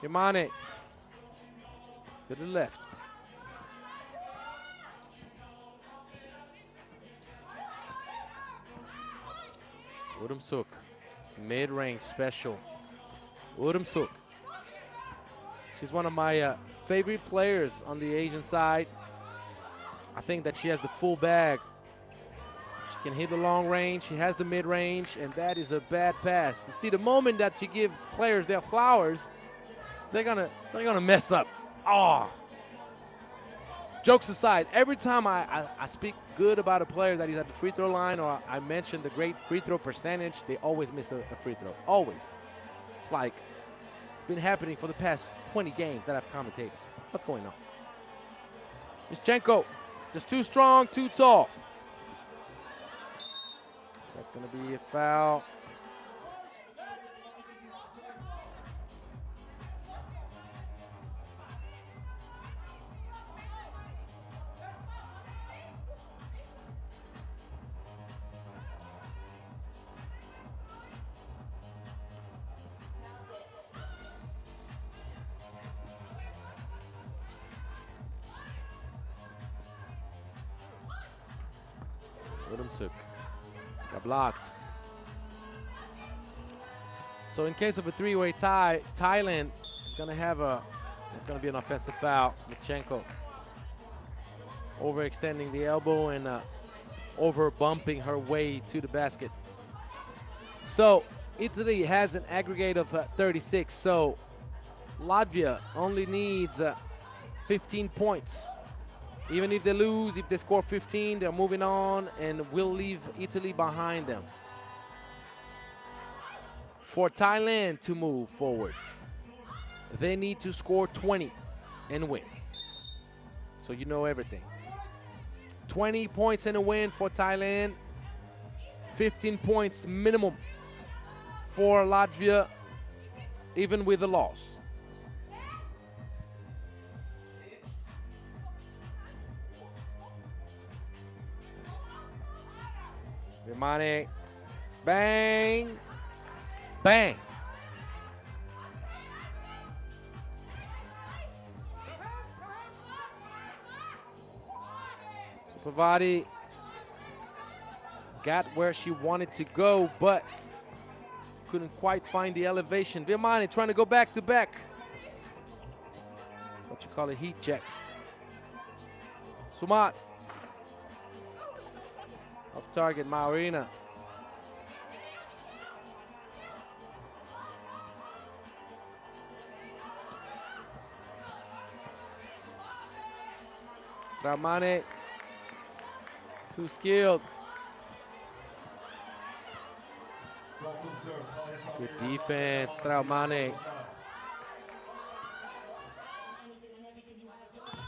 Virmane to the left. Udumsuk Mid-range special. Urumsuk. She's one of my favorite players on the Asian side. I think that she has the full bag. She can hit the long range, she has the mid-range, and that is a bad pass. You see, the moment that you give players their flowers, they're gonna mess up. Oh. Jokes aside, every time I speak good about a player that is at the free throw line, or I mention the great free throw percentage, they always miss a free throw. Always. It's like it's been happening for the past 20 games that I've commentated. What's going on? Mischenko, just too strong, too tall. That's going to be a foul. Urumsuk got blocked. So in case of a three-way tie, Thailand is going to have it's going to be an offensive foul. Mischenko overextending the elbow and over bumping her way to the basket. So Italy has an aggregate of 36. So Latvia only needs 15 points. Even if they lose, if they score 15, they're moving on and will leave Italy behind them. For Thailand to move forward, they need to score 20 and win. So you know everything. 20 points and a win for Thailand. 15 points minimum for Latvia, even with a loss. Vimane, bang, bang. Pavati got where she wanted to go, but couldn't quite find the elevation. Vimane trying to go back to back. That's what you call a heat check. Sumat. Off target, Maurina. Stramane. Too skilled. Good defense, Straumane.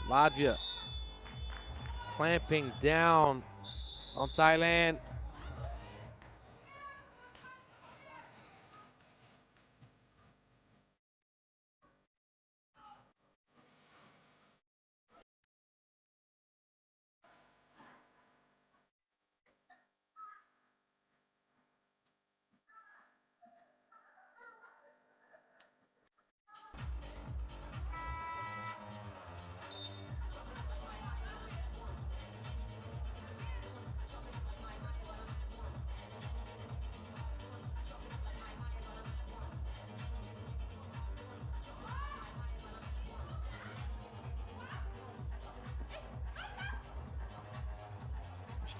Latvia clamping down on Thailand.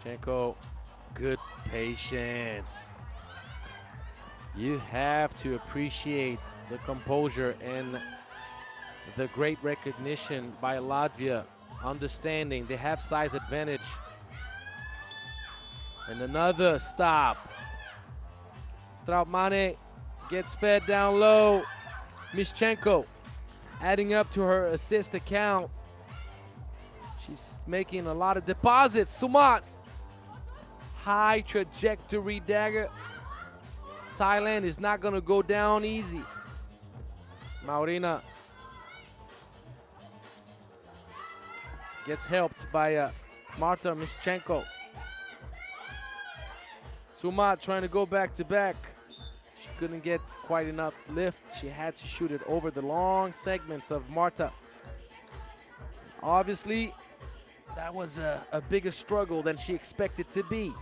Mischenko, good patience. You have to appreciate the composure and the great recognition by Latvia, understanding they have size advantage. And another stop. Straumane gets fed down low. Mischenko adding up to her assist account. She's making a lot of deposits. Sumat. High trajectory dagger. Thailand is not going to go down easy. Maurina gets helped by Marta Mischenko. Sumat trying to go back to back. She couldn't get quite enough lift. She had to shoot it over the long segments of Marta. Obviously, that was a bigger struggle than she expected to be.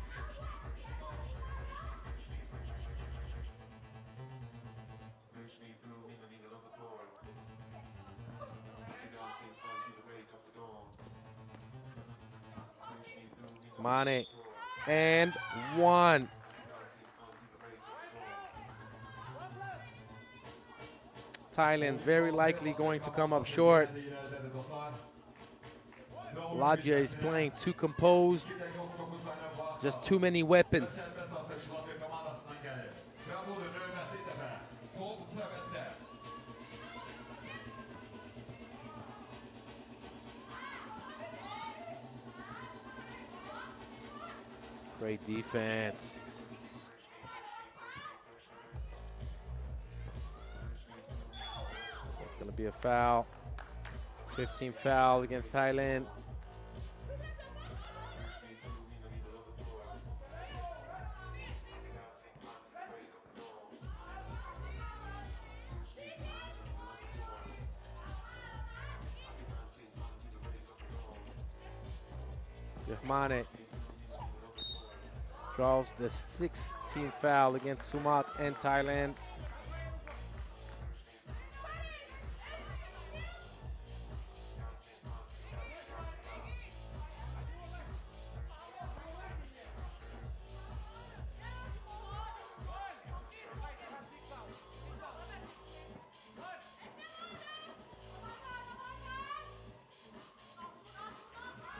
Mane. And 1. Thailand very likely going to come up short. Latvia is playing too composed. Just too many weapons. Great defense. It's going to be a foul. 15 foul against Thailand. Mane draws the 16th foul against Sumat and Thailand.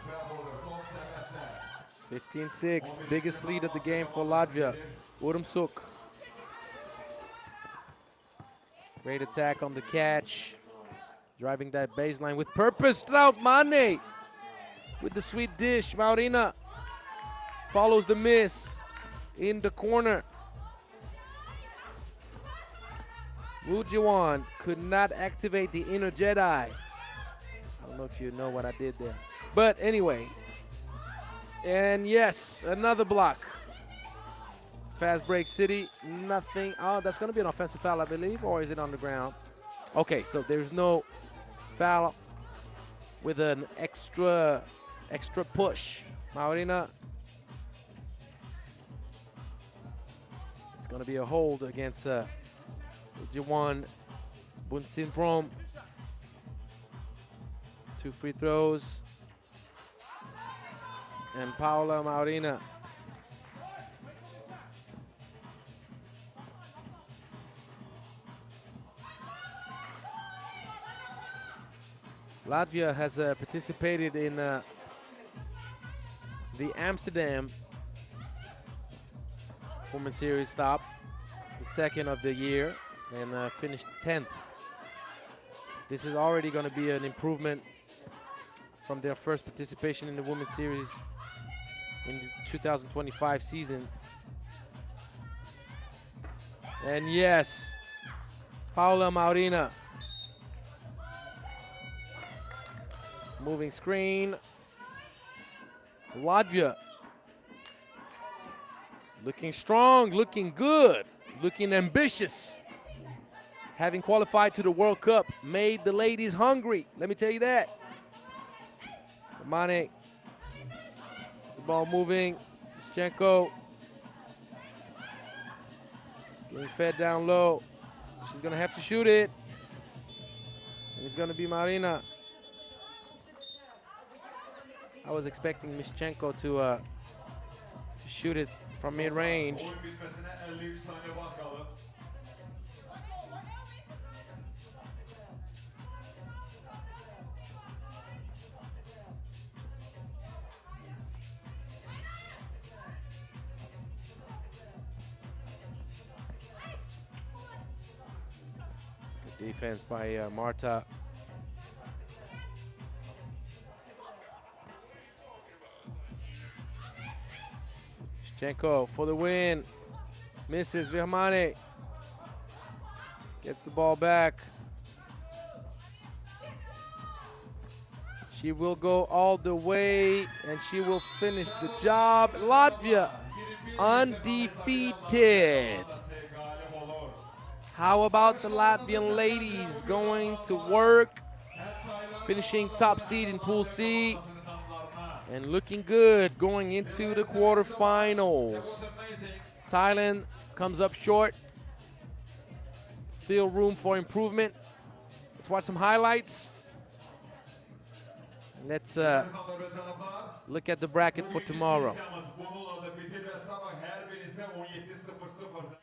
Bravo, 15-6, biggest lead of the game for Latvia. Urumsuk. Great attack on the catch. Driving that baseline with purpose. Straut Mane with the sweet dish. Maurina follows the miss in the corner. Wujiwan could not activate the inner Jedi. I don't know if you know what I did there. But anyway. And yes, another block. Fast break City, nothing. Oh, that's going to be an offensive foul, I believe, or is it on the ground? Okay, so there's no foul with an extra push. Maurina. It's going to be a hold against Jawan Bunsinprom. 2 free throws. And Paula Maurina. Latvia has participated in the Amsterdam Women's Series stop, the second of the year, and finished 10th. This is already going to be an improvement from their first participation in the Women's Series in the 2025 season. And yes, Paula Maurina. Moving screen. Latvia. Looking strong, looking good, looking ambitious. Having qualified to the World Cup made the ladies hungry. Let me tell you that. Mane. The ball moving. Mischenko. Getting fed down low. She's going to have to shoot it. And it's going to be Marina. I was expecting Mischenko to shoot it from mid-range. oyun bitmesine 53 saniye var kaldı. Good defense by Marta. Mischenko for the win. Misses Vihmane. Gets the ball back. She will go all the way and she will finish the job. Latvia undefeated. How about the Latvian ladies going to work, finishing top seed in Pool C, and looking good going into the quarterfinals. Thailand comes up short. Still room for improvement. Let's watch some highlights. Let's look at the bracket for tomorrow. Bununla da bitir ve sabah her birinize 17:00.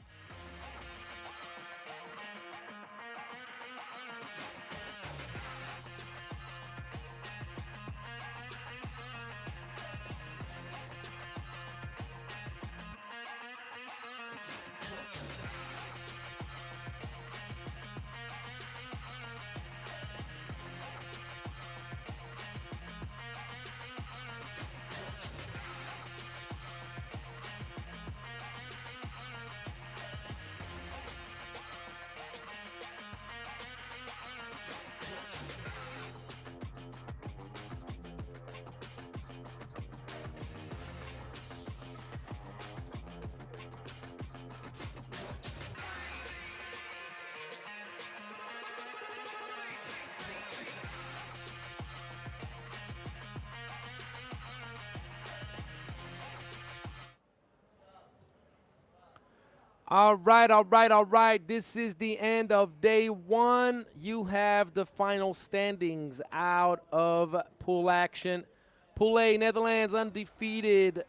All right. This is the end of day one. You have the final standings out of pool action. Pool A, Netherlands undefeated.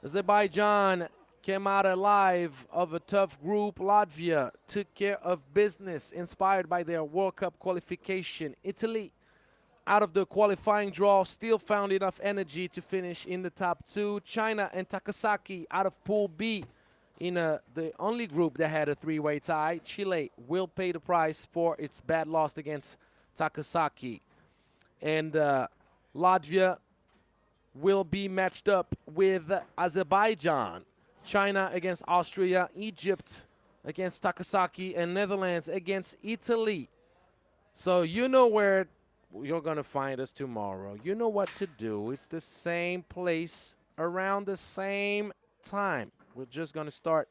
Azerbaijan came out alive of a tough group. Latvia took care of business, inspired by their World Cup qualification. Italy, out of the qualifying draw, still found enough energy to finish in the top two. China and Takasaki out of Pool B, in the only group that had a three-way tie. Chile will pay the price for its bad loss against Takasaki. And Latvia will be matched up with Azerbaijan. China against Austria, Egypt against Takasaki, and Netherlands against Italy. So you know where you're going to find us tomorrow. You know what to do. It's the same place around the same time. We're just going to start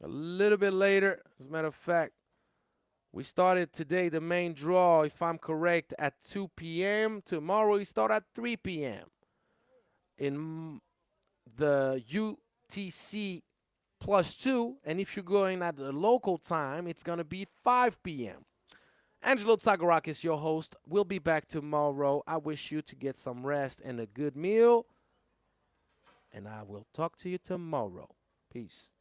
a little bit later. As a matter of fact, we started today the main draw, if I'm correct, at 2 p.m. Tomorrow we start at 3 p.m. in the UTC +2. And if you're going at the local time, it's going to be 5 p.m. Angelo Tsagarakis, your host. We'll be back tomorrow. I wish you to get some rest and a good meal. And I will talk to you tomorrow. Peace.